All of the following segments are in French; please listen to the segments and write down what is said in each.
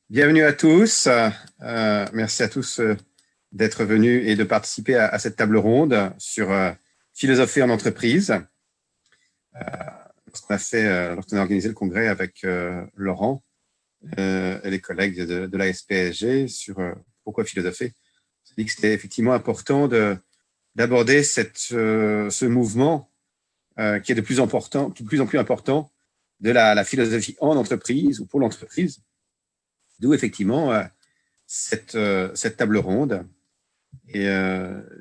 Bienvenue à tous. Merci à tous d'être venus et de participer à cette table ronde sur philosophie en entreprise. Lorsqu'on a organisé le congrès avec Laurent et les collègues de la SPSG sur pourquoi philosopher, on s'est dit que c'était effectivement important d'aborder ce mouvement qui est de plus en plus important de la philosophie en entreprise ou pour l'entreprise. D'où effectivement cette table ronde. Et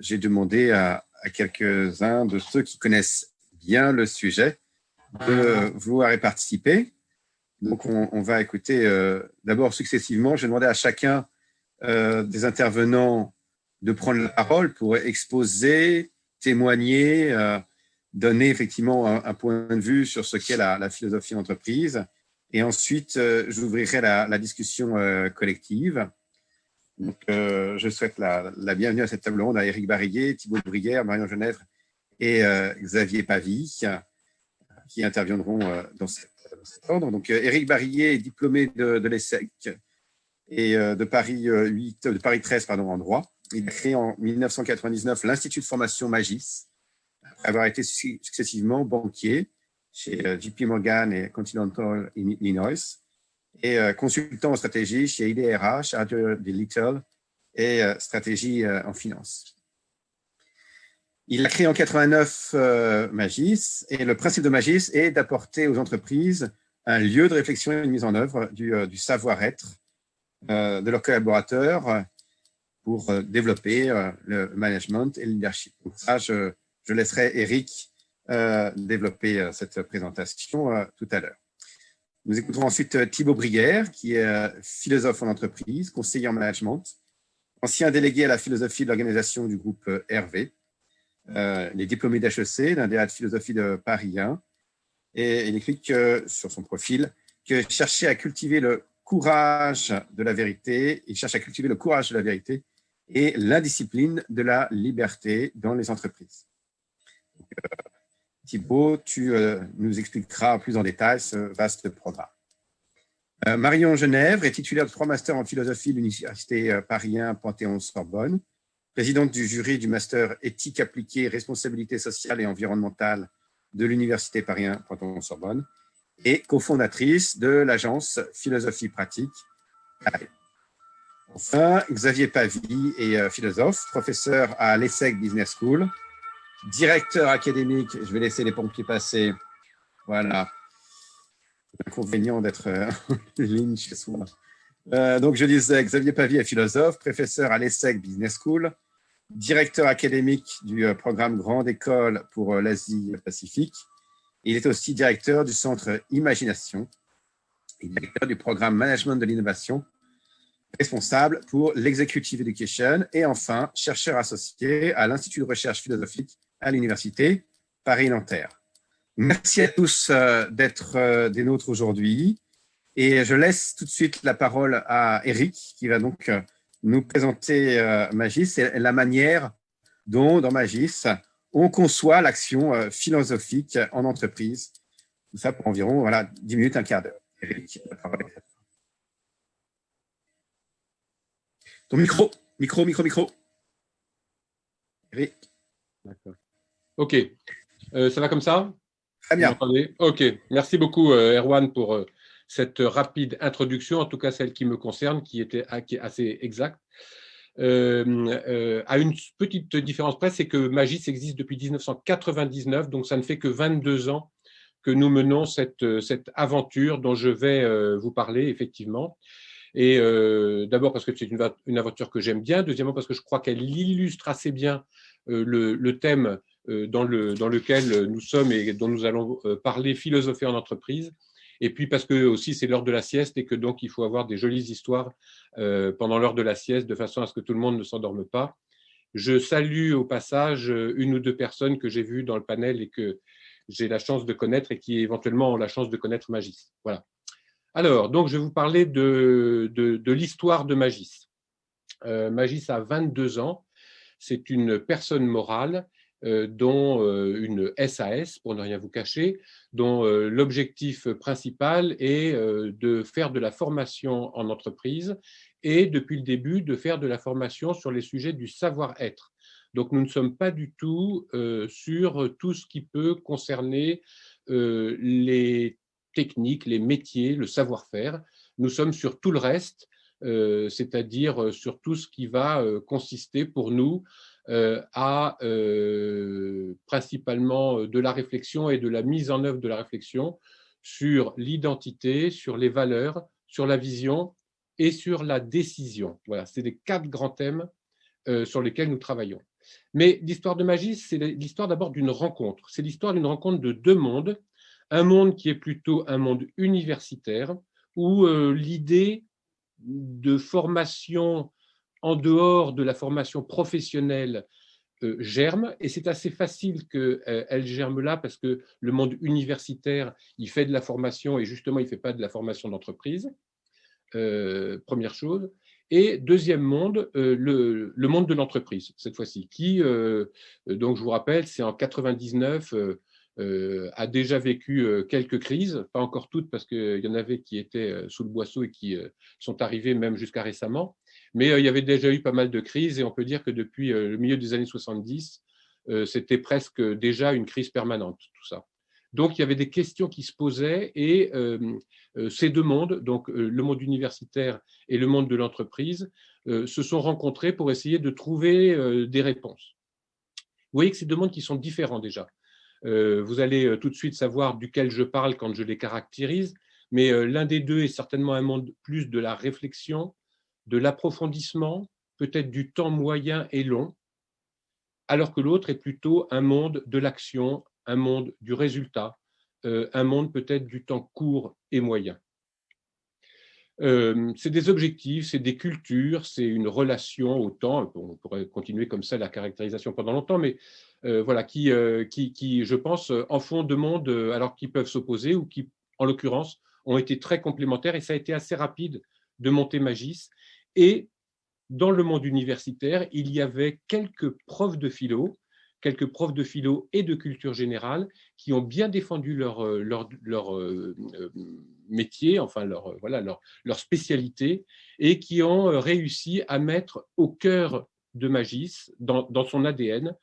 j'ai demandé à quelques-uns de ceux qui connaissent bien le sujet de vouloir y participer. Donc, on va écouter d'abord successivement. Je demandais à chacun des intervenants de prendre la parole pour exposer, témoigner, donner effectivement un point de vue sur ce qu'est la philosophie entreprise. Et ensuite, j'ouvrirai la discussion collective. Donc, je souhaite la bienvenue à cette table ronde à Éric Barillet, Thibaut Brière, Marion Genèvre et Xavier Pavie, qui interviendront dans cet ordre. Donc, Éric Barillet est diplômé de l'ESSEC et de Paris 13 en droit. Il a créé en 1999 l'Institut de formation Magis, après avoir été successivement banquier chez JP Morgan et Continental Illinois, et consultant en stratégie chez IDRH, Arthur D. Little, et stratégie en finance. Il a créé en 89 Magis, et le principe de Magis est d'apporter aux entreprises un lieu de réflexion et de mise en œuvre du savoir-être de leurs collaborateurs pour développer le management et le leadership. Donc ça, je laisserai Éric développer cette présentation tout à l'heure. Nous écouterons ensuite Thibaut Brière, qui est philosophe en entreprise, conseiller en management, ancien délégué à la philosophie de l'organisation du groupe Hervé. Il est diplômé d'HEC, d'un DA de philosophie de Paris 1, et il explique sur son profil que chercher à cultiver le courage de la vérité, il cherche à cultiver le courage de la vérité et l'indiscipline de la liberté dans les entreprises. Donc, Thibaut, tu nous expliqueras plus en détail ce vaste programme. Marion Genèvre est titulaire de 3 masters en philosophie de l'Université Paris 1 Panthéon-Sorbonne, présidente du jury du master éthique appliquée, responsabilité sociale et environnementale de l'Université Paris 1 Panthéon-Sorbonne et cofondatrice de l'agence Philosophie Pratique. Enfin, Xavier Pavie est philosophe, professeur à l'ESSEC Business School, directeur académique, je vais laisser les pompiers passer, voilà, l'inconvénient d'être en ligne chez soi. Donc, je disais, Xavier Pavie est philosophe, professeur à l'ESSEC Business School, directeur académique du programme Grande École pour l'Asie-Pacifique. Il est aussi directeur du centre Imagination et directeur du programme Management de l'innovation, responsable pour l'Executive Education et enfin chercheur associé à l'Institut de recherche philosophique à l'Université Paris-Nanterre. Merci à tous d'être des nôtres aujourd'hui et je laisse tout de suite la parole à Éric qui va donc nous présenter Magis et la manière dont dans Magis on conçoit l'action philosophique en entreprise. Tout ça pour environ 10 minutes, un quart d'heure. Éric, la parole est à toi. Ton micro. Éric. D'accord. OK. Ça va comme ça? Très bien. OK. Merci beaucoup, Erwan, pour cette rapide introduction, en tout cas celle qui me concerne, qui est assez exacte. À une petite différence près, c'est que Magis existe depuis 1999, donc ça ne fait que 22 ans que nous menons cette aventure dont je vais vous parler, effectivement. Et d'abord parce que c'est une aventure que j'aime bien, deuxièmement parce que je crois qu'elle illustre assez bien le thème dans lequel nous sommes et dont nous allons parler, philosopher en entreprise, et puis parce que aussi c'est l'heure de la sieste et que donc il faut avoir des jolies histoires pendant l'heure de la sieste de façon à ce que tout le monde ne s'endorme pas. Je salue au passage une ou deux personnes que j'ai vues dans le panel et que j'ai la chance de connaître et qui éventuellement ont la chance de connaître Magis. Voilà. Alors, donc, je vais vous parler de l'histoire de Magis. Magis a 22 ans. C'est une personne morale dont une SAS, pour ne rien vous cacher, dont l'objectif principal est de faire de la formation en entreprise et, depuis le début, de faire de la formation sur les sujets du savoir-être. Donc, nous ne sommes pas du tout sur tout ce qui peut concerner les techniques, les métiers, le savoir-faire. Nous sommes sur tout le reste, c'est-à-dire sur tout ce qui va consister pour nous à principalement de la réflexion et de la mise en œuvre de la réflexion sur l'identité, sur les valeurs, sur la vision et sur la décision. Voilà, c'est les 4 grands thèmes sur lesquels nous travaillons. Mais l'histoire de Magis, c'est l'histoire d'abord d'une rencontre. C'est l'histoire d'une rencontre de 2 mondes. Un monde qui est plutôt un monde universitaire, où l'idée de formation en dehors de la formation professionnelle germe, et c'est assez facile qu'elle germe là, parce que le monde universitaire, il fait de la formation, et justement, il ne fait pas de la formation d'entreprise, première chose. Et deuxième monde, le monde de l'entreprise, cette fois-ci, qui, donc je vous rappelle, c'est en 99, a déjà vécu quelques crises, pas encore toutes, parce qu'il y en avait qui étaient sous le boisseau et qui sont arrivées même jusqu'à récemment, mais il y avait déjà eu pas mal de crises, et on peut dire que depuis le milieu des années 70, c'était presque déjà une crise permanente, tout ça. Donc, il y avait des questions qui se posaient, et ces 2 mondes, donc le monde universitaire et le monde de l'entreprise, se sont rencontrés pour essayer de trouver des réponses. Vous voyez que c'est 2 mondes qui sont différents déjà. Vous allez tout de suite savoir duquel je parle quand je les caractérise, mais l'un des 2 est certainement un monde plus de la réflexion, de l'approfondissement, peut-être du temps moyen et long, alors que l'autre est plutôt un monde de l'action, un monde du résultat, un monde peut-être du temps court et moyen. C'est des objectifs, c'est des cultures, c'est une relation au temps. On pourrait continuer comme ça la caractérisation pendant longtemps, mais voilà, qui, je pense, en font 2 mondes, alors qui peuvent s'opposer, ou qui, en l'occurrence, ont été très complémentaires, et ça a été assez rapide de monter Magis. Et dans le monde universitaire, il y avait quelques profs de philo et de culture générale, qui ont bien défendu leur métier, enfin leur spécialité, et qui ont réussi à mettre au cœur de Magis, dans son ADN,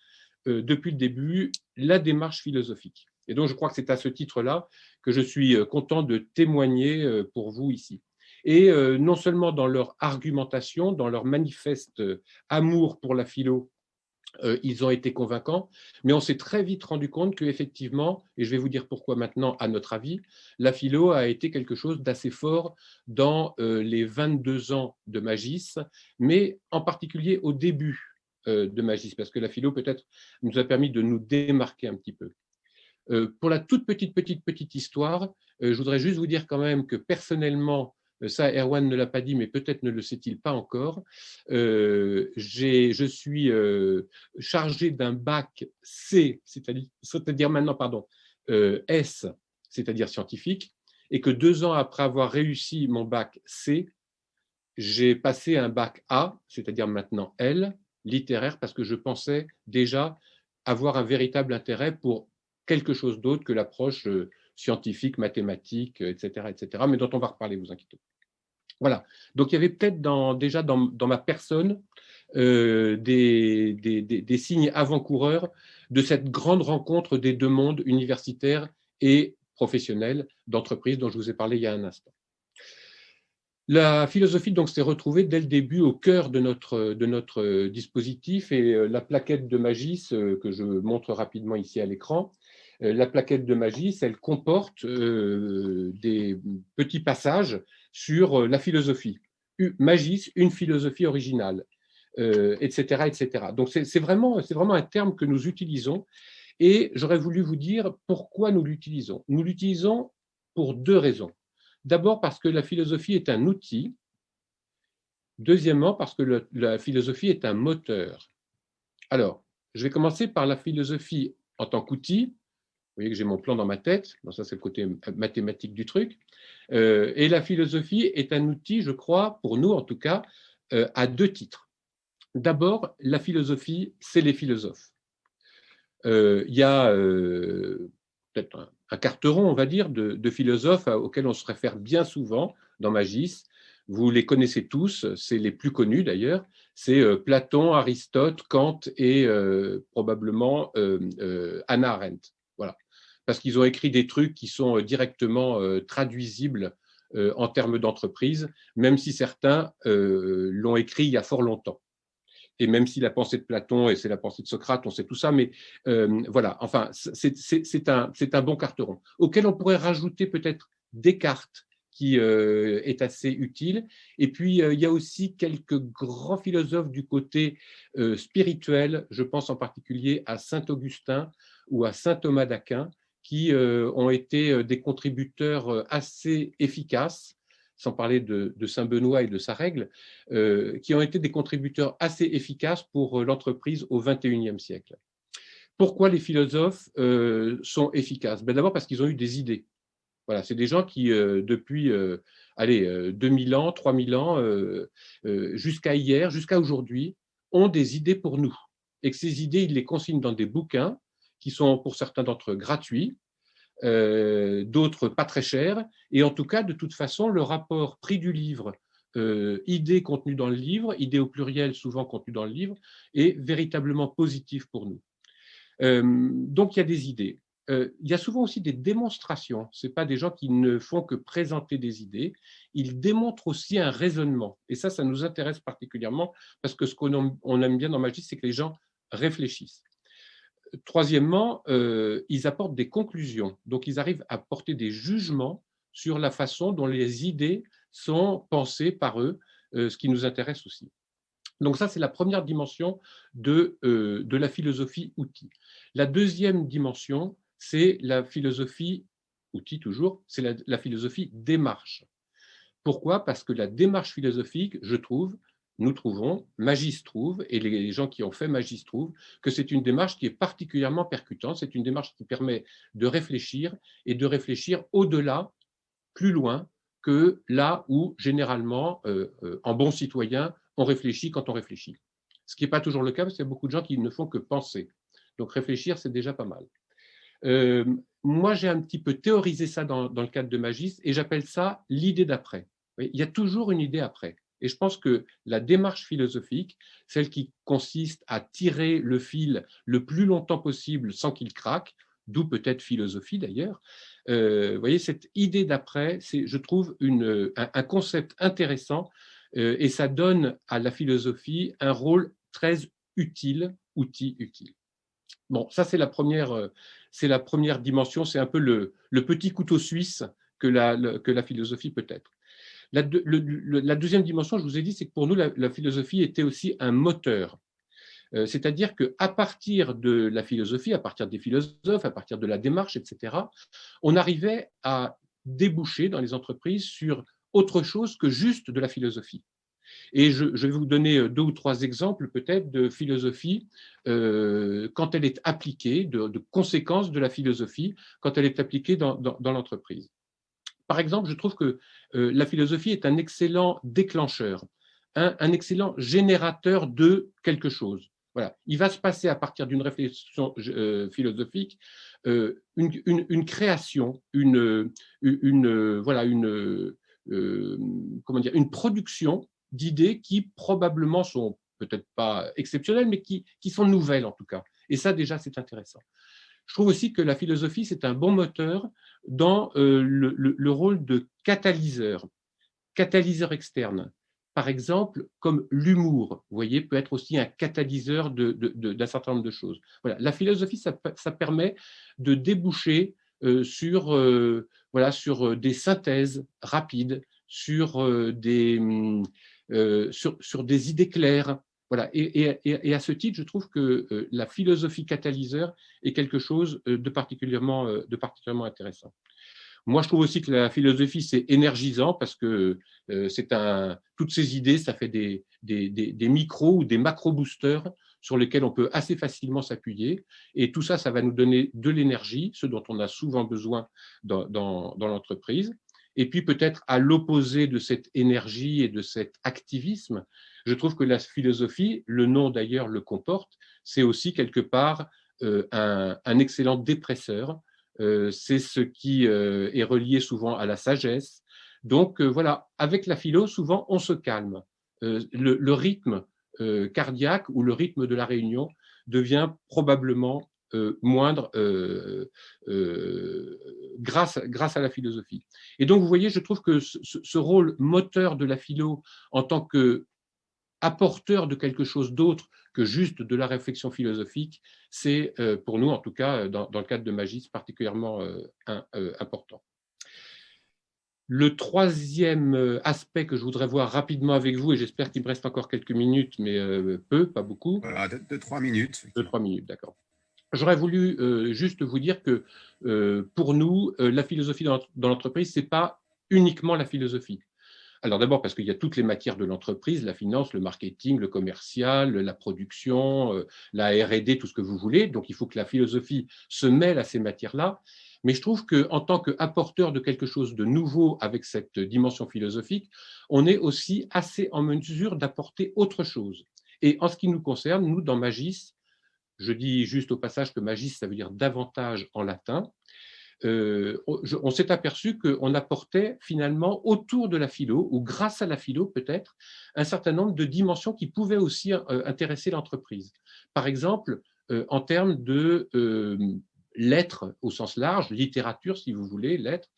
depuis le début, la démarche philosophique. Et donc, je crois que c'est à ce titre-là que je suis content de témoigner pour vous ici. Et non seulement dans leur argumentation, dans leur manifeste amour pour la philo, ils ont été convaincants, mais on s'est très vite rendu compte qu'effectivement, et je vais vous dire pourquoi maintenant, à notre avis, la philo a été quelque chose d'assez fort dans les 22 ans de Magis, mais en particulier au début de Magis, parce que la philo peut-être nous a permis de nous démarquer un petit peu. Pour la toute petite histoire, je voudrais juste vous dire quand même que personnellement, ça Erwan ne l'a pas dit, mais peut-être ne le sait-il pas encore, je suis chargé d'un bac C, c'est-à-dire maintenant, pardon, S, c'est-à-dire scientifique, et que 2 ans après avoir réussi mon bac C, j'ai passé un bac A, c'est-à-dire maintenant L, littéraire, parce que je pensais déjà avoir un véritable intérêt pour quelque chose d'autre que l'approche scientifique, mathématique, etc., mais dont on va reparler, vous inquiétez pas. Voilà. Donc, il y avait peut-être déjà dans ma personne des signes avant-coureurs de cette grande rencontre des 2 mondes, universitaires et professionnels, d'entreprise, dont je vous ai parlé il y a un instant. La philosophie donc s'est retrouvée dès le début au cœur de notre dispositif, et la plaquette de Magis que je montre rapidement ici à l'écran, la plaquette de Magis, elle comporte des petits passages sur la philosophie. Magis, une philosophie originale, etc., etc. Donc c'est vraiment un terme que nous utilisons, et j'aurais voulu vous dire pourquoi nous l'utilisons. Nous l'utilisons pour 2 raisons. D'abord parce que la philosophie est un outil. Deuxièmement, parce que la philosophie est un moteur. Alors, je vais commencer par la philosophie en tant qu'outil. Vous voyez que j'ai mon plan dans ma tête. Bon, ça, c'est le côté mathématique du truc. Et la philosophie est un outil, je crois, pour nous en tout cas, à 2 titres. D'abord, la philosophie, c'est les philosophes. il y a peut-être un carteron, on va dire, de philosophes auxquels on se réfère bien souvent dans Magis. Vous les connaissez tous, c'est les plus connus d'ailleurs. C'est Platon, Aristote, Kant et probablement Hannah Arendt. Voilà. Parce qu'ils ont écrit des trucs qui sont directement traduisibles en termes d'entreprise, même si certains l'ont écrit il y a fort longtemps. Et même si la pensée de Platon et c'est la pensée de Socrate, on sait tout ça, mais voilà, enfin, c'est un bon carteron, auquel on pourrait rajouter peut-être Descartes, qui est assez utile. Et puis, il y a aussi quelques grands philosophes du côté spirituel, je pense en particulier à Saint-Augustin ou à Saint Thomas d'Aquin, qui ont été des contributeurs assez efficaces, sans parler de Saint-Benoît et de sa règle, qui ont été des contributeurs assez efficaces pour l'entreprise au XXIe siècle. Pourquoi les philosophes sont efficaces? D'abord parce qu'ils ont eu des idées. Voilà, c'est des gens qui, depuis 2000 ans, 3000 ans, jusqu'à hier, jusqu'à aujourd'hui, ont des idées pour nous. Et que ces idées, ils les consignent dans des bouquins qui sont, pour certains d'entre eux, gratuits, d'autres pas très chers. Et en tout cas, de toute façon, le rapport prix du livre, idées contenues dans le livre, idées au pluriel souvent contenues dans le livre, est véritablement positif pour nous. Donc, il y a des idées. Il y a souvent aussi des démonstrations. Ce n'est pas des gens qui ne font que présenter des idées. Ils démontrent aussi un raisonnement. Et ça nous intéresse particulièrement parce que ce qu'on aime bien dans Magis, c'est que les gens réfléchissent. Troisièmement, ils apportent des conclusions. Donc, ils arrivent à porter des jugements sur la façon dont les idées sont pensées par eux, ce qui nous intéresse aussi. Donc ça, c'est la première dimension de la philosophie outil. La deuxième dimension, c'est la philosophie outil toujours, c'est la philosophie démarche. Pourquoi? Parce que la démarche philosophique, nous trouvons, Magis trouve, et les gens qui ont fait Magis trouvent, que c'est une démarche qui est particulièrement percutante, c'est une démarche qui permet de réfléchir et de réfléchir au-delà, plus loin que là où, généralement, en bon citoyen, on réfléchit quand on réfléchit. Ce qui n'est pas toujours le cas, parce qu'il y a beaucoup de gens qui ne font que penser. Donc réfléchir, c'est déjà pas mal. Moi, j'ai un petit peu théorisé ça dans le cadre de Magis, et j'appelle ça l'idée d'après. Il y a toujours une idée après. Et je pense que la démarche philosophique, celle qui consiste à tirer le fil le plus longtemps possible sans qu'il craque, d'où peut-être philosophie d'ailleurs, vous voyez, cette idée d'après, c'est, je trouve, un concept intéressant et ça donne à la philosophie un rôle très utile, outil utile. Bon, ça c'est la première dimension, c'est un peu le petit couteau suisse que la philosophie peut être. La deuxième dimension, je vous ai dit, c'est que pour nous, la philosophie était aussi un moteur. C'est-à-dire qu'à partir de la philosophie, à partir des philosophes, à partir de la démarche, etc., on arrivait à déboucher dans les entreprises sur autre chose que juste de la philosophie. Et je vais vous donner 2 ou 3 exemples peut-être de philosophie quand elle est appliquée, de conséquences de la philosophie quand elle est appliquée dans l'entreprise. Par exemple, je trouve que la philosophie est un excellent déclencheur, un excellent générateur de quelque chose. Voilà. Il va se passer à partir d'une réflexion philosophique une création, comment dire, une production d'idées qui probablement sont peut-être pas exceptionnelles, mais qui sont nouvelles en tout cas. Et ça déjà, c'est intéressant. Je trouve aussi que la philosophie, c'est un bon moteur dans le rôle de catalyseur externe. Par exemple, comme l'humour, vous voyez, peut être aussi un catalyseur d'un certain nombre de choses. Voilà. La philosophie, ça permet de déboucher sur des synthèses rapides, sur des idées claires. Voilà. Et à ce titre, je trouve que la philosophie catalyseur est quelque chose de particulièrement intéressant. Moi, je trouve aussi que la philosophie, c'est énergisant parce que toutes ces idées, ça fait des micros ou des macro-boosters sur lesquels on peut assez facilement s'appuyer. Et tout ça, ça va nous donner de l'énergie, ce dont on a souvent besoin dans l'entreprise. Et puis peut-être à l'opposé de cette énergie et de cet activisme, je trouve que la philosophie, le nom d'ailleurs le comporte, c'est aussi quelque part un excellent dépresseur. C'est ce qui est relié souvent à la sagesse. Donc voilà, avec la philo, souvent on se calme. Le rythme cardiaque ou le rythme de la réunion devient probablement moindre grâce à la philosophie. Et donc, vous voyez, je trouve que ce rôle moteur de la philo en tant qu'apporteur de quelque chose d'autre que juste de la réflexion philosophique, c'est pour nous, en tout cas, dans le cadre de Magis, particulièrement important. Le troisième aspect que je voudrais voir rapidement avec vous, et j'espère qu'il me reste encore quelques minutes, mais peu, pas beaucoup. Voilà, de 3 minutes. De 3 minutes, d'accord. J'aurais voulu juste vous dire que pour nous, la philosophie dans l'entreprise, ce n'est pas uniquement la philosophie. Alors d'abord parce qu'il y a toutes les matières de l'entreprise, la finance, le marketing, le commercial, la production, la R&D, tout ce que vous voulez. Donc il faut que la philosophie se mêle à ces matières-là. Mais je trouve qu'en tant qu'apporteur de quelque chose de nouveau avec cette dimension philosophique, on est aussi assez en mesure d'apporter autre chose. Et en ce qui nous concerne, nous, dans Magis, je dis juste au passage que Magis, ça veut dire davantage en latin, on s'est aperçu qu'on apportait finalement autour de la philo, ou grâce à la philo peut-être, un certain nombre de dimensions qui pouvaient aussi intéresser l'entreprise. Par exemple, en termes de lettres au sens large, littérature si vous voulez, lettres,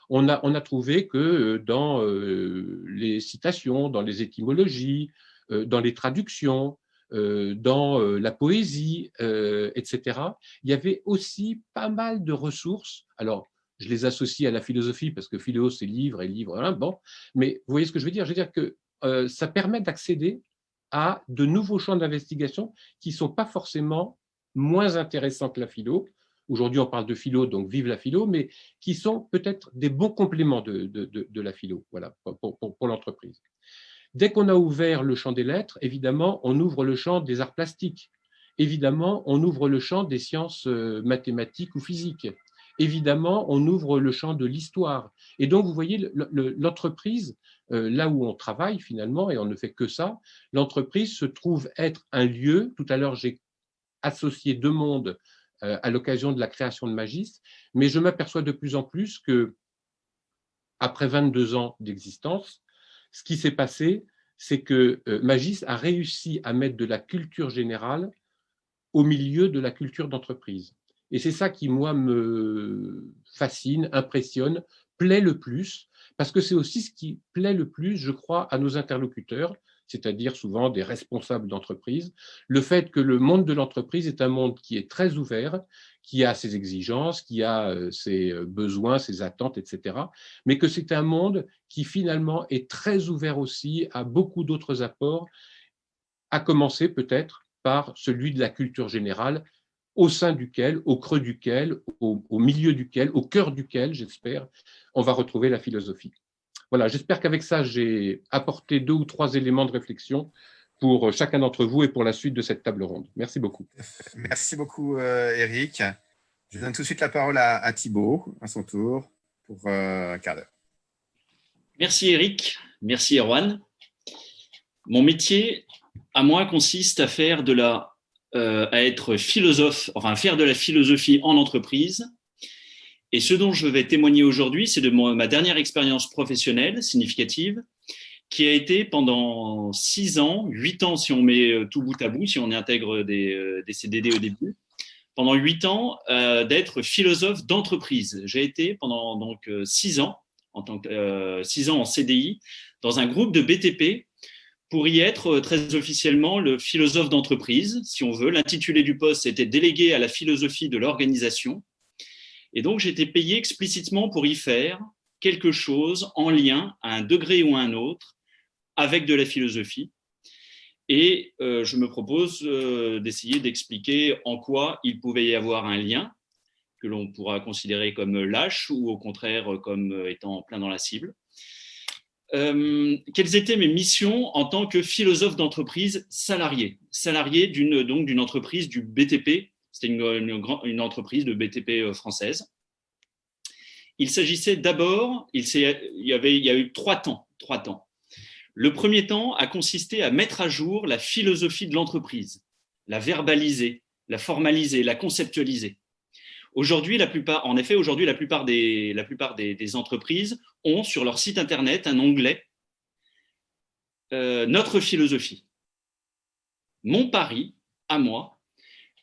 on a trouvé que dans les citations, dans les étymologies, dans les traductions, dans la poésie, etc. Il y avait aussi pas mal de ressources. Alors, je les associe à la philosophie parce que philo, c'est livre et livre, hein, bon. Mais vous voyez ce que je veux dire? Je veux dire que ça permet d'accéder à de nouveaux champs d'investigation qui ne sont pas forcément moins intéressants que la philo. Aujourd'hui, on parle de philo, donc vive la philo, mais qui sont peut-être des bons compléments de la philo, voilà, pour l'entreprise. Dès qu'on a ouvert le champ des lettres, évidemment, on ouvre le champ des arts plastiques. Évidemment, on ouvre le champ des sciences mathématiques ou physiques. Évidemment, on ouvre le champ de l'histoire. Et donc, vous voyez, l'entreprise, là où on travaille finalement, et on ne fait que ça, l'entreprise se trouve être un lieu. Tout à l'heure, j'ai associé deux mondes à l'occasion de la création de Magis, mais je m'aperçois de plus en plus que, après 22 ans d'existence, ce qui s'est passé, c'est que Magis a réussi à mettre de la culture générale au milieu de la culture d'entreprise. Et c'est ça qui, moi, me fascine, impressionne, plaît le plus, parce que c'est aussi ce qui plaît le plus, je crois, à nos interlocuteurs, c'est-à-dire souvent des responsables d'entreprise, le fait que le monde de l'entreprise est un monde qui est très ouvert, qui a ses exigences, qui a ses besoins, ses attentes, etc., mais que c'est un monde qui finalement est très ouvert aussi à beaucoup d'autres apports, à commencer peut-être par celui de la culture générale, au sein duquel, au creux duquel, au milieu duquel, au cœur duquel, j'espère, on va retrouver la philosophie. Voilà, j'espère qu'avec ça, j'ai apporté 2 ou 3 éléments de réflexion pour chacun d'entre vous et pour la suite de cette table ronde. Merci beaucoup. Merci beaucoup, Eric. Je donne tout de suite la parole à Thibaut, à son tour, pour un quart d'heure. Merci, Eric. Merci, Erwan. Mon métier, à moi, consiste à faire à être philosophe, enfin, faire de la philosophie en entreprise. Et ce dont je vais témoigner aujourd'hui, c'est de ma dernière expérience professionnelle significative, qui a été pendant 6 ans, 8 ans si on met tout bout à bout, si on intègre des CDD au début, pendant 8 ans d'être philosophe d'entreprise. J'ai été pendant donc 6 ans, 6 ans en CDI, dans un groupe de BTP, pour y être très officiellement le philosophe d'entreprise, si on veut. L'intitulé du poste était délégué à la philosophie de l'organisation. Et donc, j'étais payé explicitement pour y faire quelque chose en lien, à un degré ou à un autre, avec de la philosophie. Et je me propose d'essayer d'expliquer en quoi il pouvait y avoir un lien, que l'on pourra considérer comme lâche ou au contraire comme étant plein dans la cible. Quelles étaient mes missions en tant que philosophe d'entreprise salarié d'une entreprise du BTP. C'était une entreprise de BTP française. Il s'agissait d'abord, il y a eu trois temps. Le premier temps a consisté à mettre à jour la philosophie de l'entreprise, la verbaliser, la formaliser, la conceptualiser. Aujourd'hui, la plupart des entreprises ont sur leur site internet un onglet Notre philosophie. Mon pari, à moi,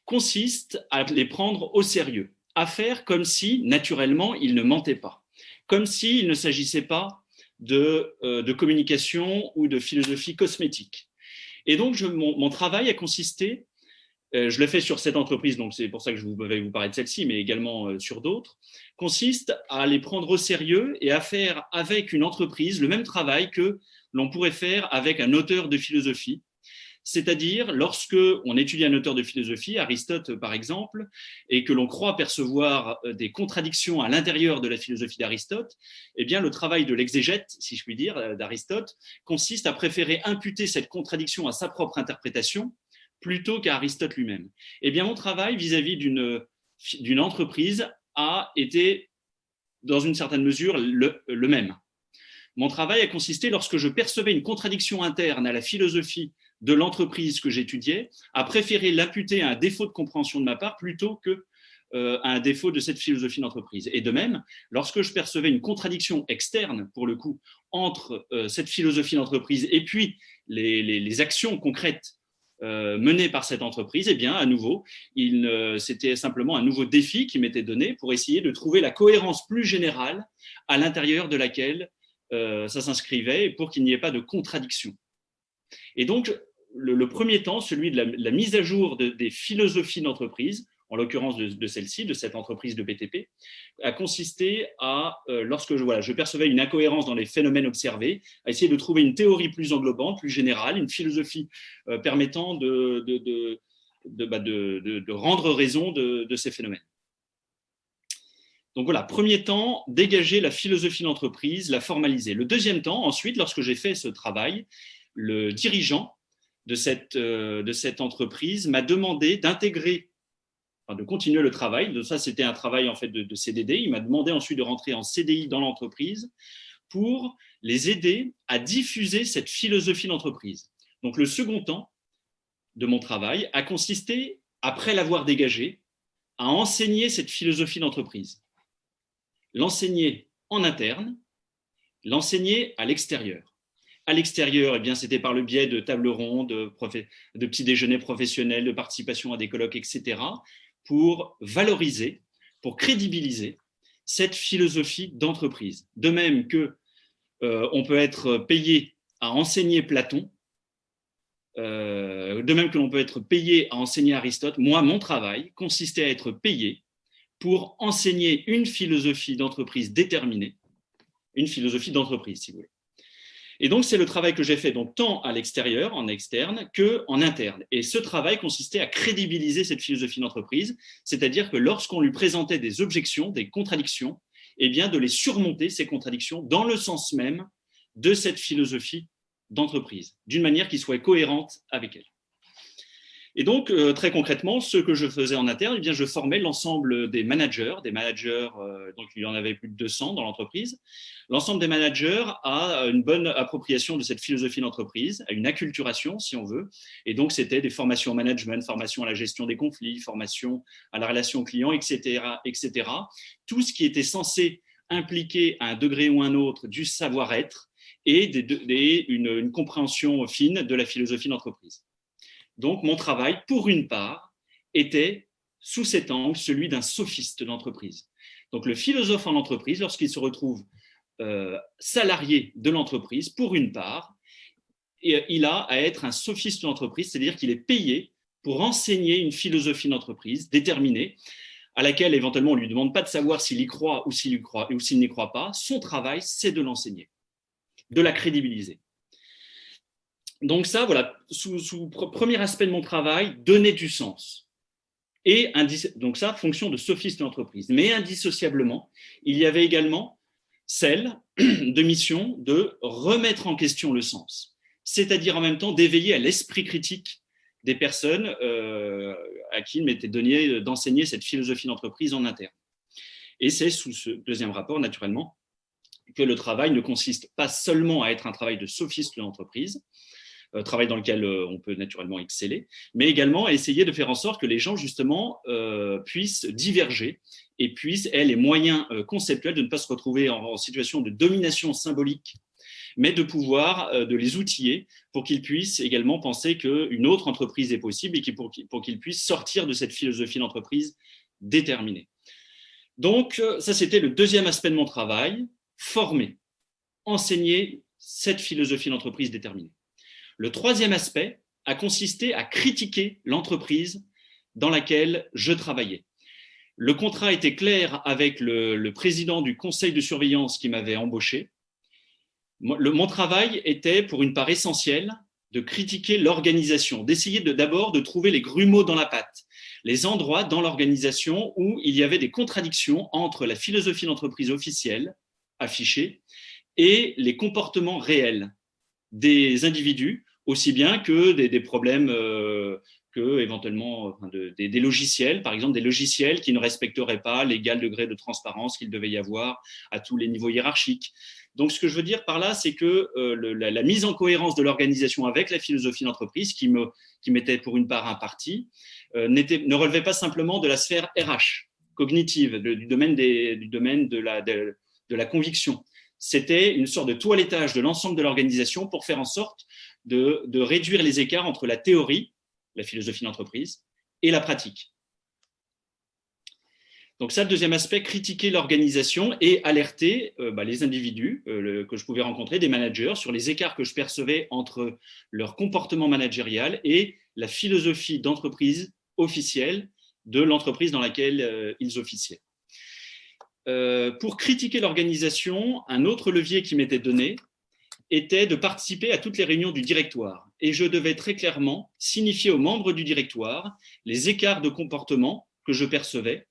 consiste à les prendre au sérieux, à faire comme si, naturellement, ils ne mentaient pas, comme s'il ne s'agissait pas de communication ou de philosophie cosmétique. Et donc, mon travail a consisté, je le fais sur cette entreprise, donc c'est pour ça que je vais vous parler de celle-ci, mais également sur d'autres, consiste à les prendre au sérieux et à faire avec une entreprise le même travail que l'on pourrait faire avec un auteur de philosophie. C'est-à-dire, lorsque on étudie un auteur de philosophie, Aristote par exemple, et que l'on croit percevoir des contradictions à l'intérieur de la philosophie d'Aristote, eh bien, le travail de l'exégète, si je puis dire, d'Aristote, consiste à préférer imputer cette contradiction à sa propre interprétation plutôt qu'à Aristote lui-même. Eh bien, mon travail vis-à-vis d'une entreprise a été, dans une certaine mesure, le même. Mon travail a consisté, lorsque je percevais une contradiction interne à la philosophie de l'entreprise que j'étudiais, à préférer l'imputer à un défaut de compréhension de ma part plutôt qu'à un défaut de cette philosophie d'entreprise. Et de même, lorsque je percevais une contradiction externe, pour le coup, entre cette philosophie d'entreprise et puis les actions concrètes menées par cette entreprise, eh bien, à nouveau, c'était simplement un nouveau défi qui m'était donné pour essayer de trouver la cohérence plus générale à l'intérieur de laquelle ça s'inscrivait et pour qu'il n'y ait pas de contradiction. Et donc, le premier temps, celui de la mise à jour des philosophies d'entreprise, en l'occurrence de celle-ci, de cette entreprise de BTP, a consisté à, lorsque je percevais une incohérence dans les phénomènes observés, à essayer de trouver une théorie plus englobante, plus générale, une philosophie permettant de rendre raison de ces phénomènes. Donc voilà, premier temps, dégager la philosophie d'entreprise, la formaliser. Le deuxième temps, ensuite, lorsque j'ai fait ce travail, le dirigeant de cette entreprise m'a demandé d'intégrer, de continuer le travail. Ça, c'était un travail en fait de CDD. Il m'a demandé ensuite de rentrer en CDI dans l'entreprise pour les aider à diffuser cette philosophie d'entreprise. Donc le second temps de mon travail a consisté, après l'avoir dégagé, à enseigner cette philosophie d'entreprise. L'enseigner en interne, l'enseigner à l'extérieur. À l'extérieur, eh bien, c'était par le biais de tables rondes, de petits déjeuners professionnels, de participation à des colloques, etc., pour valoriser, pour crédibiliser cette philosophie d'entreprise. De même que on peut être payé à enseigner Platon, de même que l'on peut être payé à enseigner Aristote, moi, mon travail consistait à être payé pour enseigner une philosophie d'entreprise déterminée, une philosophie d'entreprise, si vous voulez. Et donc, c'est le travail que j'ai fait donc, tant à l'extérieur, en externe, qu'en interne. Et ce travail consistait à crédibiliser cette philosophie d'entreprise, c'est-à-dire que lorsqu'on lui présentait des objections, des contradictions, eh bien, de les surmonter, ces contradictions, dans le sens même de cette philosophie d'entreprise, d'une manière qui soit cohérente avec elle. Et donc, très concrètement, ce que je faisais en interne, eh bien, je formais l'ensemble des managers, donc il y en avait plus de 200 dans l'entreprise, l'ensemble des managers à une bonne appropriation de cette philosophie d'entreprise, à une acculturation, si on veut. Et donc, c'était des formations au management, formations à la gestion des conflits, formations à la relation client, etc., etc. Tout ce qui était censé impliquer à un degré ou un autre du savoir-être et une compréhension fine de la philosophie d'entreprise. Donc, mon travail, pour une part, était sous cet angle celui d'un sophiste d'entreprise. Donc, le philosophe en entreprise, lorsqu'il se retrouve salarié de l'entreprise, pour une part, il a à être un sophiste d'entreprise, c'est-à-dire qu'il est payé pour enseigner une philosophie d'entreprise déterminée, à laquelle éventuellement on ne lui demande pas de savoir s'il y croit ou s'il n'y croit pas. Son travail, c'est de l'enseigner, de la crédibiliser. Donc ça, voilà, sous premier aspect de mon travail, donner du sens. Et donc ça, fonction de sophiste d'entreprise. Mais indissociablement, il y avait également celle de mission de remettre en question le sens, c'est-à-dire en même temps d'éveiller à l'esprit critique des personnes à qui il m'était donné d'enseigner cette philosophie d'entreprise en interne. Et c'est sous ce deuxième rapport, naturellement, que le travail ne consiste pas seulement à être un travail de sophiste d'entreprise, travail dans lequel on peut naturellement exceller, mais également essayer de faire en sorte que les gens, justement, puissent diverger et puissent, aient les moyens conceptuels de ne pas se retrouver en situation de domination symbolique, mais de pouvoir de les outiller pour qu'ils puissent également penser qu'une autre entreprise est possible et pour qu'ils puissent sortir de cette philosophie d'entreprise déterminée. Donc, ça, c'était le deuxième aspect de mon travail, former, enseigner cette philosophie d'entreprise déterminée. Le troisième aspect a consisté à critiquer l'entreprise dans laquelle je travaillais. Le contrat était clair avec le président du conseil de surveillance qui m'avait embauché. Mon travail était, pour une part essentielle, de critiquer l'organisation, d'essayer d'abord de trouver les grumeaux dans la pâte, les endroits dans l'organisation où il y avait des contradictions entre la philosophie d'entreprise officielle, affichée, et les comportements réels des individus, aussi bien que des problèmes que éventuellement des logiciels, par exemple des logiciels qui ne respecteraient pas l'égal degré de transparence qu'il devait y avoir à tous les niveaux hiérarchiques. Donc, ce que je veux dire par là, c'est que la mise en cohérence de l'organisation avec la philosophie d'entreprise, qui m'était pour une part impartie, ne relevait pas simplement de la sphère RH, cognitive, du domaine de la conviction. C'était une sorte de toilettage de l'ensemble de l'organisation pour faire en sorte de réduire les écarts entre la théorie, la philosophie d'entreprise, et la pratique. Donc ça, le deuxième aspect, critiquer l'organisation et alerter les individus que je pouvais rencontrer, des managers, sur les écarts que je percevais entre leur comportement managérial et la philosophie d'entreprise officielle de l'entreprise dans laquelle ils officiaient. Pour critiquer l'organisation, un autre levier qui m'était donné était de participer à toutes les réunions du directoire. Et je devais très clairement signifier aux membres du directoire les écarts de comportement que je percevais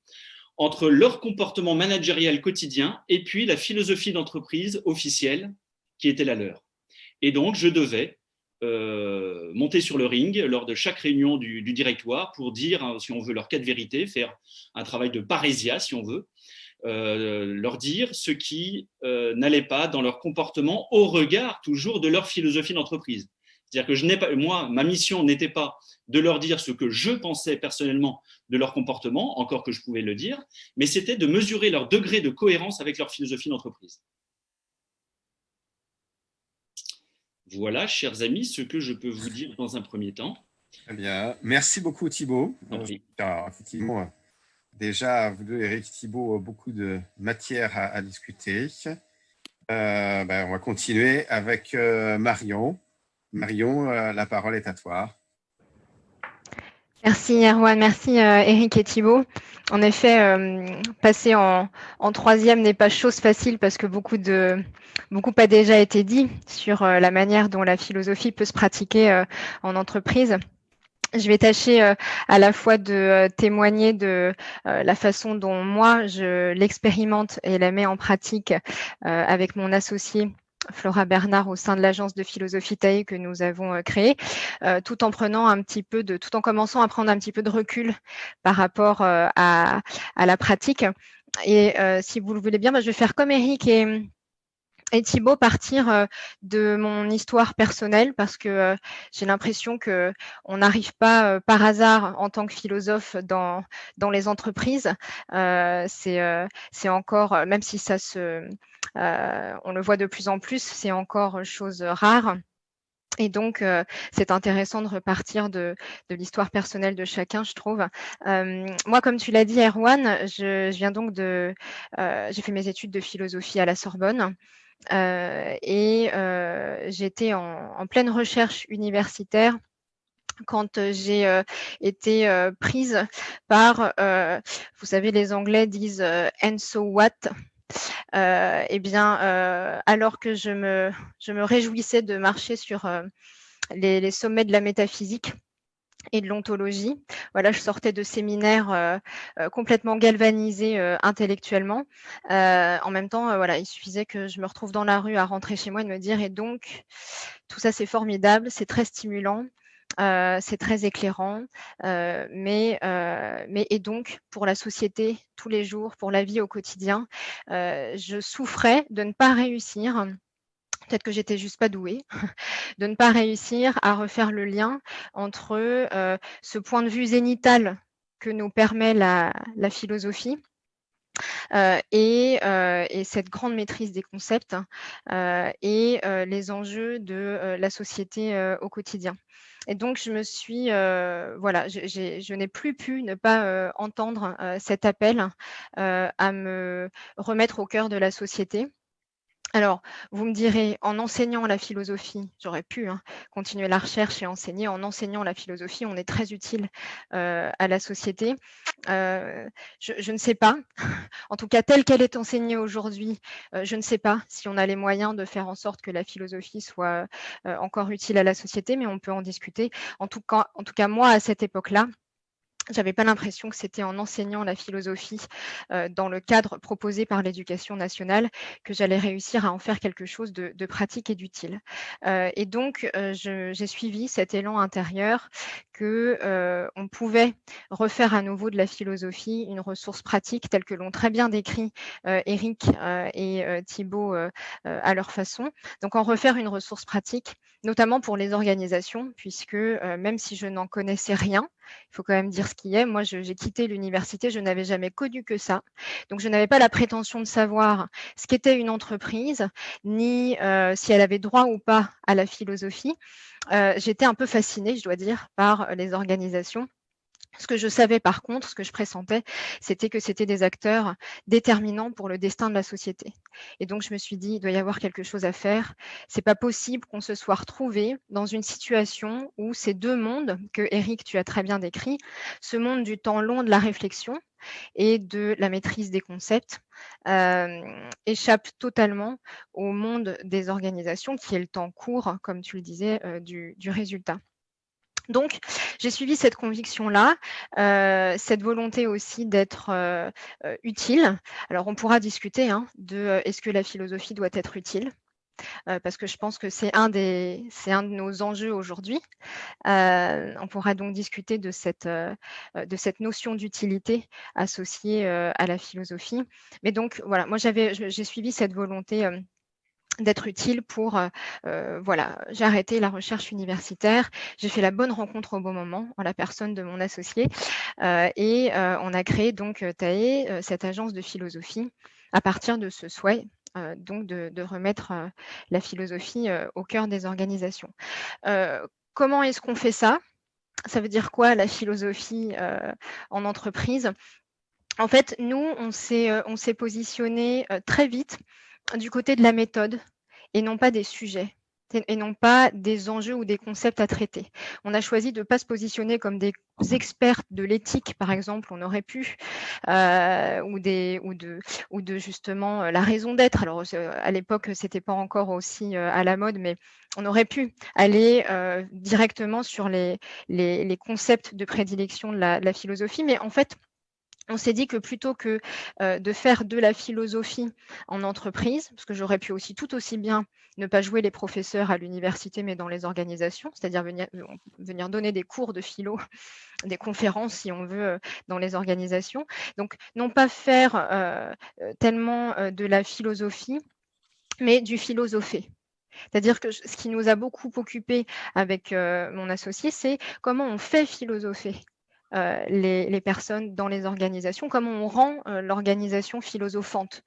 entre leur comportement managérial quotidien et puis la philosophie d'entreprise officielle qui était la leur. Et donc, je devais monter sur le ring lors de chaque réunion du directoire pour dire, si on veut, leur cas de vérité, faire un travail de parésia, si on veut, leur dire ce qui n'allait pas dans leur comportement au regard toujours de leur philosophie d'entreprise. C'est-à-dire que moi, ma mission n'était pas de leur dire ce que je pensais personnellement de leur comportement, encore que je pouvais le dire, mais c'était de mesurer leur degré de cohérence avec leur philosophie d'entreprise. Voilà, chers amis, ce que je peux vous dire dans un premier temps. Très bien. Merci beaucoup, Thibaut. Effectivement, déjà, vous deux, Eric, Thibaut, beaucoup de matière à discuter. On va continuer avec Marion. Marion, la parole est à toi. Merci Erwan, merci Eric et Thibaut. En effet, passer en troisième n'est pas chose facile parce que beaucoup a déjà été dit sur la manière dont la philosophie peut se pratiquer en entreprise. Je vais tâcher à la fois de témoigner de la façon dont moi je l'expérimente et la mets en pratique avec mon associé Flora Bernard au sein de l'agence de philosophie TAE que nous avons créée, tout en commençant à prendre un petit peu de recul par rapport à la pratique. Et si vous le voulez bien, je vais faire comme Eric et Thibaut, partir de mon histoire personnelle parce que j'ai l'impression que on n'arrive pas par hasard en tant que philosophe dans les entreprises. C'est encore, même si on le voit de plus en plus, c'est encore chose rare. Et donc, c'est intéressant de repartir de l'histoire personnelle de chacun, je trouve. Moi, comme tu l'as dit, Erwan, je viens donc j'ai fait mes études de philosophie à la Sorbonne. J'étais en pleine recherche universitaire quand j'ai été prise par, vous savez, les Anglais disent « and so what ». Alors que je me réjouissais de marcher sur les sommets de la métaphysique et de l'ontologie. Voilà, je sortais de séminaires complètement galvanisée intellectuellement. En même temps, il suffisait que je me retrouve dans la rue à rentrer chez moi et de me dire, et donc, tout ça, c'est formidable, c'est très stimulant, c'est très éclairant, mais et donc, pour la société, tous les jours, pour la vie au quotidien, je souffrais de ne pas réussir peut-être que j'étais juste pas douée, de ne pas réussir à refaire le lien entre ce point de vue zénital que nous permet la philosophie et cette grande maîtrise des concepts et les enjeux de la société au quotidien. Et donc, je me suis, voilà, je n'ai plus pu ne pas entendre cet appel à me remettre au cœur de la société. Alors, vous me direz, en enseignant la philosophie, j'aurais pu continuer la recherche et enseigner. En enseignant la philosophie, on est très utile à la société. Je ne sais pas. En tout cas, telle qu'elle est enseignée aujourd'hui, je ne sais pas si on a les moyens de faire en sorte que la philosophie soit encore utile à la société, mais on peut en discuter. En tout cas, moi, à cette époque-là, j'avais pas l'impression que c'était en enseignant la philosophie dans le cadre proposé par l'éducation nationale que j'allais réussir à en faire quelque chose de pratique et d'utile. Et donc, j'ai suivi cet élan intérieur que on pouvait refaire à nouveau de la philosophie une ressource pratique telle que l'ont très bien décrit Eric et Thibaut à leur façon. Donc, en refaire une ressource pratique, notamment pour les organisations, puisque même si je n'en connaissais rien, il faut quand même dire ce qui est. Moi, j'ai quitté l'université, je n'avais jamais connu que ça. Donc, je n'avais pas la prétention de savoir ce qu'était une entreprise, ni si elle avait droit ou pas à la philosophie. J'étais un peu fascinée, je dois dire, par les organisations. Ce que je savais par contre, ce que je pressentais, c'était que c'était des acteurs déterminants pour le destin de la société. Et donc je me suis dit, il doit y avoir quelque chose à faire. C'est pas possible qu'on se soit retrouvé dans une situation où ces deux mondes que Eric, tu as très bien décrit, ce monde du temps long de la réflexion et de la maîtrise des concepts, échappent totalement au monde des organisations qui est le temps court, comme tu le disais, du résultat. Donc, j'ai suivi cette conviction-là, cette volonté aussi d'être utile. Alors, on pourra discuter de est-ce que la philosophie doit être utile, parce que je pense que c'est un de nos enjeux aujourd'hui. On pourra donc discuter de cette notion d'utilité associée à la philosophie. Mais donc, voilà, moi, j'ai suivi cette volonté d'être utile pour, voilà, j'ai arrêté la recherche universitaire, j'ai fait la bonne rencontre au bon moment en la personne de mon associé et on a créé donc TAE, cette agence de philosophie à partir de ce souhait donc de remettre la philosophie au cœur des organisations. Comment est-ce qu'on fait ça? Ça veut dire quoi la philosophie en entreprise? En fait, nous, on s'est positionné très vite du côté de la méthode et non pas des sujets et non pas des enjeux ou des concepts à traiter. On a choisi de ne pas se positionner comme des experts de l'éthique, par exemple, on aurait pu, ou de justement la raison d'être. Alors à l'époque, c'était pas encore aussi à la mode, mais on aurait pu aller directement sur les concepts de prédilection de la philosophie, mais en fait, on s'est dit que plutôt que de faire de la philosophie en entreprise, parce que j'aurais pu aussi tout aussi bien ne pas jouer les professeurs à l'université, mais dans les organisations, c'est-à-dire venir donner des cours de philo, des conférences, si on veut, dans les organisations. Donc, non pas faire tellement de la philosophie, mais du philosophé. C'est-à-dire que ce qui nous a beaucoup occupé avec mon associé, c'est comment on fait philosopher les personnes dans les organisations, comment on rend l'organisation philosophante,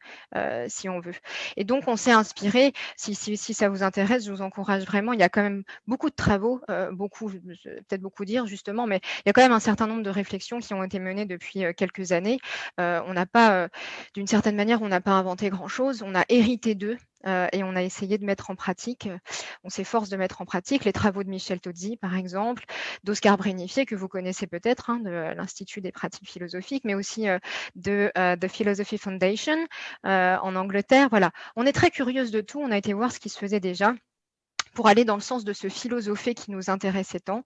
si on veut. Et donc, on s'est inspiré, si ça vous intéresse, je vous encourage vraiment, il y a quand même beaucoup de travaux, peut-être beaucoup dire justement, mais il y a quand même un certain nombre de réflexions qui ont été menées depuis quelques années. On n'a pas, d'une certaine manière, on n'a pas inventé grand-chose, on a hérité d'eux. Et on a essayé de mettre en pratique, on s'efforce de mettre en pratique les travaux de Michel Tozzi, par exemple, d'Oscar Brénifier, que vous connaissez peut-être, de l'Institut des pratiques philosophiques, mais aussi de The Philosophy Foundation en Angleterre. Voilà, on est très curieuse de tout, on a été voir ce qui se faisait déjà pour aller dans le sens de ce philosopher qui nous intéressait tant.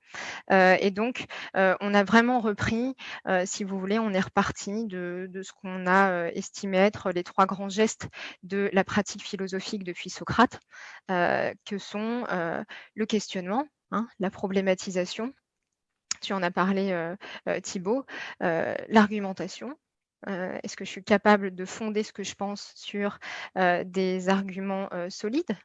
Et donc, on a vraiment repris, si vous voulez, on est reparti de ce qu'on a estimé être les 3 grands gestes de la pratique philosophique depuis Socrate, que sont le questionnement, la problématisation, tu en as parlé Thibaut, l'argumentation. Est-ce que je suis capable de fonder ce que je pense sur des arguments solides?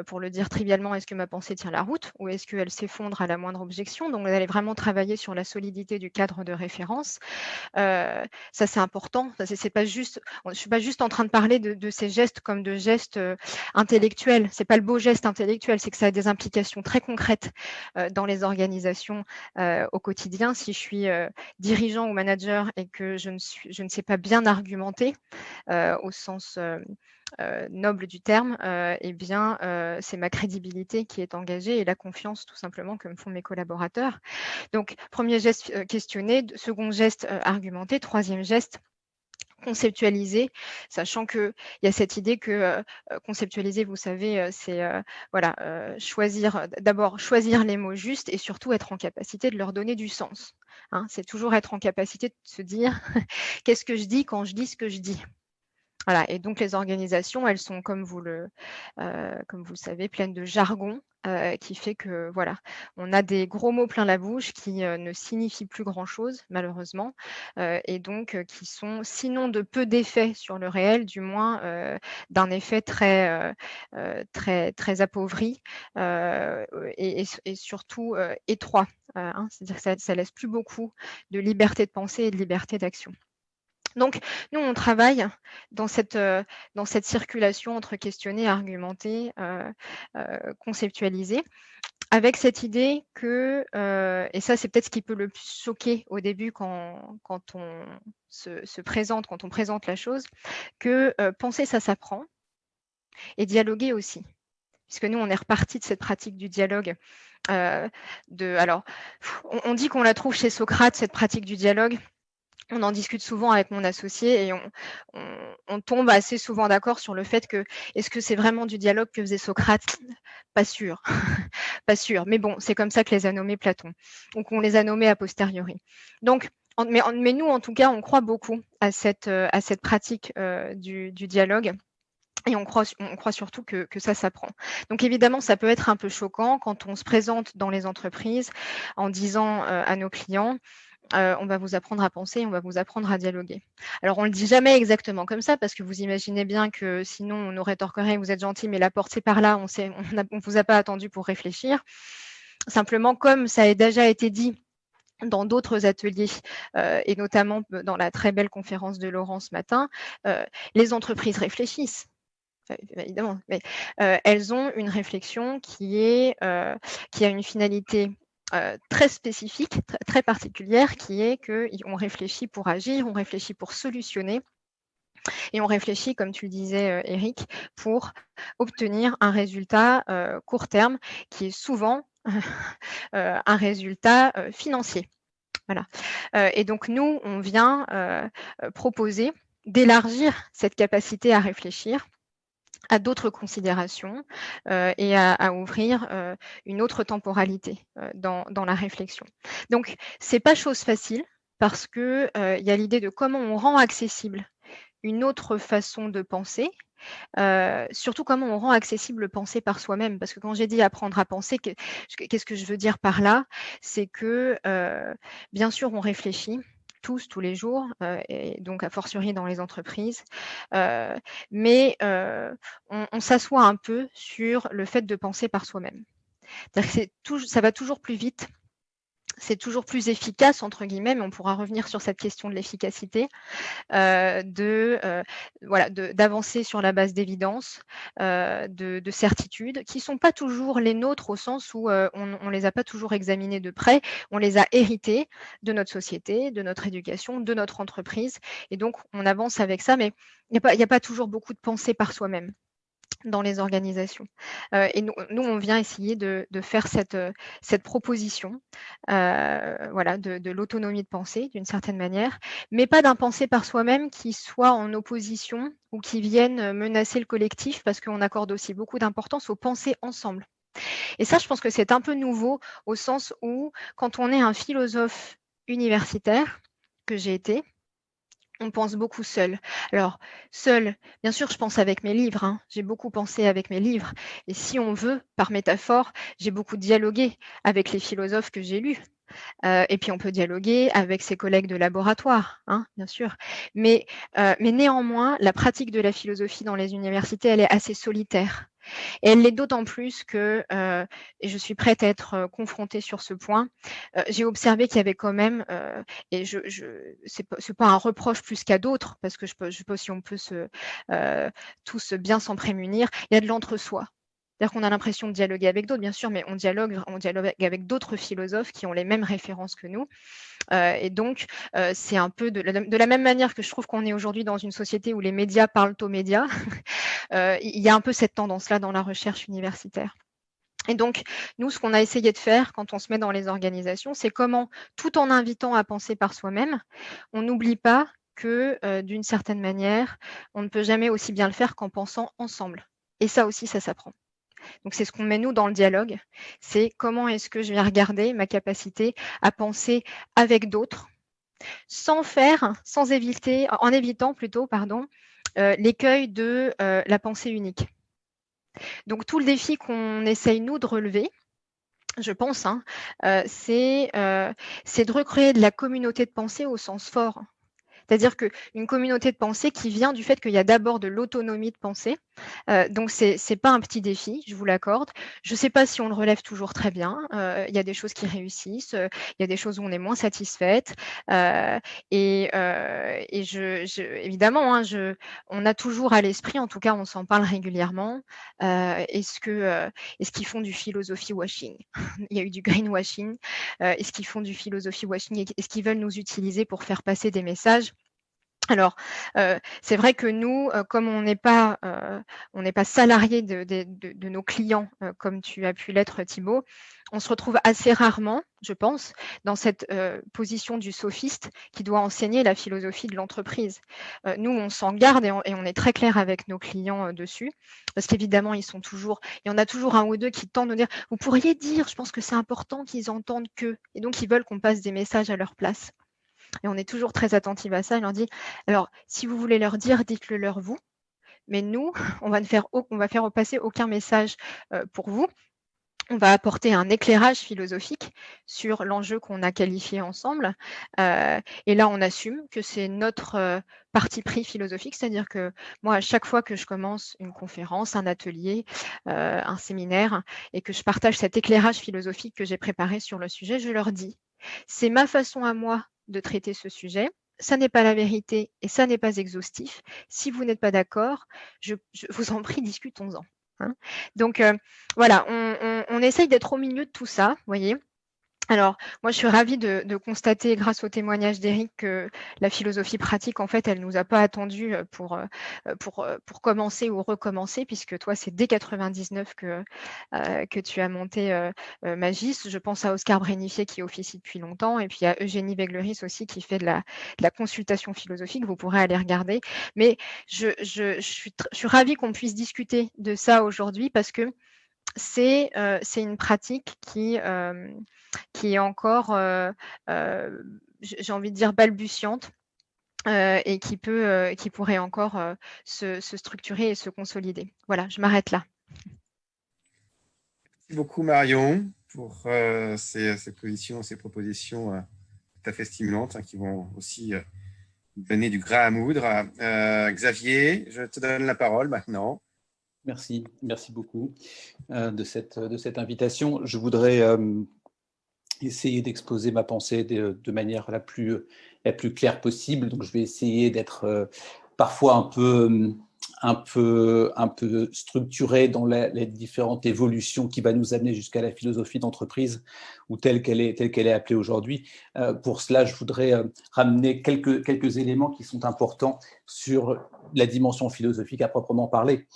pour le dire trivialement, est-ce que ma pensée tient la route ou est-ce qu'elle s'effondre à la moindre objection? Donc, vous allez vraiment travailler sur la solidité du cadre de référence. Ça, c'est important. C'est pas juste, je ne suis pas juste en train de parler de ces gestes comme de gestes intellectuels. Ce n'est pas le beau geste intellectuel, c'est que ça a des implications très concrètes dans les organisations au quotidien. Si je suis dirigeant ou manager et que je ne sais pas bien argumenter au sens noble du terme, eh bien, c'est ma crédibilité qui est engagée et la confiance tout simplement que me font mes collaborateurs. Donc, premier geste, questionner, second geste, argumenter, troisième geste, conceptualiser, sachant qu'il y a cette idée que conceptualiser, vous savez, c'est voilà, d'abord choisir les mots justes et surtout être en capacité de leur donner du sens. Hein. C'est toujours être en capacité de se dire qu'est-ce que je dis quand je dis ce que je dis. Voilà, et donc les organisations, elles sont, comme vous le savez, pleines de jargon qui fait que, voilà, on a des gros mots plein la bouche qui ne signifient plus grand-chose, malheureusement, et donc qui sont, sinon de peu d'effet sur le réel, du moins d'un effet très, très appauvri et surtout étroit. Hein, c'est-à-dire que ça laisse plus beaucoup de liberté de pensée et de liberté d'action. Donc, nous, on travaille dans cette circulation entre questionner, argumenter, conceptualiser, avec cette idée que, et ça, c'est peut-être ce qui peut le plus choquer au début quand on se présente, quand on présente la chose, que penser, ça s'apprend, et dialoguer aussi. Puisque nous, on est reparti de cette pratique du dialogue. Alors, on dit qu'on la trouve chez Socrate, cette pratique du dialogue. On en discute souvent avec mon associé et on tombe assez souvent d'accord sur le fait que est-ce que c'est vraiment du dialogue que faisait Socrate? Pas sûr, pas sûr. Mais bon, c'est comme ça que les a nommés Platon. Donc on les a nommés a posteriori. Donc, mais nous, en tout cas, on croit beaucoup à cette pratique du dialogue. Et on croit surtout que ça s'apprend. Donc évidemment, ça peut être un peu choquant quand on se présente dans les entreprises en disant à nos clients on va vous apprendre à penser, on va vous apprendre à dialoguer. Alors, on ne le dit jamais exactement comme ça, parce que vous imaginez bien que sinon, on nous rétorquerait, vous êtes gentil, mais la porte, c'est par là, on ne vous a pas attendu pour réfléchir. Simplement, comme ça a déjà été dit dans d'autres ateliers, et notamment dans la très belle conférence de Laurent ce matin, les entreprises réfléchissent. Évidemment, mais elles ont une réflexion qui a une finalité très spécifique, très particulière, qui est qu'on réfléchit pour agir, on réfléchit pour solutionner, et on réfléchit, comme tu le disais, Eric, pour obtenir un résultat court terme, qui est souvent un résultat financier. Voilà. Et donc, nous, on vient proposer d'élargir cette capacité à réfléchir à d'autres considérations et à ouvrir une autre temporalité dans la réflexion. Donc, ce n'est pas chose facile parce qu'il y a l'idée de comment on rend accessible une autre façon de penser, surtout comment on rend accessible le penser par soi-même. Parce que quand j'ai dit apprendre à penser, qu'est-ce que je veux dire par là? C'est que, bien sûr, on réfléchit tous les jours, et donc a fortiori dans les entreprises, mais on s'assoit un peu sur le fait de penser par soi-même. C'est-à-dire que ça va toujours plus vite, c'est toujours plus efficace, entre guillemets, mais on pourra revenir sur cette question de l'efficacité, d'avancer sur la base d'évidence, de certitudes, qui ne sont pas toujours les nôtres au sens où on ne les a pas toujours examinées de près, on les a héritées de notre société, de notre éducation, de notre entreprise, et donc on avance avec ça, mais il n'y a pas toujours beaucoup de pensée par soi-même dans les organisations. Et nous, on vient essayer de faire cette proposition de l'autonomie de pensée, d'une certaine manière, mais pas d'un penser par soi-même qui soit en opposition ou qui vienne menacer le collectif, parce qu'on accorde aussi beaucoup d'importance au penser ensemble. Et ça, je pense que c'est un peu nouveau, au sens où, quand on est un philosophe universitaire, que j'ai été, on pense beaucoup seul. Alors, seul, bien sûr, je pense avec mes livres. Hein. J'ai beaucoup pensé avec mes livres. Et si on veut, par métaphore, j'ai beaucoup dialogué avec les philosophes que j'ai lus. Et puis on peut dialoguer avec ses collègues de laboratoire, hein, bien sûr. Mais néanmoins, la pratique de la philosophie dans les universités, elle est assez solitaire. Et elle l'est d'autant plus que, et je suis prête à être confrontée sur ce point, j'ai observé qu'il y avait quand même, et c'est pas un reproche plus qu'à d'autres, parce que je sais pas si on peut tous bien s'en prémunir, il y a de l'entre-soi. C'est-à-dire qu'on a l'impression de dialoguer avec d'autres, bien sûr, mais on dialogue avec d'autres philosophes qui ont les mêmes références que nous. Et donc, c'est un peu de la même manière que je trouve qu'on est aujourd'hui dans une société où les médias parlent aux médias, il y a un peu cette tendance-là dans la recherche universitaire. Et donc, nous, ce qu'on a essayé de faire quand on se met dans les organisations, c'est comment, tout en invitant à penser par soi-même, on n'oublie pas que, d'une certaine manière, on ne peut jamais aussi bien le faire qu'en pensant ensemble. Et ça aussi, ça s'apprend. Donc, c'est ce qu'on met nous dans le dialogue, c'est comment est-ce que je vais regarder ma capacité à penser avec d'autres, en évitant plutôt, l'écueil de la pensée unique. Donc, tout le défi qu'on essaye, nous, de relever, je pense, c'est de recréer de la communauté de pensée au sens fort. C'est-à-dire qu'une communauté de pensée qui vient du fait qu'il y a d'abord de l'autonomie de pensée. Donc, c'est pas un petit défi, je vous l'accorde. Je ne sais pas si on le relève toujours très bien. Il y a des choses qui réussissent, il y a des choses où on est moins satisfaite. Évidemment, on a toujours à l'esprit, en tout cas, on s'en parle régulièrement, est-ce qu'ils font du philosophie washing? Il y a eu du greenwashing. Est-ce qu'ils font du philosophie washing? Est-ce qu'ils veulent nous utiliser pour faire passer des messages? Alors, c'est vrai que nous, comme on n'est pas salariés de nos clients, comme tu as pu l'être, Thibaut, on se retrouve assez rarement, je pense, dans cette position du sophiste qui doit enseigner la philosophie de l'entreprise. Nous, on s'en garde et on est très clair avec nos clients dessus, parce qu'évidemment, il y en a toujours un ou deux qui tentent de dire: «Vous pourriez dire, je pense que c'est important qu'ils entendent que», et donc ils veulent qu'on passe des messages à leur place. Et on est toujours très attentive à ça. On leur dit: «Alors, si vous voulez leur dire, dites-le leur vous, mais nous, on va faire passer aucun message, pour vous. On va apporter un éclairage philosophique sur l'enjeu qu'on a qualifié ensemble, et là, on assume que c'est notre, parti pris philosophique. C'est-à-dire que moi, à chaque fois que je commence une conférence, un atelier, un séminaire et que je partage cet éclairage philosophique que j'ai préparé sur le sujet, je leur dis: «C'est ma façon à moi de traiter ce sujet. Ça n'est pas la vérité et ça n'est pas exhaustif. Si vous n'êtes pas d'accord, je vous en prie, discutons-en», hein. Donc, voilà, on essaye d'être au milieu de tout ça, vous voyez? Alors, moi, je suis ravie de constater, grâce au témoignage d'Éric, que la philosophie pratique, en fait, elle nous a pas attendu pour commencer ou recommencer, puisque toi, c'est dès 99 que tu as monté Magis. Je pense à Oscar Brénifier qui officie depuis longtemps, et puis à Eugénie Begleris aussi qui fait de la consultation philosophique. Vous pourrez aller regarder. Mais je suis ravie qu'on puisse discuter de ça aujourd'hui, parce que c'est une pratique qui est encore, j'ai envie de dire, balbutiante, et qui pourrait encore se structurer et se consolider. Voilà, je m'arrête là. Merci beaucoup, Marion, pour ces positions, ces propositions tout à fait stimulantes, qui vont aussi donner du grain à moudre. Xavier, je te donne la parole maintenant. Merci beaucoup de cette invitation. Je voudrais essayer d'exposer ma pensée de manière la plus claire possible. Donc, je vais essayer d'être parfois un peu structuré dans les différentes évolutions qui va nous amener jusqu'à la philosophie d'entreprise, ou telle qu'elle est appelée aujourd'hui. Pour cela, je voudrais ramener quelques éléments qui sont importants sur la dimension philosophique à proprement parler.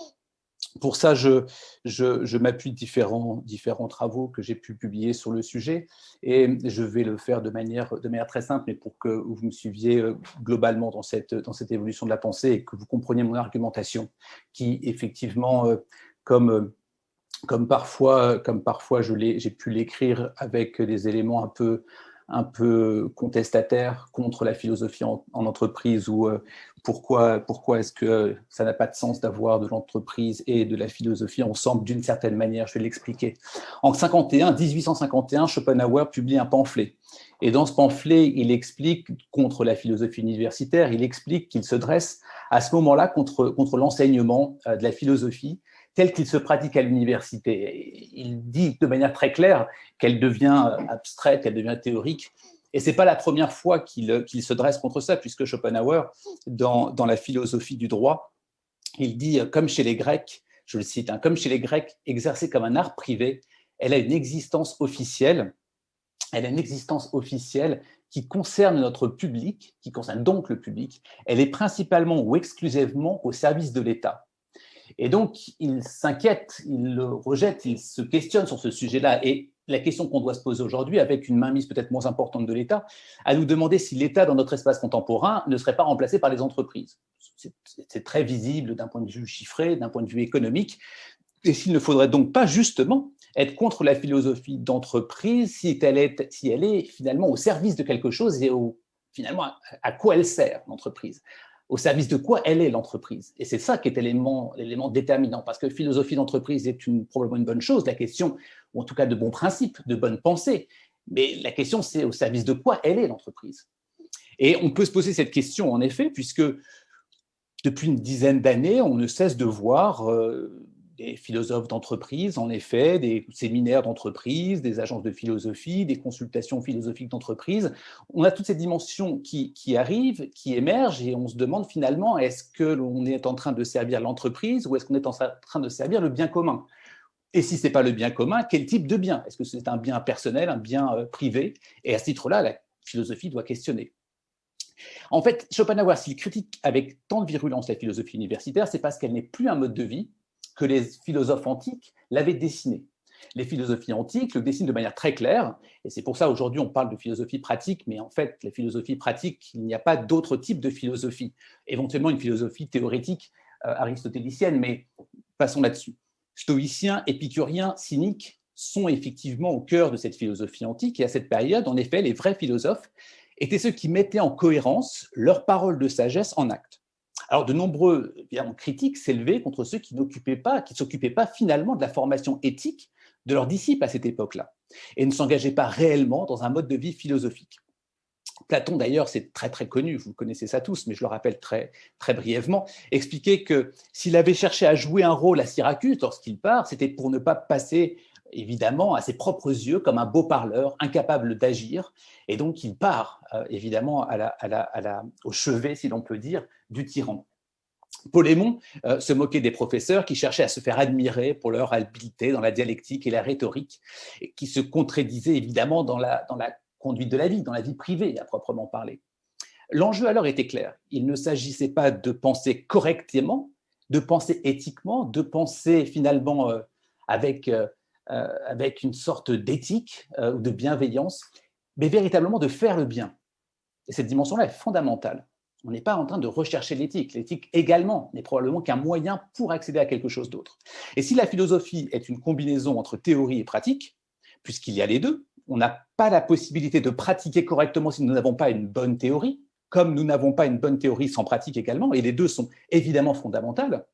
Pour ça, je m'appuie de différents travaux que j'ai pu publier sur le sujet, et je vais le faire de manière très simple, mais pour que vous me suiviez globalement dans cette évolution de la pensée et que vous compreniez mon argumentation, qui effectivement, comme parfois j'ai pu l'écrire avec des éléments un peu un peu contestataire contre la philosophie en entreprise, ou pourquoi est-ce que ça n'a pas de sens d'avoir de l'entreprise et de la philosophie ensemble d'une certaine manière. Je vais l'expliquer. En 1851, Schopenhauer publie un pamphlet. Et dans ce pamphlet, il explique, contre la philosophie universitaire, il explique qu'il se dresse à ce moment-là contre l'enseignement de la philosophie tel qu'il se pratique à l'université. Il dit de manière très claire qu'elle devient abstraite, qu'elle devient théorique. Et ce n'est pas la première fois qu'il se dresse contre ça, puisque Schopenhauer, dans la philosophie du droit, il dit, comme chez les Grecs, je le cite, comme chez les Grecs, exercée comme un art privé, elle a une existence officielle. Elle a une existence officielle qui concerne notre public, qui concerne donc le public. Elle est principalement ou exclusivement au service de l'État. Et donc, il s'inquiète, il le rejette, il se questionne sur ce sujet-là. Et la question qu'on doit se poser aujourd'hui, avec une mainmise peut-être moins importante de l'État, à nous demander si l'État, dans notre espace contemporain, ne serait pas remplacé par les entreprises. C'est très visible d'un point de vue chiffré, d'un point de vue économique. Et s'il ne faudrait donc pas justement être contre la philosophie d'entreprise si elle est finalement au service de quelque chose et finalement à quoi elle sert, l'entreprise. Au service de quoi elle est, l'entreprise. Et c'est ça qui est l'élément déterminant, parce que philosophie d'entreprise est probablement une bonne chose, la question, ou en tout cas de bons principes, de bonnes pensées, mais la question, c'est au service de quoi elle est, l'entreprise. Et on peut se poser cette question, en effet, puisque depuis une dizaine d'années, on ne cesse de voir des philosophes d'entreprise, en effet, des séminaires d'entreprise, des agences de philosophie, des consultations philosophiques d'entreprise. On a toutes ces dimensions qui arrivent, qui émergent, et on se demande finalement, est-ce que l'on est en train de servir l'entreprise ou est-ce qu'on est en train de servir le bien commun ? Et si ce n'est pas le bien commun, quel type de bien ? Est-ce que c'est un bien personnel, un bien privé ? Et à ce titre-là, la philosophie doit questionner. En fait, Schopenhauer, s'il critique avec tant de virulence la philosophie universitaire, c'est parce qu'elle n'est plus un mode de vie que les philosophes antiques l'avaient dessiné. Les philosophies antiques le dessinent de manière très claire, et c'est pour ça aujourd'hui on parle de philosophie pratique, mais en fait, la philosophie pratique, il n'y a pas d'autre type de philosophie. Éventuellement une philosophie théorétique aristotélicienne, mais passons là-dessus. Stoïciens, épicuriens, cyniques sont effectivement au cœur de cette philosophie antique, et à cette période, en effet, les vrais philosophes étaient ceux qui mettaient en cohérence leurs paroles de sagesse en actes. Alors, de nombreux critiques s'élevaient contre ceux qui ne s'occupaient pas finalement de la formation éthique de leurs disciples à cette époque-là, et ne s'engageaient pas réellement dans un mode de vie philosophique. Platon, d'ailleurs, c'est très très connu, vous connaissez ça tous, mais je le rappelle très, très brièvement, expliquait que s'il avait cherché à jouer un rôle à Syracuse lorsqu'il part, c'était pour ne pas passer évidemment à ses propres yeux comme un beau parleur, incapable d'agir, et donc il part évidemment au chevet, si l'on peut dire, du tyran. Polémon se moquait des professeurs qui cherchaient à se faire admirer pour leur habileté dans la dialectique et la rhétorique, et qui se contredisaient évidemment dans la conduite de la vie, dans la vie privée à proprement parler. L'enjeu alors était clair. Il ne s'agissait pas de penser correctement, de penser éthiquement, de penser finalement avec une sorte d'éthique ou de bienveillance, mais véritablement de faire le bien. Et cette dimension-là est fondamentale. On n'est pas en train de rechercher l'éthique. L'éthique également n'est probablement qu'un moyen pour accéder à quelque chose d'autre. Et si la philosophie est une combinaison entre théorie et pratique, puisqu'il y a les deux, on n'a pas la possibilité de pratiquer correctement si nous n'avons pas une bonne théorie, comme nous n'avons pas une bonne théorie sans pratique également, et les deux sont évidemment fondamentales,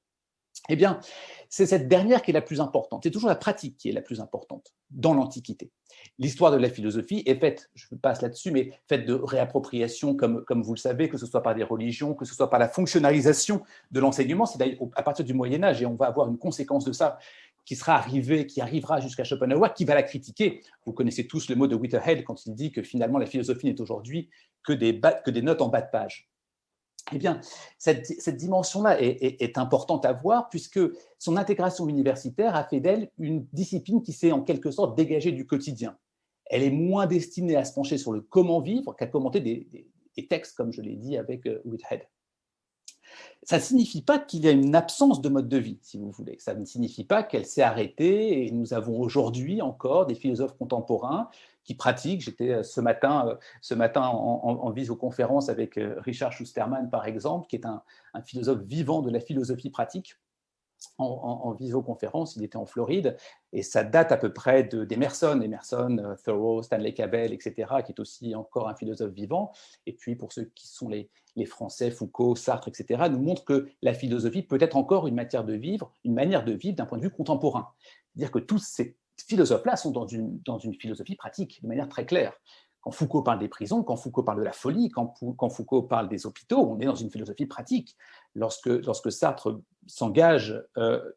eh bien, c'est cette dernière qui est la plus importante. C'est toujours la pratique qui est la plus importante dans l'Antiquité. L'histoire de la philosophie est faite, je passe là-dessus, mais faite de réappropriation, comme vous le savez, que ce soit par des religions, que ce soit par la fonctionnalisation de l'enseignement. C'est d'ailleurs à partir du Moyen-Âge, et on va avoir une conséquence de ça qui arrivera jusqu'à Schopenhauer, qui va la critiquer. Vous connaissez tous le mot de Whitehead quand il dit que finalement la philosophie n'est aujourd'hui que des notes en bas de page. Eh bien, cette dimension-là est importante à voir, puisque son intégration universitaire a fait d'elle une discipline qui s'est en quelque sorte dégagée du quotidien. Elle est moins destinée à se pencher sur le comment vivre qu'à commenter des textes, comme je l'ai dit avec Whitehead. Ça ne signifie pas qu'il y a une absence de mode de vie, si vous voulez. Ça ne signifie pas qu'elle s'est arrêtée, et nous avons aujourd'hui encore des philosophes contemporains qui pratiquent. J'étais ce matin en visioconférence avec Richard Schusterman, par exemple, qui est un philosophe vivant de la philosophie pratique. en visioconférence. Il était en Floride et ça date à peu près d'Emerson, Thoreau, Stanley Cavell, etc., qui est aussi encore un philosophe vivant. Et puis, pour ceux qui sont les Français, Foucault, Sartre, etc., nous montrent que la philosophie peut être encore une manière de vivre d'un point de vue contemporain. C'est-à-dire que tous ces philosophes-là sont dans une philosophie pratique, de manière très claire. Quand Foucault parle des prisons, quand Foucault parle de la folie, quand Foucault parle des hôpitaux, on est dans une philosophie pratique. Lorsque Sartre s'engage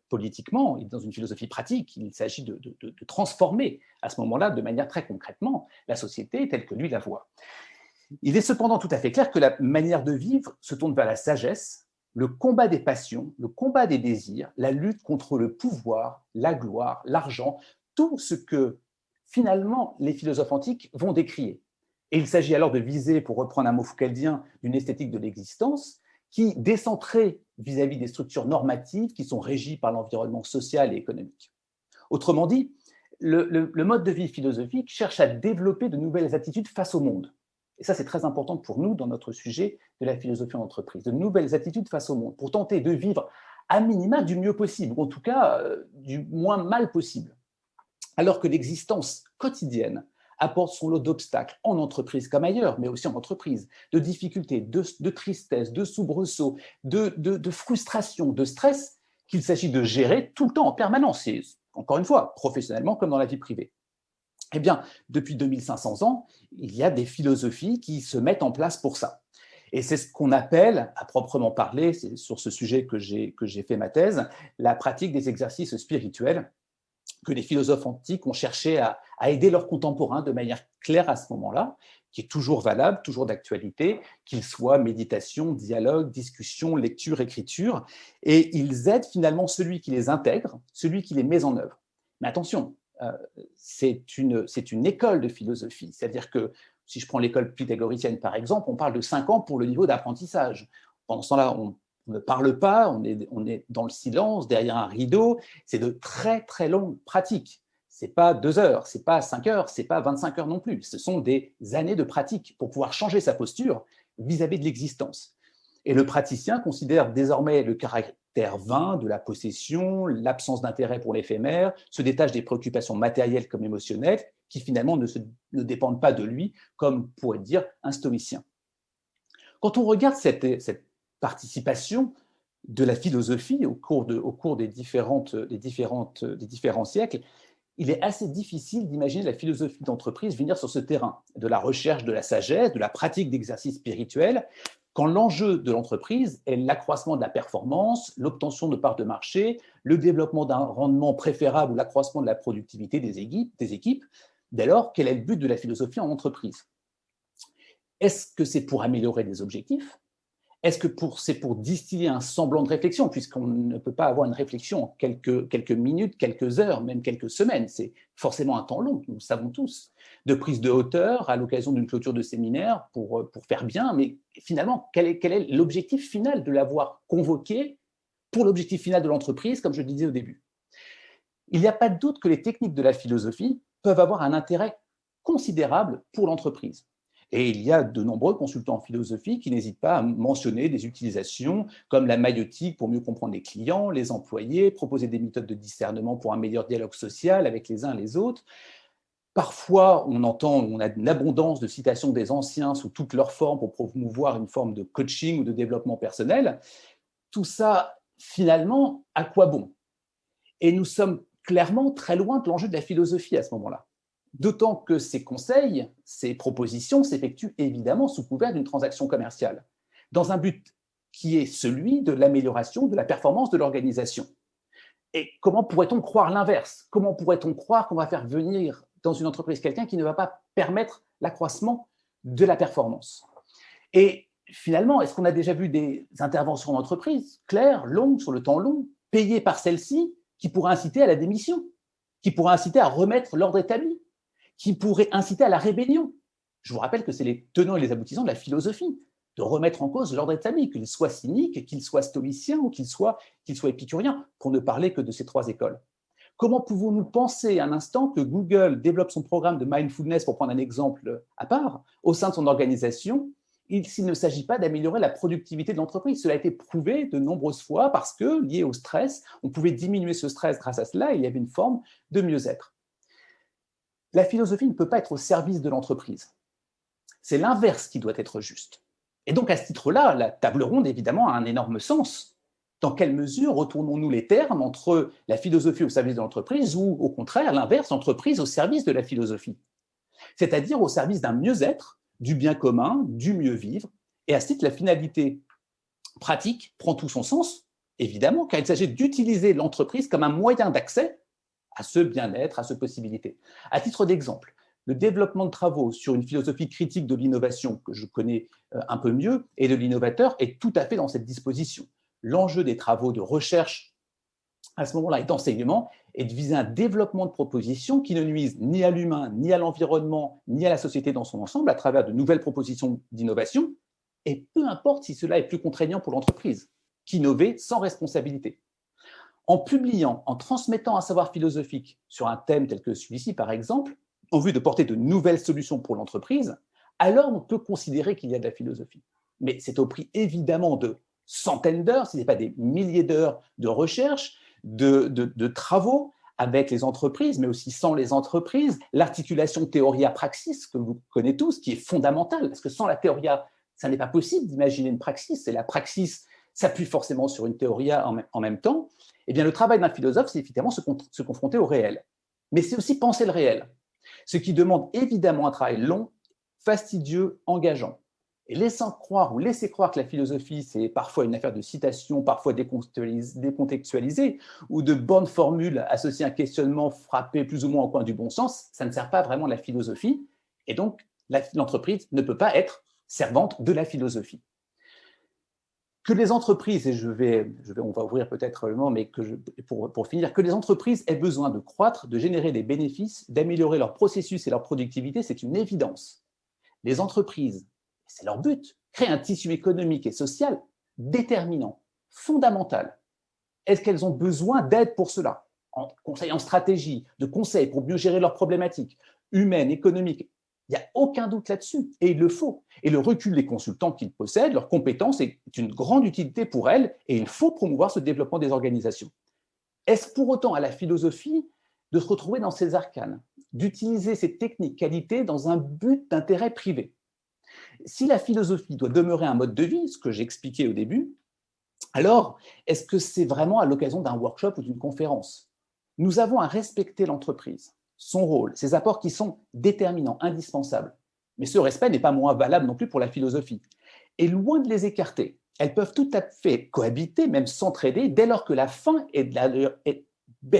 politiquement, il est dans une philosophie pratique. Il s'agit de transformer à ce moment-là, de manière très concrètement, la société telle que lui la voit. Il est cependant tout à fait clair que la manière de vivre se tourne vers la sagesse, le combat des passions, le combat des désirs, la lutte contre le pouvoir, la gloire, l'argent, tout ce que finalement les philosophes antiques vont décrier. Et il s'agit alors de viser, pour reprendre un mot foucaldien, d'une esthétique de l'existence qui décentrée vis-à-vis des structures normatives qui sont régies par l'environnement social et économique. Autrement dit, le mode de vie philosophique cherche à développer de nouvelles attitudes face au monde. Et ça, c'est très important pour nous dans notre sujet de la philosophie en entreprise, de nouvelles attitudes face au monde, pour tenter de vivre à minima du mieux possible, ou en tout cas du moins mal possible. Alors que l'existence quotidienne apporte son lot d'obstacles en entreprise comme ailleurs, mais aussi en entreprise, de difficultés, de tristesse, de soubresauts, de frustration, de stress, qu'il s'agit de gérer tout le temps, en permanence, et encore une fois, professionnellement comme dans la vie privée. Eh bien, depuis 2500 ans, il y a des philosophies qui se mettent en place pour ça. Et c'est ce qu'on appelle, à proprement parler, c'est sur ce sujet que j'ai fait ma thèse, la pratique des exercices spirituels, que les philosophes antiques ont cherché à aider leurs contemporains de manière claire à ce moment-là, qui est toujours valable, toujours d'actualité, qu'il soit méditation, dialogue, discussion, lecture, écriture, et ils aident finalement celui qui les intègre, celui qui les met en œuvre. Mais attention, c'est une école de philosophie, c'est-à-dire que si je prends l'école pythagoricienne par exemple, on parle de 5 ans pour le niveau d'apprentissage. Pendant ce temps-là, on ne parle pas, on est dans le silence, derrière un rideau, c'est de très très longues pratiques. Ce n'est pas 2 heures, ce n'est pas 5 heures, ce n'est pas 25 heures non plus, ce sont des années de pratique pour pouvoir changer sa posture vis-à-vis de l'existence. Et le praticien considère désormais le caractère vain de la possession, l'absence d'intérêt pour l'éphémère, se détache des préoccupations matérielles comme émotionnelles, qui finalement ne dépendent pas de lui, comme pourrait dire un stoïcien. Quand on regarde cette participation de la philosophie au cours des différents siècles, il est assez difficile d'imaginer la philosophie d'entreprise venir sur ce terrain, de la recherche de la sagesse, de la pratique d'exercices spirituels, quand l'enjeu de l'entreprise est l'accroissement de la performance, l'obtention de parts de marché, le développement d'un rendement préférable ou l'accroissement de la productivité des équipes. Dès lors, quel est le but de la philosophie en entreprise? Est-ce que c'est pour améliorer des objectifs? Est-ce que c'est pour distiller un semblant de réflexion, puisqu'on ne peut pas avoir une réflexion en quelques minutes, quelques heures, même quelques semaines? C'est forcément un temps long, nous le savons tous, de prise de hauteur à l'occasion d'une clôture de séminaire pour faire bien, mais finalement, quel est l'objectif final de l'avoir convoqué pour l'objectif final de l'entreprise, comme je le disais au début? Il n'y a pas de doute que les techniques de la philosophie peuvent avoir un intérêt considérable pour l'entreprise. Et il y a de nombreux consultants en philosophie qui n'hésitent pas à mentionner des utilisations comme la maïotique pour mieux comprendre les clients, les employés, proposer des méthodes de discernement pour un meilleur dialogue social avec les uns et les autres. Parfois, on a une abondance de citations des anciens sous toutes leurs formes pour promouvoir une forme de coaching ou de développement personnel. Tout ça, finalement, à quoi bon? Et nous sommes clairement très loin de l'enjeu de la philosophie à ce moment-là. D'autant que ces conseils, ces propositions s'effectuent évidemment sous couvert d'une transaction commerciale, dans un but qui est celui de l'amélioration de la performance de l'organisation. Et comment pourrait-on croire l'inverse? Comment pourrait-on croire qu'on va faire venir dans une entreprise quelqu'un qui ne va pas permettre l'accroissement de la performance? Et finalement, est-ce qu'on a déjà vu des interventions en entreprise, claires, longues, sur le temps long, payées par celle-ci, qui pourraient inciter à la démission, qui pourraient inciter à remettre l'ordre établi, qui pourrait inciter à la rébellion? Je vous rappelle que c'est les tenants et les aboutissants de la philosophie, de remettre en cause l'ordre établi, qu'il soit cynique, qu'il soit stoïcien ou qu'il soit épicurien, pour ne parler que de ces 3 écoles. Comment pouvons-nous penser un instant que Google développe son programme de mindfulness, pour prendre un exemple à part, au sein de son organisation, s'il ne s'agit pas d'améliorer la productivité de l'entreprise. Cela a été prouvé de nombreuses fois parce que, lié au stress, on pouvait diminuer ce stress grâce à cela, et il y avait une forme de mieux-être. La philosophie ne peut pas être au service de l'entreprise. C'est l'inverse qui doit être juste. Et donc, à ce titre-là, la table ronde, évidemment, a un énorme sens. Dans quelle mesure retournons-nous les termes entre la philosophie au service de l'entreprise ou, au contraire, l'inverse, l'entreprise au service de la philosophie? C'est-à-dire au service d'un mieux-être, du bien commun, du mieux vivre. Et à ce titre, la finalité pratique prend tout son sens, évidemment, car il s'agit d'utiliser l'entreprise comme un moyen d'accès à ce bien-être, à cette possibilité. À titre d'exemple, le développement de travaux sur une philosophie critique de l'innovation, que je connais un peu mieux, et de l'innovateur, est tout à fait dans cette disposition. L'enjeu des travaux de recherche à ce moment-là et d'enseignement est de viser un développement de propositions qui ne nuisent ni à l'humain, ni à l'environnement, ni à la société dans son ensemble, à travers de nouvelles propositions d'innovation, et peu importe si cela est plus contraignant pour l'entreprise, qu'innover sans responsabilité. En publiant, en transmettant un savoir philosophique sur un thème tel que celui-ci, par exemple, en vue de porter de nouvelles solutions pour l'entreprise, alors on peut considérer qu'il y a de la philosophie. Mais c'est au prix évidemment de centaines d'heures, si ce n'est pas des milliers d'heures de recherche, de travaux avec les entreprises, mais aussi sans les entreprises, l'articulation théoria-praxis, que vous connaissez tous, qui est fondamentale, parce que sans la théoria, ça n'est pas possible d'imaginer une praxis, et la praxis s'appuie forcément sur une théoria en même temps. Eh bien, le travail d'un philosophe, c'est effectivement se confronter au réel. Mais c'est aussi penser le réel, ce qui demande évidemment un travail long, fastidieux, engageant. Et laisser croire que la philosophie, c'est parfois une affaire de citation, parfois décontextualisée, ou de bonnes formules associées à un questionnement frappé plus ou moins au coin du bon sens, ça ne sert pas vraiment la philosophie. Et donc, l'entreprise ne peut pas être servante de la philosophie. Que les entreprises, et on va ouvrir peut-être le mot, mais pour finir, que les entreprises aient besoin de croître, de générer des bénéfices, d'améliorer leur processus et leur productivité, c'est une évidence. Les entreprises, c'est leur but, créer un tissu économique et social déterminant, fondamental. Est-ce qu'elles ont besoin d'aide pour cela? En conseil en stratégie, de conseils pour mieux gérer leurs problématiques humaines, économiques. Il n'y a aucun doute là-dessus, et il le faut. Et le recul des consultants qu'ils possèdent, leurs compétences, est une grande utilité pour elles, et il faut promouvoir ce développement des organisations. Est-ce pour autant à la philosophie de se retrouver dans ces arcanes, d'utiliser ces techniques qualités dans un but d'intérêt privé? Si la philosophie doit demeurer un mode de vie, ce que j'ai expliqué au début, alors est-ce que c'est vraiment à l'occasion d'un workshop ou d'une conférence? Nous avons à respecter l'entreprise, son rôle, ses apports qui sont déterminants, indispensables. Mais ce respect n'est pas moins valable non plus pour la philosophie. Et loin de les écarter, elles peuvent tout à fait cohabiter, même s'entraider, dès lors que la fin est bel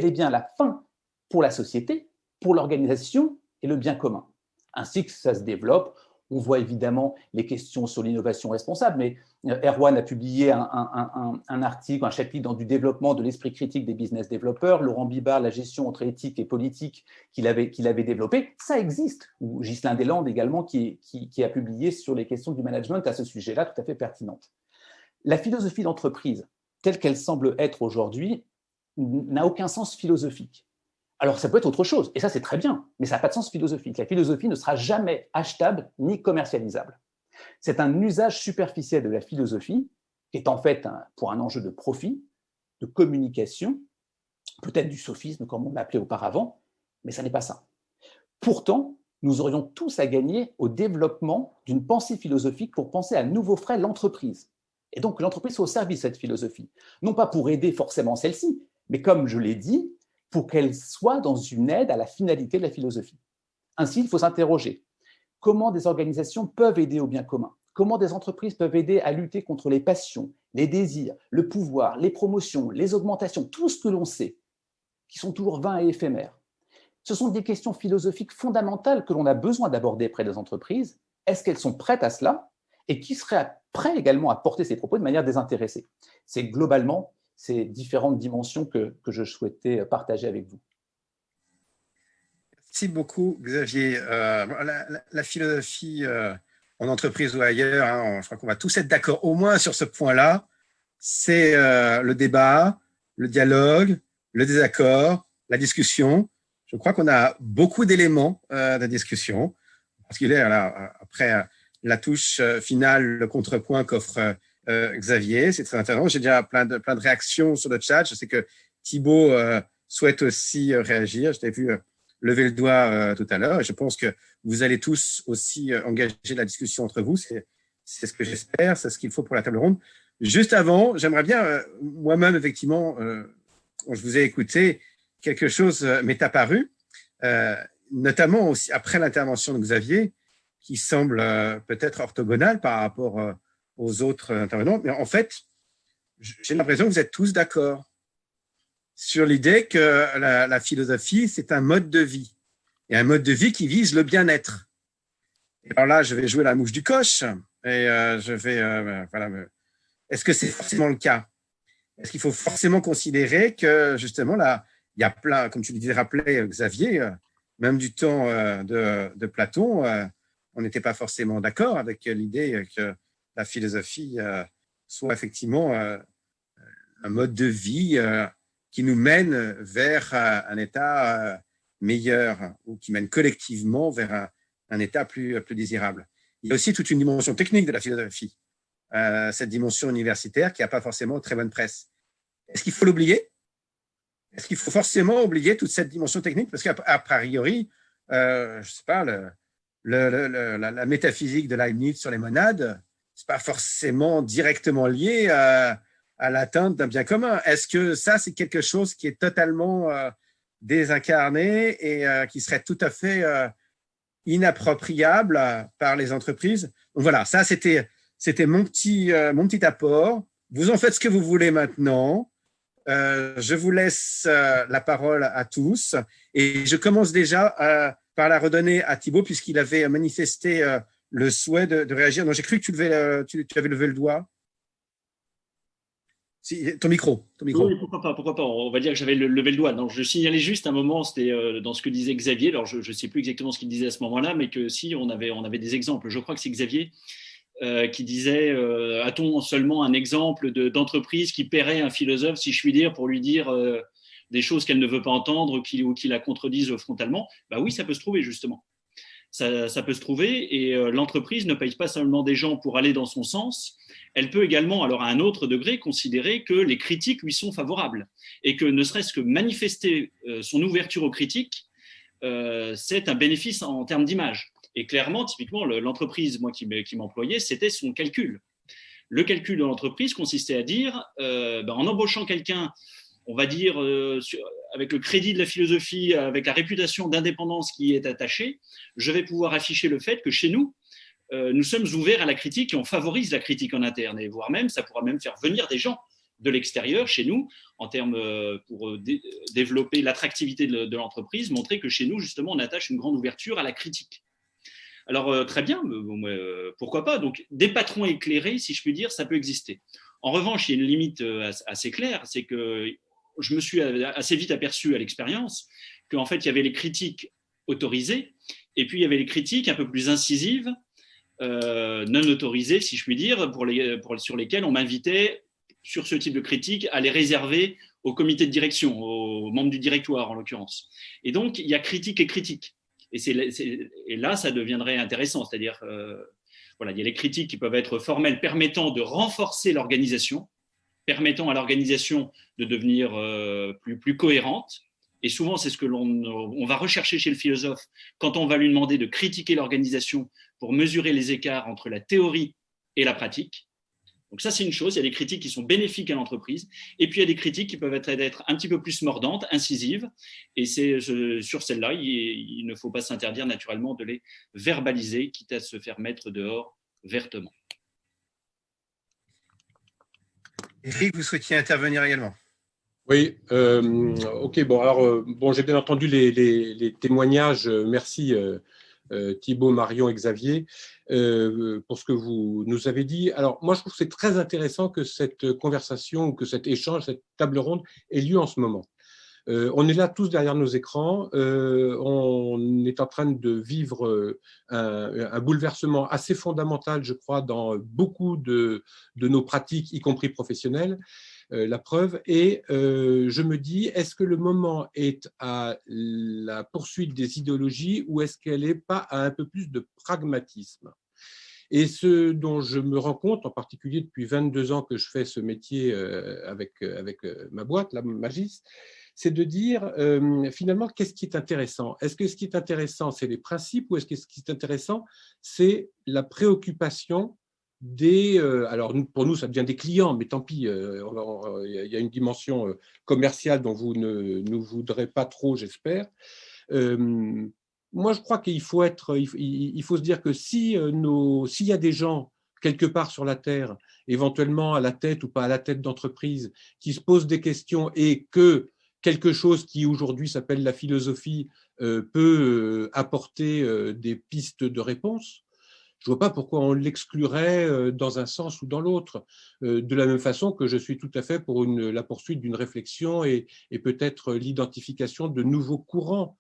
et bien la fin pour la société, pour l'organisation et le bien commun. Ainsi que ça se développe, on voit évidemment les questions sur l'innovation responsable, mais Erwan a publié un article, un chapitre dans du développement de l'esprit critique des business développeurs, Laurent Bibard, la gestion entre éthique et politique qu'il avait développé. Ça existe. Ou Ghislain Deslandes également qui a publié sur les questions du management à ce sujet-là, tout à fait pertinente. La philosophie d'entreprise, telle qu'elle semble être aujourd'hui, n'a aucun sens philosophique. Alors, ça peut être autre chose, et ça, c'est très bien, mais ça n'a pas de sens philosophique. La philosophie ne sera jamais achetable ni commercialisable. C'est un usage superficiel de la philosophie, qui est en fait pour un enjeu de profit, de communication, peut-être du sophisme, comme on l'appelait auparavant, mais ça n'est pas ça. Pourtant, nous aurions tous à gagner au développement d'une pensée philosophique pour penser à nouveaux frais l'entreprise. Et donc, que l'entreprise soit au service de cette philosophie. Non pas pour aider forcément celle-ci, mais comme je l'ai dit, pour qu'elle soit dans une aide à la finalité de la philosophie. Ainsi, il faut s'interroger. Comment des organisations peuvent aider au bien commun? Comment des entreprises peuvent aider à lutter contre les passions, les désirs, le pouvoir, les promotions, les augmentations, tout ce que l'on sait, qui sont toujours vains et éphémères? Ce sont des questions philosophiques fondamentales que l'on a besoin d'aborder près des entreprises. Est-ce qu'elles sont prêtes à cela? Et qui serait prêt également à porter ces propos de manière désintéressée? C'est globalement ces différentes dimensions que je souhaitais partager avec vous. Merci beaucoup, Xavier. La philosophie en entreprise ou ailleurs, hein, je crois qu'on va tous être d'accord au moins sur ce point-là. C'est le débat, le dialogue, le désaccord, la discussion. Je crois qu'on a beaucoup d'éléments de discussion. Parce qu'il est là, après la touche finale, le contrepoint qu'offre Xavier. C'est très intéressant. J'ai déjà plein de réactions sur le chat. Je sais que Thibaut souhaite aussi réagir. Je t'ai vu lever le doigt tout à l'heure. Et je pense que vous allez tous aussi engager la discussion entre vous. C'est ce que j'espère. C'est ce qu'il faut pour la table ronde. Juste avant, j'aimerais bien, moi-même, effectivement, quand je vous ai écouté, quelque chose m'est apparu, notamment aussi après l'intervention de Xavier, qui semble peut-être orthogonale par rapport aux autres intervenants. Mais en fait, j'ai l'impression que vous êtes tous d'accord sur l'idée que la philosophie, c'est un mode de vie, et un mode de vie qui vise le bien-être. Et alors là, je vais jouer la mouche du coche, et je vais... voilà. Est-ce que c'est forcément le cas? Est-ce qu'il faut forcément considérer que, justement, là, il y a plein, comme tu le disais, rappelé Xavier, même du temps de Platon, on n'était pas forcément d'accord avec l'idée que la philosophie soit effectivement un mode de vie qui nous mène vers un état meilleur, ou qui mène collectivement vers un état plus désirable. Il y a aussi toute une dimension technique de la philosophie, cette dimension universitaire qui n'a pas forcément très bonne presse. Est-ce qu'il faut l'oublier? Est-ce qu'il faut forcément oublier toute cette dimension technique? Parce qu'à priori, je ne sais pas, la métaphysique de Leibniz sur les monades, ce n'est pas forcément directement lié à l'atteinte d'un bien commun. Est-ce que ça, c'est quelque chose qui est totalement désincarné et qui serait tout à fait inappropriable par les entreprises? Donc voilà, ça, c'était mon petit apport. Vous en faites ce que vous voulez maintenant. Je vous laisse la parole à tous et je commence déjà par la redonner à Thibaut puisqu'il avait manifesté le souhait de réagir. Non, j'ai cru que tu avais levé le doigt. Si, ton micro. Oui, pourquoi pas. On va dire que j'avais levé le doigt. Non, je signalais juste un moment, c'était dans ce que disait Xavier. Alors, je ne sais plus exactement ce qu'il disait à ce moment-là, mais que si, on avait des exemples. Je crois que c'est Xavier qui disait a-t-on seulement un exemple d'entreprise qui paierait un philosophe, si je puis dire, pour lui dire des choses qu'elle ne veut pas entendre ou qui la contredisent frontalement? Bah oui, ça peut se trouver, justement. Ça peut se trouver, et l'entreprise ne paye pas seulement des gens pour aller dans son sens, elle peut également, alors à un autre degré, considérer que les critiques lui sont favorables et que ne serait-ce que manifester son ouverture aux critiques, c'est un bénéfice en termes d'image. Et clairement, typiquement, l'entreprise, moi qui m'employais, c'était son calcul. Le calcul de l'entreprise consistait à dire, en embauchant quelqu'un, on va dire, avec le crédit de la philosophie, avec la réputation d'indépendance qui est attachée, je vais pouvoir afficher le fait que chez nous, nous sommes ouverts à la critique et on favorise la critique en interne. Et voire même, ça pourra même faire venir des gens de l'extérieur chez nous, en termes pour développer l'attractivité de l'entreprise, montrer que chez nous, justement, on attache une grande ouverture à la critique. Alors, très bien, pourquoi pas? Donc, des patrons éclairés, si je puis dire, ça peut exister. En revanche, il y a une limite assez claire, c'est que je me suis assez vite aperçu à l'expérience qu'en fait, il y avait les critiques autorisées et puis il y avait les critiques un peu plus incisives, non autorisées, si je puis dire, sur lesquelles on m'invitait, sur ce type de critique, à les réserver au comité de direction, aux membres du directoire en l'occurrence. Et donc, il y a critique et critique. Et là, ça deviendrait intéressant, c'est-à-dire, voilà, il y a les critiques qui peuvent être formelles, permettant de renforcer l'organisation, permettant à l'organisation de devenir plus cohérente. Et souvent, c'est ce que l'on va rechercher chez le philosophe quand on va lui demander de critiquer l'organisation pour mesurer les écarts entre la théorie et la pratique. Donc ça, c'est une chose. Il y a des critiques qui sont bénéfiques à l'entreprise. Et puis, il y a des critiques qui peuvent être un petit peu plus mordantes, incisives. Et c'est sur celles-là, il ne faut pas s'interdire naturellement de les verbaliser, quitte à se faire mettre dehors vertement. Eric, vous souhaitiez intervenir également? Oui, ok, bon, alors, j'ai bien entendu les témoignages. Merci Thibaut, Marion et Xavier pour ce que vous nous avez dit. Alors, moi, je trouve que c'est très intéressant que cette conversation, que cet échange, cette table ronde ait lieu en ce moment. On est là tous derrière nos écrans, on est en train de vivre un bouleversement assez fondamental, je crois, dans beaucoup de nos pratiques, y compris professionnelles. La preuve, et je me dis, est-ce que le moment est à la poursuite des idéologies ou est-ce qu'elle n'est pas à un peu plus de pragmatisme? Et ce dont je me rends compte, en particulier depuis 22 ans que je fais ce métier avec ma boîte, la Magis, c'est de dire finalement qu'est-ce qui est intéressant. Est-ce que ce qui est intéressant, c'est les principes, ou est-ce que ce qui est intéressant, c'est la préoccupation des… alors pour nous, ça devient des clients, mais tant pis, il y a une dimension commerciale dont vous ne nous voudrez pas trop, j'espère. Moi, je crois qu'il faut il faut se dire que s'il y a des gens quelque part sur la Terre, éventuellement à la tête ou pas à la tête d'entreprise, qui se posent des questions et que quelque chose qui aujourd'hui s'appelle la philosophie peut apporter des pistes de réponse, je ne vois pas pourquoi on l'exclurait dans un sens ou dans l'autre. De la même façon que je suis tout à fait pour la poursuite d'une réflexion et peut-être l'identification de nouveaux courants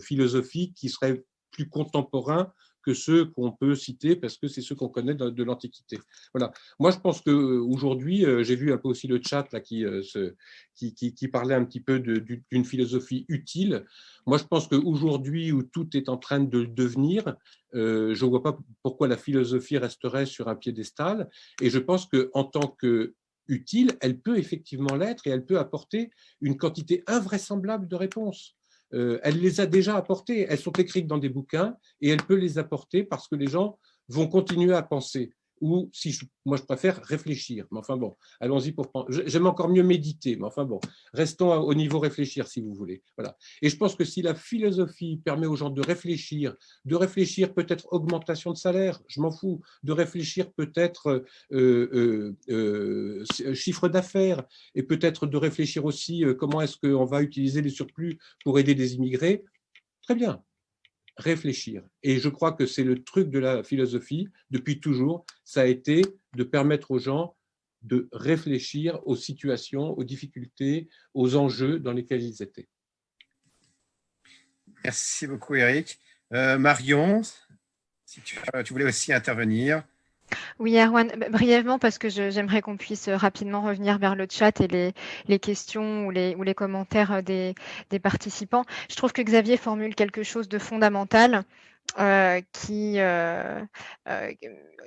philosophiques qui seraient plus contemporains que ceux qu'on peut citer parce que c'est ceux qu'on connaît de l'Antiquité. Voilà. Moi, je pense qu'aujourd'hui, j'ai vu un peu aussi le chat là, qui parlait un petit peu d'une philosophie utile. Moi, je pense qu'aujourd'hui, où tout est en train de devenir, je ne vois pas pourquoi la philosophie resterait sur un piédestal. Et je pense qu'en tant qu'utile, elle peut effectivement l'être et elle peut apporter une quantité invraisemblable de réponses. Elle les a déjà apportées, elles sont écrites dans des bouquins et elle peut les apporter parce que les gens vont continuer à penser. Ou moi je préfère réfléchir, mais enfin bon, allons-y j'aime encore mieux méditer, mais enfin bon, restons au niveau réfléchir si vous voulez. Voilà. Et je pense que si la philosophie permet aux gens de réfléchir peut-être augmentation de salaire, je m'en fous, de réfléchir peut-être chiffre d'affaires, et peut-être de réfléchir aussi comment est-ce qu'on va utiliser les surplus pour aider des immigrés, très bien. Réfléchir. Et je crois que c'est le truc de la philosophie, depuis toujours, ça a été de permettre aux gens de réfléchir aux situations, aux difficultés, aux enjeux dans lesquels ils étaient. Merci beaucoup, Eric. Marion, si tu voulais aussi intervenir. Oui, Erwan, brièvement, parce que j'aimerais qu'on puisse rapidement revenir vers le chat et les questions ou les commentaires des participants. Je trouve que Xavier formule quelque chose de fondamental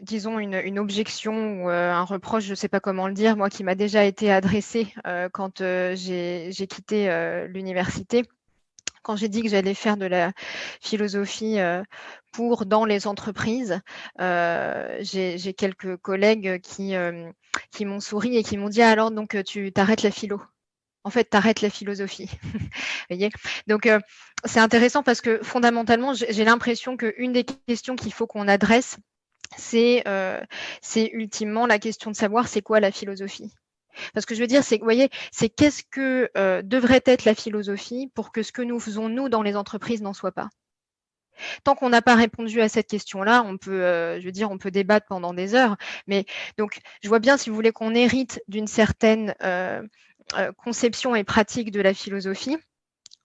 disons, une objection ou un reproche, je ne sais pas comment le dire, moi, qui m'a déjà été adressé quand j'ai quitté l'université. Quand j'ai dit que j'allais faire de la philosophie dans les entreprises, j'ai quelques collègues qui m'ont souri et qui m'ont dit alors donc tu t'arrêtes la philo. En fait, tu arrêtes la philosophie. Vous voyez ? Donc, c'est intéressant parce que fondamentalement, j'ai l'impression qu'une des questions qu'il faut qu'on adresse, c'est ultimement la question de savoir c'est quoi la philosophie. Parce que je veux dire, c'est, vous voyez, c'est qu'est-ce que devrait être la philosophie pour que ce que nous faisons, nous, dans les entreprises, n'en soit pas. Tant qu'on n'a pas répondu à cette question-là, on peut, on peut débattre pendant des heures. Mais donc, je vois bien, si vous voulez, qu'on hérite d'une certaine conception et pratique de la philosophie.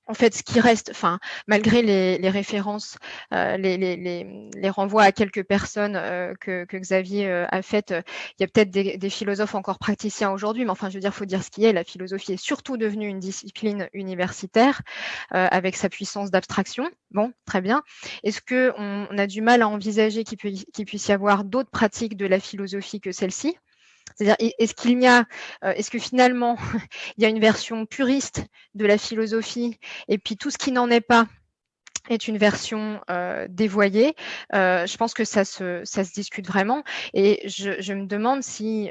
En fait, ce qui reste, enfin, malgré les références, les renvois à quelques personnes que Xavier a faites, il y a peut-être des philosophes encore praticiens aujourd'hui, mais enfin, je veux dire, il faut dire ce qui est. La philosophie est surtout devenue une discipline universitaire avec sa puissance d'abstraction. Bon, très bien. Est-ce qu'on a du mal à envisager qu'il puisse y avoir d'autres pratiques de la philosophie que celle-ci ? C'est-à-dire, est-ce que finalement, il y a une version puriste de la philosophie et puis tout ce qui n'en est pas est une version dévoyée? Je pense que ça se discute vraiment. Et je me demande si,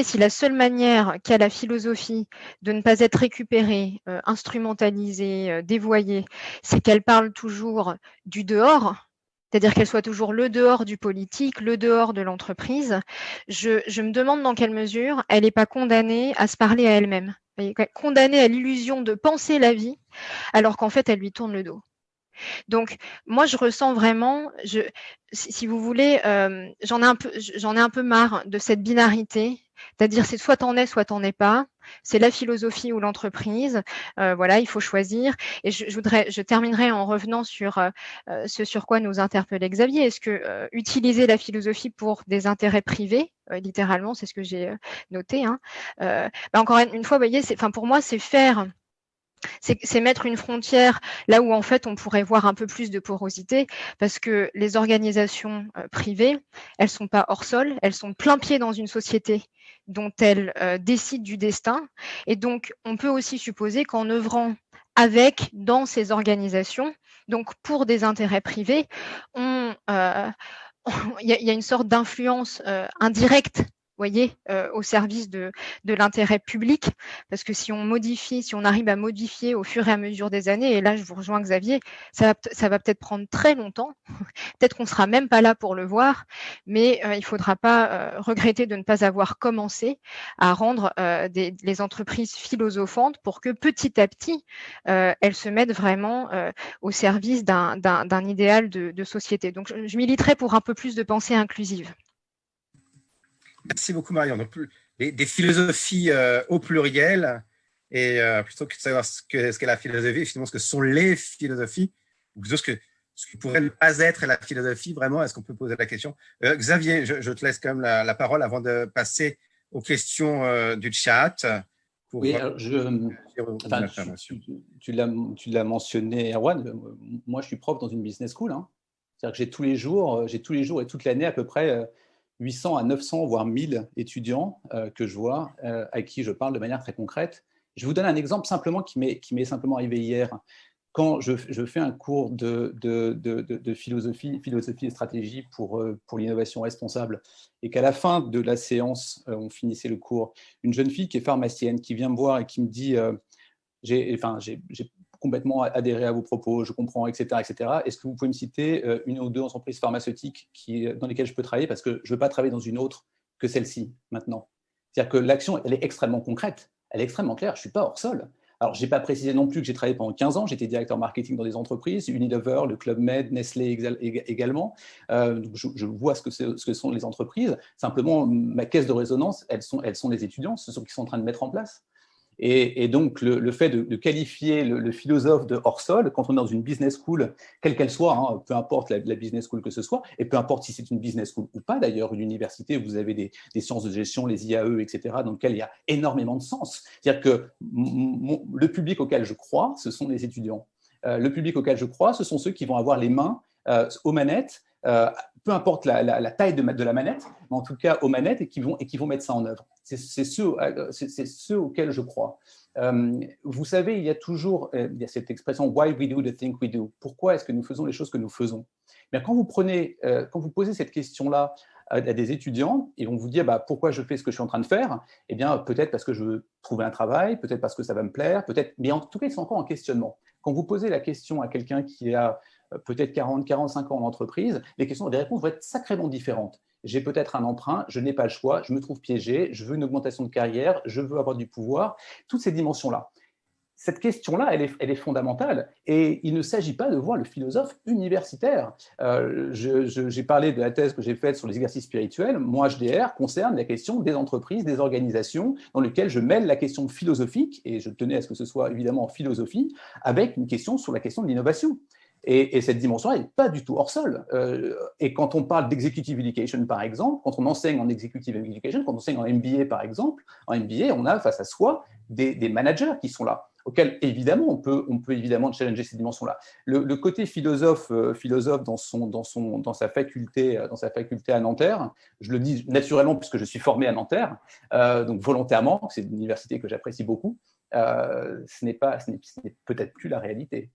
si la seule manière qu'a la philosophie de ne pas être récupérée, instrumentalisée, dévoyée, c'est qu'elle parle toujours du dehors, c'est-à-dire qu'elle soit toujours le dehors du politique, le dehors de l'entreprise. Je me demande dans quelle mesure elle n'est pas condamnée à se parler à elle-même, condamnée à l'illusion de penser la vie, alors qu'en fait, elle lui tourne le dos. Donc, moi, je ressens vraiment, si vous voulez, j'en ai un peu marre de cette binarité, c'est-à-dire c'est soit t'en es, soit t'en es pas. C'est la philosophie ou l'entreprise. Voilà, il faut choisir. Et je terminerai en revenant sur ce sur quoi nous interpellait Xavier. Est-ce que utiliser la philosophie pour des intérêts privés, littéralement, c'est ce que j'ai noté. Encore une fois, vous voyez, pour moi, c'est faire C'est mettre une frontière là où en fait on pourrait voir un peu plus de porosité, parce que les organisations privées, elles sont pas hors sol, elles sont plein pied dans une société dont elles décident du destin. Et donc on peut aussi supposer qu'en œuvrant avec, dans ces organisations, donc pour des intérêts privés, il y a une sorte d'influence indirecte, voyez, au service de l'intérêt public, parce que si on arrive à modifier au fur et à mesure des années, et là je vous rejoins Xavier, ça va peut-être prendre très longtemps, peut-être qu'on sera même pas là pour le voir, mais il faudra pas regretter de ne pas avoir commencé à rendre les entreprises philosophantes pour que petit à petit elles se mettent vraiment au service d'un idéal de société. Donc je militerai pour un peu plus de pensée inclusive. Merci beaucoup, Marion. Donc, des philosophies au pluriel, et plutôt que de savoir ce qu'est la philosophie, finalement, ce que sont les philosophies, ou plutôt ce qui pourrait ne pas être la philosophie, vraiment, est-ce qu'on peut poser la question? Xavier, je te laisse quand même la parole avant de passer aux questions du chat. Oui, alors tu l'as mentionné, Erwan, moi je suis prof dans une business school. Hein. C'est-à-dire que j'ai tous les jours et toute l'année à peu près 800 à 900, voire 1000 étudiants que je vois, à qui je parle de manière très concrète. Je vous donne un exemple simplement qui m'est simplement arrivé hier. Quand je fais un cours de philosophie et stratégie pour l'innovation responsable, et qu'à la fin de la séance, on finissait le cours, une jeune fille qui est pharmacienne qui vient me voir et qui me dit j'ai complètement adhéré à vos propos, je comprends, etc. etc. Est-ce que vous pouvez me citer une ou deux entreprises pharmaceutiques dans lesquelles je peux travailler, parce que je ne veux pas travailler dans une autre que celle-ci maintenant. C'est-à-dire que l'action, elle est extrêmement concrète, elle est extrêmement claire, je ne suis pas hors sol. Alors, je n'ai pas précisé non plus que j'ai travaillé pendant 15 ans, j'étais directeur marketing dans des entreprises, Unilever, le Club Med, Nestlé également. Donc je vois ce que sont les entreprises. Simplement, ma caisse de résonance, elles sont les étudiants, ce sont qui sont en train de mettre en place. Et donc, le fait de qualifier le philosophe de hors-sol, quand on est dans une business school, quelle qu'elle soit, hein, peu importe la business school que ce soit, et peu importe si c'est une business school ou pas, d'ailleurs, une université, vous avez des sciences de gestion, les IAE, etc., dans lesquelles il y a énormément de sens. C'est-à-dire que le public auquel je crois, ce sont les étudiants. Le public auquel je crois, ce sont ceux qui vont avoir les mains aux manettes, peu importe la taille de la manette, mais en tout cas aux manettes, et qui vont mettre ça en œuvre. C'est ceux auxquels je crois. Vous savez, il y a cette expression « why we do the thing we do ». Pourquoi est-ce que nous faisons les choses que nous faisons? Mais quand vous posez cette question-là à des étudiants, ils vont vous dire pourquoi je fais ce que je suis en train de faire? Eh bien, peut-être parce que je veux trouver un travail, peut-être parce que ça va me plaire, peut-être, mais en tout cas, ils sont encore en questionnement. Quand vous posez la question à quelqu'un qui a peut-être 40, 45 ans en entreprise, les réponses vont être sacrément différentes. J'ai peut-être un emprunt, je n'ai pas le choix, je me trouve piégé, je veux une augmentation de carrière, je veux avoir du pouvoir, toutes ces dimensions-là. Cette question-là, elle est fondamentale, et il ne s'agit pas de voir le philosophe universitaire. J'ai parlé de la thèse que j'ai faite sur les exercices spirituels. Mon HDR concerne la question des entreprises, des organisations, dans lesquelles je mêle la question philosophique, et je tenais à ce que ce soit évidemment en philosophie, avec une question sur la question de l'innovation. Et cette dimension, elle n'est pas du tout hors sol. Et quand on parle d'executive education, par exemple, quand on enseigne en executive education, quand on enseigne en MBA, par exemple, en MBA, on a face à soi des managers qui sont là, auxquels, évidemment, on peut évidemment challenger ces dimensions-là. Le côté philosophe dans sa faculté à Nanterre, je le dis naturellement puisque je suis formé à Nanterre, donc volontairement, c'est une université que j'apprécie beaucoup, ce n'est peut-être plus la réalité.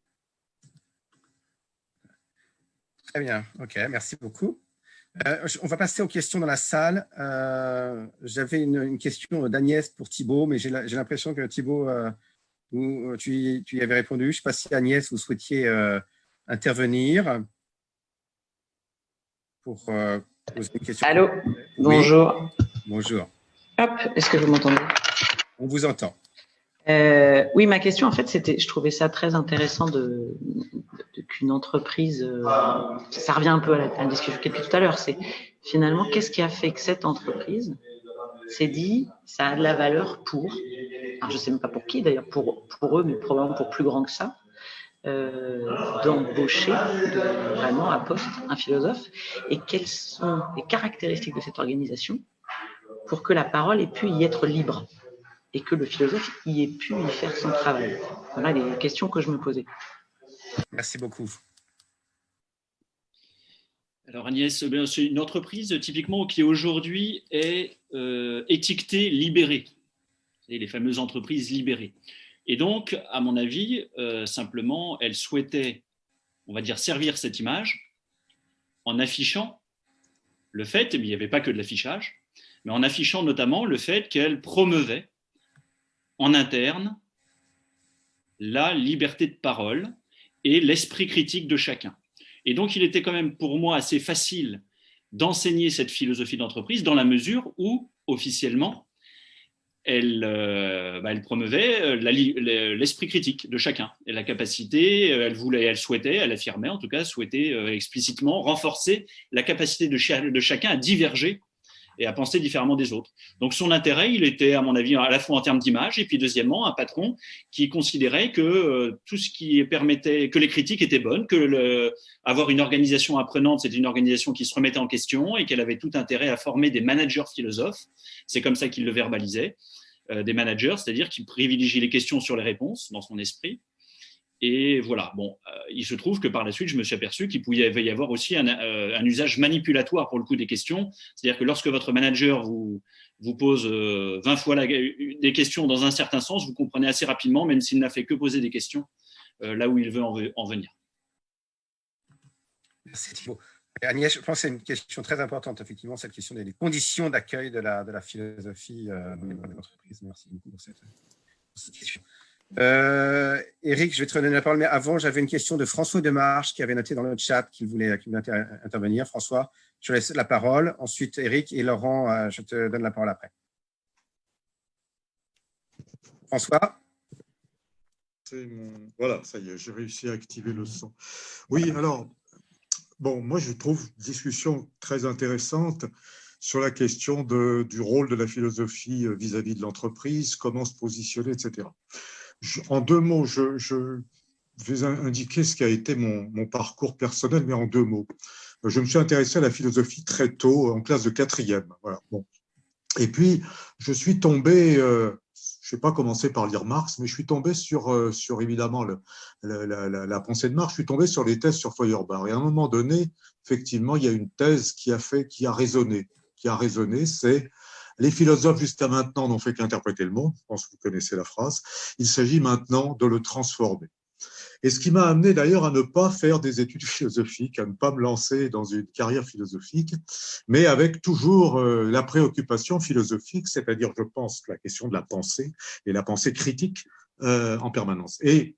Très bien, ok, merci beaucoup. On va passer aux questions dans la salle. J'avais une question d'Agnès pour Thibaut, mais j'ai l'impression que Thibaut, tu y avais répondu. Je ne sais pas si Agnès, vous souhaitiez intervenir pour poser une question. Allô, bonjour. Oui. Bonjour. Hop, est-ce que vous m'entendez? On vous entend. Oui, ma question, en fait, je trouvais ça très intéressant qu'une entreprise, ça revient un peu à la discussion qu'il y a depuis tout à l'heure, c'est finalement, qu'est-ce qui a fait que cette entreprise s'est dit, ça a de la valeur pour, alors je ne sais même pas pour qui d'ailleurs, pour eux, mais probablement pour plus grand que ça, d'embaucher vraiment à poste un philosophe, et quelles sont les caractéristiques de cette organisation pour que la parole ait pu y être libre et que le philosophe y ait pu y faire son travail. Voilà les questions que je me posais. Merci beaucoup. Alors Agnès, c'est une entreprise typiquement qui aujourd'hui est étiquetée libérée, les fameuses entreprises libérées. Et donc, à mon avis, simplement, elle souhaitait, on va dire, servir cette image en affichant le fait, mais il n'y avait pas que de l'affichage, mais en affichant notamment le fait qu'elle promeuvait en interne la liberté de parole et l'esprit critique de chacun. Et donc, il était quand même pour moi assez facile d'enseigner cette philosophie d'entreprise dans la mesure où, officiellement, elle promeuvait l'esprit critique de chacun et la capacité, elle souhaitait, elle affirmait en tout cas, souhaitait explicitement renforcer la capacité de chacun à diverger et à penser différemment des autres. Donc son intérêt, il était à mon avis à la fois en termes d'image et puis deuxièmement un patron qui considérait que tout ce qui permettait, que les critiques étaient bonnes, que avoir une organisation apprenante, c'était une organisation qui se remettait en question et qu'elle avait tout intérêt à former des managers philosophes. C'est comme ça qu'il le verbalisait, des managers, c'est-à-dire qui privilégient les questions sur les réponses dans son esprit. Et voilà, bon, il se trouve que par la suite, je me suis aperçu qu'il pouvait y avoir aussi un usage manipulatoire pour le coup des questions. C'est-à-dire que lorsque votre manager vous pose 20 fois des questions dans un certain sens, vous comprenez assez rapidement, même s'il n'a fait que poser des questions, là où il veut en venir. Merci Thibaut. Agnès, je pense que c'est une question très importante, effectivement, cette question des conditions d'accueil de la philosophie de l'entreprise. Merci beaucoup pour cette question. Eric, je vais te redonner la parole, mais avant, j'avais une question de François Demarche qui avait noté dans le chat qu'il voulait intervenir. François, je te laisse la parole. Ensuite, Eric et Laurent, je te donne la parole après. François. Voilà, ça y est, j'ai réussi à activer le son. Oui, alors, bon, moi, je trouve une discussion très intéressante sur la question du rôle de la philosophie vis-à-vis de l'entreprise, comment se positionner, etc. En 2 mots, je vais indiquer ce qui a été mon parcours personnel, mais en 2 mots. Je me suis intéressé à la philosophie très tôt, en classe de 4e. Voilà. Bon. Et puis, je suis tombé, je ne vais pas commencer par lire Marx, mais je suis tombé sur évidemment la pensée de Marx, je suis tombé sur les thèses sur Feuerbach. Et à un moment donné, effectivement, il y a une thèse qui a résonné, c'est les philosophes jusqu'à maintenant n'ont fait qu'interpréter le monde. Je pense que vous connaissez la phrase. Il s'agit maintenant de le transformer. Et ce qui m'a amené d'ailleurs à ne pas faire des études philosophiques, à ne pas me lancer dans une carrière philosophique, mais avec toujours la préoccupation philosophique, c'est-à-dire, je pense, la question de la pensée et la pensée critique en permanence. Et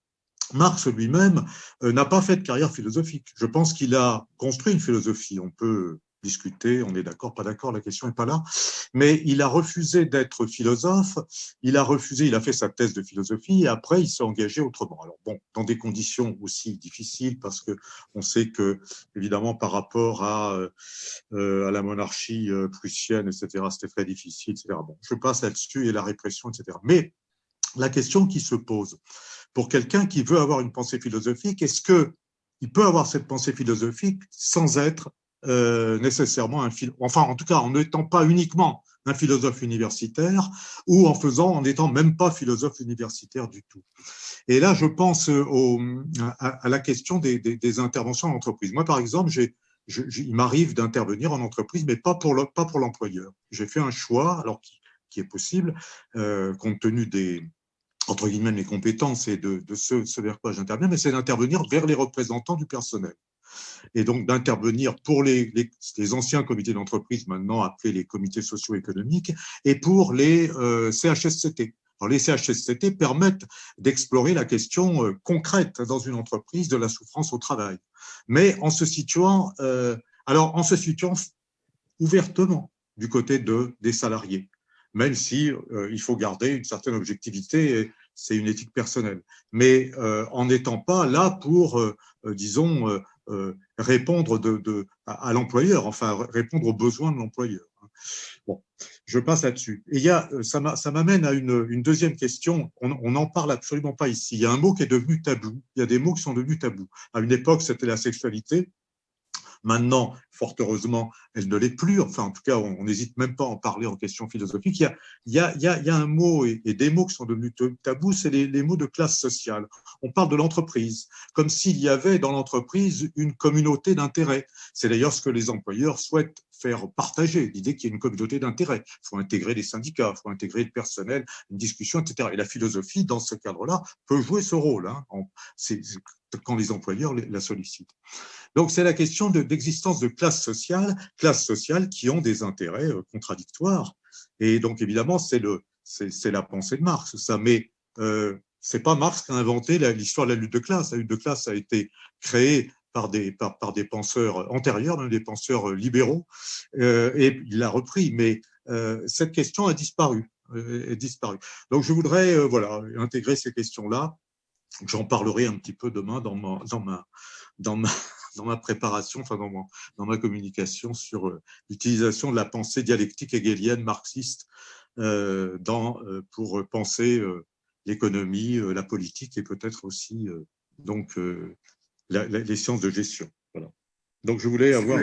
Marx lui-même n'a pas fait de carrière philosophique. Je pense qu'il a construit une philosophie. On peut discuter, on est d'accord, pas d'accord, la question n'est pas là, mais il a refusé d'être philosophe, il a fait sa thèse de philosophie et après il s'est engagé autrement. Alors bon, dans des conditions aussi difficiles parce que on sait que, évidemment, par rapport à la monarchie prussienne, etc., c'était très difficile, etc. Bon, je passe là-dessus et la répression, etc. Mais la question qui se pose pour quelqu'un qui veut avoir une pensée philosophique, est-ce qu'il peut avoir cette pensée philosophique sans être nécessairement enfin en tout cas en n'étant pas uniquement un philosophe universitaire ou en n'étant même pas philosophe universitaire du tout. Et là, je pense à la question des interventions en entreprise. Moi, par exemple, il m'arrive d'intervenir en entreprise, mais pas pour l'employeur. J'ai fait un choix, alors qui est possible, compte tenu entre guillemets, mes compétences et de ce vers quoi j'interviens, mais c'est d'intervenir vers les représentants du personnel. Et donc d'intervenir pour les anciens comités d'entreprise, maintenant appelés les comités socio-économiques, et pour les CHSCT. Alors, les CHSCT permettent d'explorer la question concrète dans une entreprise de la souffrance au travail, mais en se situant ouvertement du côté des salariés, même si il faut garder une certaine objectivité, et c'est une éthique personnelle, mais en n'étant pas là pour, disons, répondre à l'employeur, enfin répondre aux besoins de l'employeur. Bon, je passe là-dessus. Et ça m'amène à une deuxième question. On n'en parle absolument pas ici. Il y a un mot qui est devenu tabou. Il y a des mots qui sont devenus tabous. À une époque, c'était la sexualité. Maintenant, fort heureusement, elle ne l'est plus. Enfin, en tout cas, on n'hésite même pas à en parler en question philosophique. Il y a un mot et des mots qui sont devenus tabous, c'est les mots de classe sociale. On parle de l'entreprise, comme s'il y avait dans l'entreprise une communauté d'intérêts. C'est d'ailleurs ce que les employeurs souhaitent faire partager, l'idée qu'il y ait une communauté d'intérêts. Il faut intégrer les syndicats, il faut intégrer le personnel, une discussion, etc. Et la philosophie, dans ce cadre-là, peut jouer ce rôle, hein, quand les employeurs la sollicitent. Donc, c'est la question d'existence de classes sociales qui ont des intérêts contradictoires. Et donc, évidemment, c'est la pensée de Marx, ça. Mais c'est pas Marx qui a inventé l'histoire de la lutte de classe. La lutte de classe a été créée par des penseurs antérieurs, des penseurs libéraux, et il l'a repris. Mais cette question a disparu. Donc, je voudrais intégrer ces questions-là. J'en parlerai un petit peu demain dans ma préparation, enfin dans ma communication sur l'utilisation de la pensée dialectique hegélienne marxiste pour penser l'économie, la politique et peut-être aussi les sciences de gestion. Voilà. Donc, je voulais avoir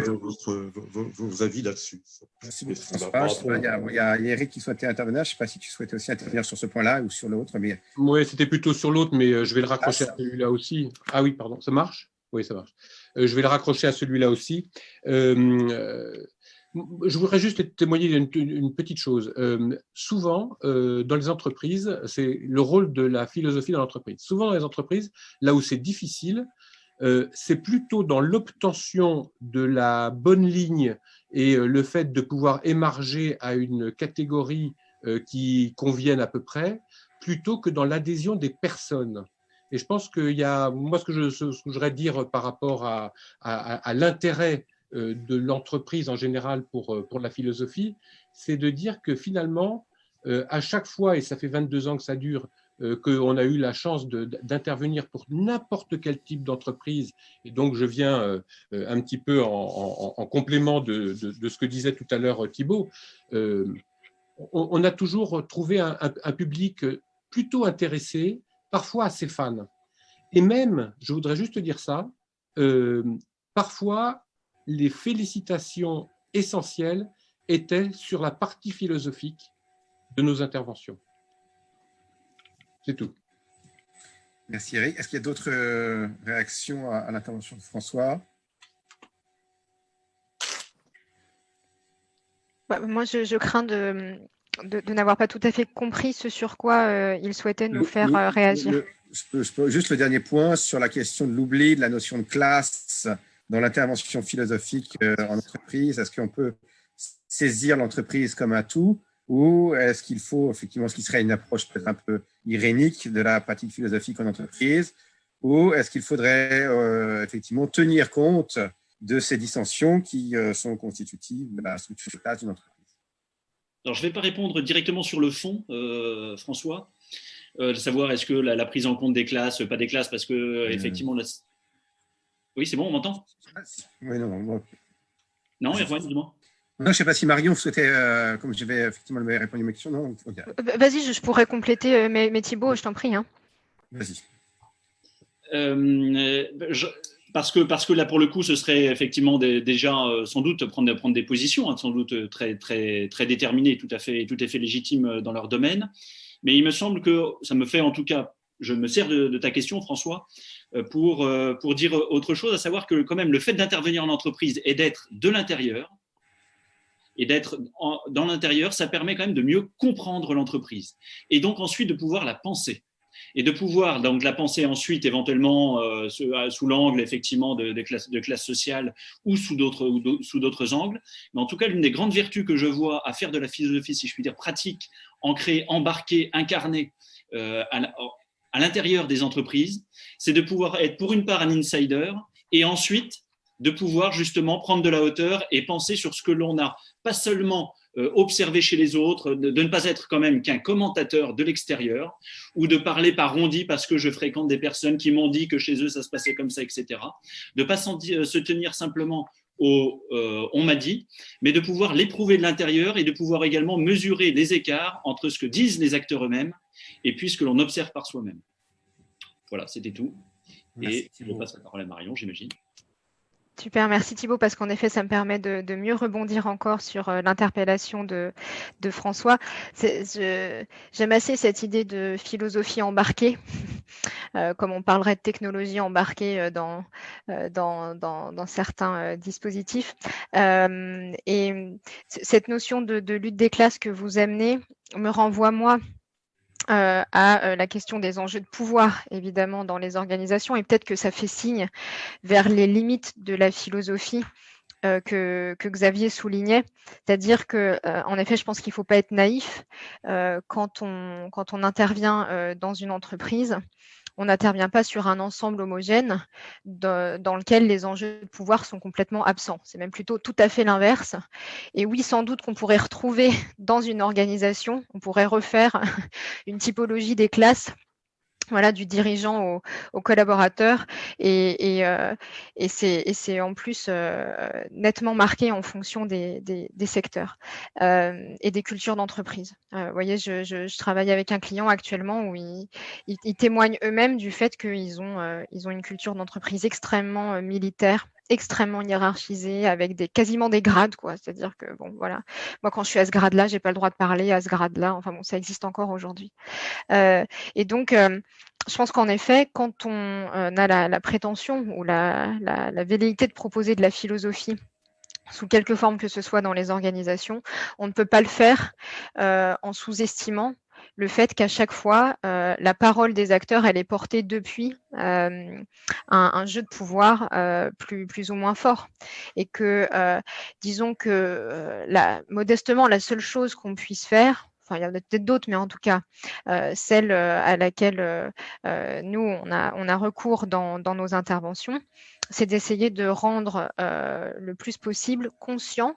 vos avis là-dessus. Merci beaucoup, François. Il y a Eric qui souhaitait intervenir. Je ne sais pas si tu souhaitais aussi intervenir sur ce point-là ou sur l'autre. Mais... Oui, c'était plutôt sur l'autre, mais je vais le raccrocher à celui-là aussi. Ah oui, pardon, ça marche? Oui, ça marche. Je vais le raccrocher à celui-là aussi. Je voudrais juste témoigner d'une petite chose. Souvent, dans les entreprises, c'est le rôle de la philosophie dans l'entreprise. Souvent, dans les entreprises, là où c'est difficile, c'est plutôt dans l'obtention de la bonne ligne et le fait de pouvoir émarger à une catégorie qui convienne à peu près, plutôt que dans l'adhésion des personnes. Et je pense qu'il y a, moi, ce que je voudrais dire par rapport à l'intérêt de l'entreprise en général pour la philosophie, c'est de dire que finalement, à chaque fois, et ça fait 22 ans que ça dure, qu'on a eu la chance d'intervenir pour n'importe quel type d'entreprise. Et donc, je viens un petit peu en complément de ce que disait tout à l'heure Thibaut. On a toujours trouvé un public plutôt intéressé, parfois assez fan. Et même, je voudrais juste dire ça, parfois, les félicitations essentielles étaient sur la partie philosophique de nos interventions. C'est tout. Merci Eric. Est-ce qu'il y a d'autres réactions à l'intervention de François? Moi, je crains de n'avoir pas tout à fait compris ce sur quoi il souhaitait nous faire réagir. Je peux juste le dernier point sur la question de l'oubli de la notion de classe dans l'intervention philosophique en entreprise. Est-ce qu'on peut saisir l'entreprise comme un tout? Ou est-ce qu'il faut, effectivement, ce qui serait une approche peut-être un peu irénique de la pratique philosophique en entreprise? Ou est-ce qu'il faudrait effectivement tenir compte de ces dissensions qui sont constitutives de la structure de classe d'une entreprise? Alors, je ne vais pas répondre directement sur le fond, François, de savoir est-ce que la prise en compte des classes, pas des classes, parce que effectivement… Oui, c'est bon, on m'entend? Oui, non. Non, Erwan, dis-moi. Non, je ne sais pas si Marion souhaitait, comme je vais effectivement répondre à mes questions. Non, okay. Vas-y, je pourrais compléter, mais Thibaut, je t'en prie. Hein. Vas-y. Parce que là, pour le coup, ce serait effectivement déjà sans doute prendre des positions, hein, sans doute très, très, très déterminées, tout à fait légitimes dans leur domaine. Mais il me semble que ça me fait, en tout cas, je me sers de ta question, François, pour dire autre chose, à savoir que quand même le fait d'intervenir en entreprise et d'être de l'intérieur, et d'être dans l'intérieur, ça permet quand même de mieux comprendre l'entreprise. Et donc ensuite de pouvoir la penser. Et de pouvoir donc la penser ensuite éventuellement sous l'angle effectivement de classe sociale ou sous d'autres angles. Mais en tout cas, l'une des grandes vertus que je vois à faire de la philosophie, si je puis dire, pratique, ancrée, embarquée, incarnée à l'intérieur des entreprises, c'est de pouvoir être pour une part un insider et ensuite de pouvoir justement prendre de la hauteur et penser sur ce que l'on a, pas seulement observé chez les autres, de ne pas être quand même qu'un commentateur de l'extérieur, ou de parler par on-dit parce que je fréquente des personnes qui m'ont dit que chez eux ça se passait comme ça, etc. De ne pas se tenir simplement au on m'a dit, mais de pouvoir l'éprouver de l'intérieur et de pouvoir également mesurer les écarts entre ce que disent les acteurs eux-mêmes et puis ce que l'on observe par soi-même. Voilà, c'était tout. Merci, et je passe la parole à Marion, j'imagine. Super, merci Thibaut, parce qu'en effet, ça me permet de mieux rebondir encore sur l'interpellation de François. J'aime assez cette idée de philosophie embarquée, comme on parlerait de technologie embarquée dans certains dispositifs. Et cette notion de lutte des classes que vous amenez me renvoie, moi, à la question des enjeux de pouvoir, évidemment, dans les organisations, et peut-être que ça fait signe vers les limites de la philosophie que Xavier soulignait, c'est-à-dire que, en effet, je pense qu'il ne faut pas être naïf quand on intervient dans une entreprise. On n'intervient pas sur un ensemble homogène dans lequel les enjeux de pouvoir sont complètement absents. C'est même plutôt tout à fait l'inverse. Et oui, sans doute qu'on pourrait retrouver dans une organisation, on pourrait refaire une typologie des classes, voilà, du dirigeant au collaborateur, et c'est en plus nettement marqué en fonction des secteurs et des cultures d'entreprise. Vous voyez, je travaille avec un client actuellement où ils témoignent eux-mêmes du fait qu'ils ont une culture d'entreprise extrêmement militaire, extrêmement hiérarchisée, avec quasiment des grades, quoi. C'est-à-dire que, bon, voilà, moi, quand je suis à ce grade-là, j'ai pas le droit de parler à ce grade-là. Enfin bon, ça existe encore aujourd'hui. Et donc, je pense qu'en effet, quand on a la prétention ou la velléité de proposer de la philosophie sous quelque forme que ce soit dans les organisations, on ne peut pas le faire en sous-estimant le fait qu'à chaque fois, la parole des acteurs, elle est portée depuis un jeu de pouvoir plus ou moins fort. Et que, disons que modestement, la seule chose qu'on puisse faire, enfin, il y en a peut-être d'autres, mais en tout cas, celle à laquelle nous, on a recours dans nos interventions, c'est d'essayer de rendre le plus possible conscient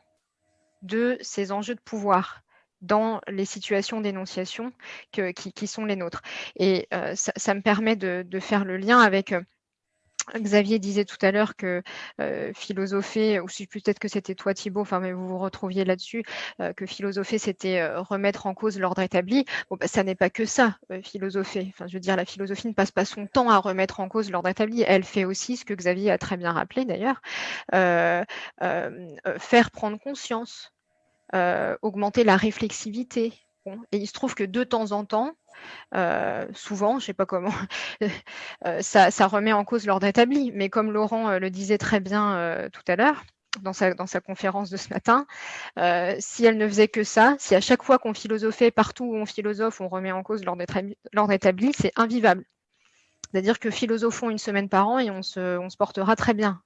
de ces enjeux de pouvoir dans les situations d'énonciation qui sont les nôtres. Et ça me permet de faire le lien avec... Xavier disait tout à l'heure que philosopher, ou peut-être que c'était toi Thibaut, enfin mais vous vous retrouviez là-dessus, que philosopher c'était remettre en cause l'ordre établi. Bon, bah, ça n'est pas que ça, philosopher. Enfin, je veux dire, la philosophie ne passe pas son temps à remettre en cause l'ordre établi. Elle fait aussi ce que Xavier a très bien rappelé d'ailleurs, faire prendre conscience, augmenter la réflexivité. Bon, et il se trouve que de temps en temps, souvent, je ne sais pas comment, ça remet en cause l'ordre établi. Mais comme Laurent le disait très bien tout à l'heure, dans sa conférence de ce matin, si elle ne faisait que ça, si à chaque fois qu'on philosophait, partout où on philosophe, on remet en cause l'ordre établi, c'est invivable. C'est-à-dire que philosophons une semaine par an et on se portera très bien.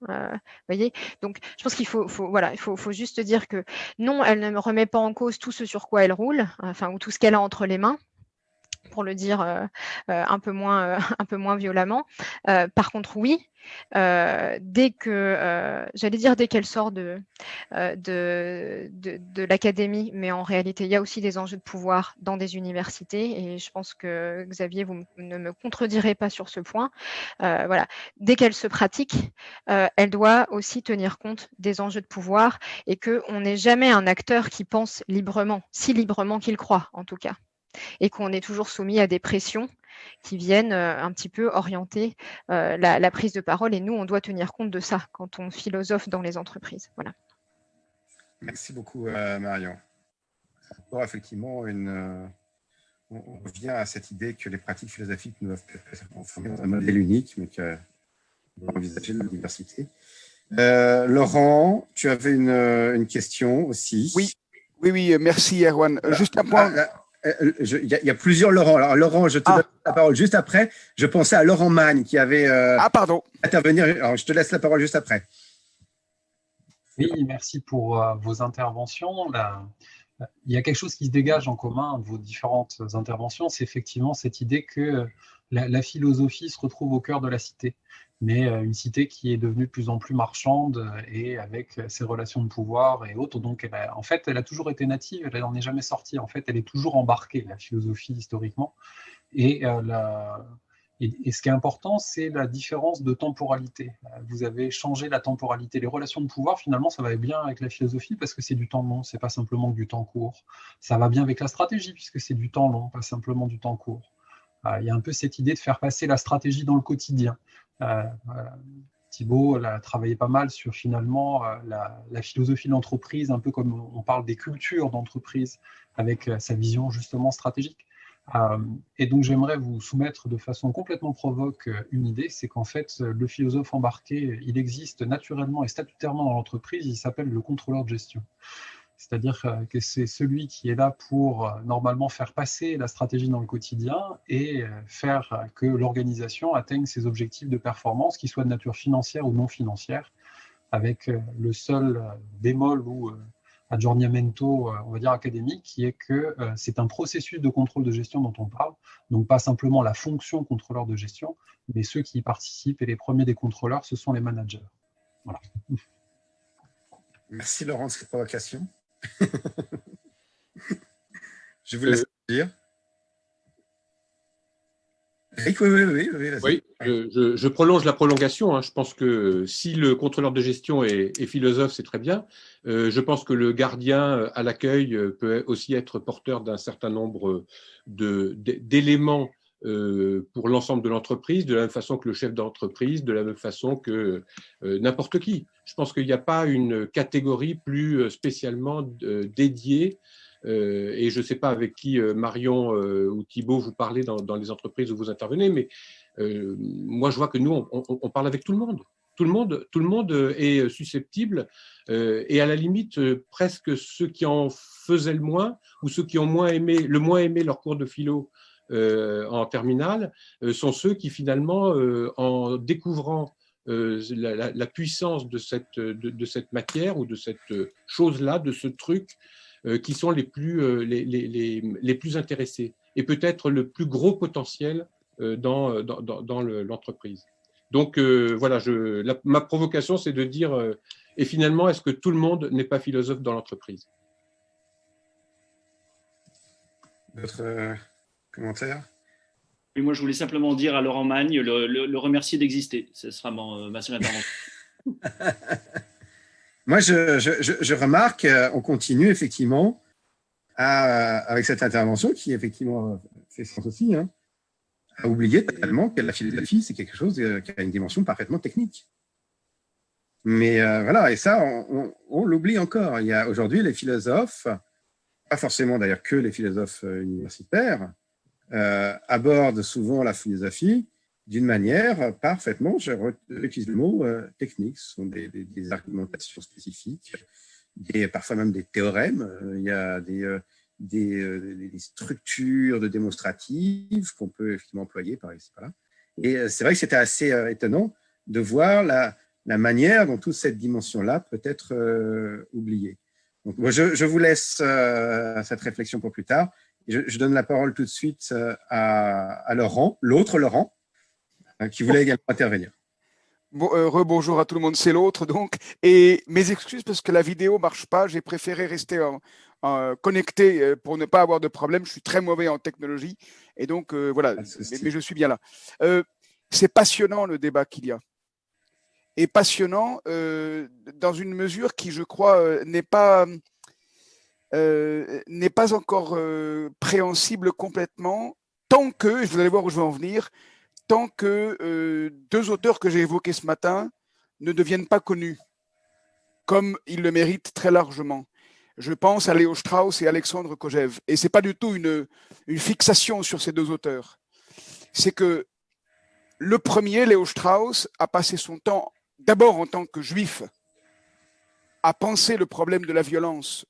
Voyez. Donc, je pense qu'il faut juste dire que non, elle ne remet pas en cause tout ce sur quoi elle roule, enfin, ou tout ce qu'elle a entre les mains, pour le dire un peu moins violemment. Par contre, oui, dès qu'elle sort de l'académie, mais en réalité, il y a aussi des enjeux de pouvoir dans des universités, et je pense que Xavier, vous ne me contredirez pas sur ce point. Voilà. Dès qu'elle se pratique, elle doit aussi tenir compte des enjeux de pouvoir, et qu'on n'est jamais un acteur qui pense librement, si librement qu'il croit, en tout cas, et qu'on est toujours soumis à des pressions qui viennent un petit peu orienter la prise de parole. Et nous, on doit tenir compte de ça quand on philosophe dans les entreprises. Voilà. Merci beaucoup, Marion. Alors, effectivement, on revient à cette idée que les pratiques philosophiques ne doivent pas être transformées dans un modèle unique, mais qu'on doit envisager la diversité. Laurent, tu avais une question aussi. Oui, merci, Erwan. Juste un point. Il y a plusieurs Laurent. Alors, Laurent, je te donne la parole juste après. Je pensais à Laurent Magne qui avait pardon. intervenir. Alors, je te laisse la parole juste après. Oui, merci pour vos interventions. Il y a quelque chose qui se dégage en commun de vos différentes interventions, c'est effectivement cette idée que la philosophie se retrouve au cœur de la cité, mais une cité qui est devenue de plus en plus marchande et avec ses relations de pouvoir et autres. Donc, elle a toujours été native, elle n'en est jamais sortie. En fait, elle est toujours embarquée, la philosophie, historiquement. Et ce qui est important, c'est la différence de temporalité. Vous avez changé la temporalité. Les relations de pouvoir, finalement, ça va bien avec la philosophie parce que c'est du temps long, c'est pas simplement du temps court. Ça va bien avec la stratégie puisque c'est du temps long, pas simplement du temps court. Il y a un peu cette idée de faire passer la stratégie dans le quotidien. Thibaut a travaillé pas mal sur finalement la philosophie de l'entreprise, un peu comme on parle des cultures d'entreprise, avec sa vision justement stratégique. Et donc j'aimerais vous soumettre de façon complètement provoque une idée, c'est qu'en fait le philosophe embarqué, il existe naturellement et statutairement dans l'entreprise, il s'appelle le contrôleur de gestion. C'est-à-dire que c'est celui qui est là pour normalement faire passer la stratégie dans le quotidien et faire que l'organisation atteigne ses objectifs de performance, qu'ils soient de nature financière ou non financière, avec le seul bémol ou aggiornamento, on va dire académique, qui est que c'est un processus de contrôle de gestion dont on parle, donc pas simplement la fonction contrôleur de gestion, mais ceux qui y participent, et les premiers des contrôleurs, ce sont les managers. Voilà. Merci Laurent de cette provocation. Je vous laisse dire. Oui, je prolonge la prolongation. Hein. Je pense que si le contrôleur de gestion est philosophe, c'est très bien. Je pense que le gardien à l'accueil peut aussi être porteur d'un certain nombre d'éléments pour l'ensemble de l'entreprise, de la même façon que le chef d'entreprise, de la même façon que n'importe qui. Je pense qu'il n'y a pas une catégorie plus spécialement dédiée. Et je ne sais pas avec qui Marion ou Thibaut vous parlez dans les entreprises où vous intervenez, mais moi je vois que nous on parle avec tout le monde. Tout le monde est susceptible et à la limite presque ceux qui en faisaient le moins ou ceux qui ont le moins aimé leur cours de philo en terminale sont ceux qui finalement en découvrant la puissance de cette matière ou de cette chose-là, de ce truc, qui sont les plus intéressés et peut-être le plus gros potentiel dans l'entreprise. Donc voilà, ma provocation, c'est de dire, et finalement, est-ce que tout le monde n'est pas philosophe dans l'entreprise? D'autres commentaires? Oui, moi, je voulais simplement dire à Laurent Magne, le remercier d'exister. Ce sera ma seule intervention. Moi, je remarque, on continue effectivement avec cette intervention qui effectivement fait sens aussi, hein, à oublier totalement que la philosophie, c'est quelque chose qui a une dimension parfaitement technique. Mais voilà, et ça, on l'oublie encore. Il y a aujourd'hui les philosophes, pas forcément d'ailleurs que les philosophes universitaires, abordent souvent la philosophie d'une manière parfaitement, j'utilise le mot technique, ce sont des argumentations spécifiques, parfois même des théorèmes, il y a des structures de démonstratives qu'on peut effectivement employer par ici, par là. Et c'est vrai que c'était assez étonnant de voir la manière dont toute cette dimension-là peut être oubliée. Donc, moi, je vous laisse cette réflexion pour plus tard. Je donne la parole tout de suite à Laurent, l'autre Laurent, qui voulait également intervenir. Bon, rebonjour à tout le monde, c'est l'autre donc. Et mes excuses parce que la vidéo ne marche pas, j'ai préféré rester connecté pour ne pas avoir de problème. Je suis très mauvais en technologie et donc voilà, mais je suis bien là. C'est passionnant le débat qu'il y a. Et passionnant dans une mesure qui, je crois, n'est pas encore préhensible complètement, tant que, vous allez voir où je veux en venir, tant que deux auteurs que j'ai évoqués ce matin ne deviennent pas connus, comme ils le méritent très largement. Je pense à Léo Strauss et Alexandre Kojève. Et ce n'est pas du tout une fixation sur ces deux auteurs. C'est que le premier, Léo Strauss, a passé son temps, d'abord en tant que juif, à penser le problème de la violence,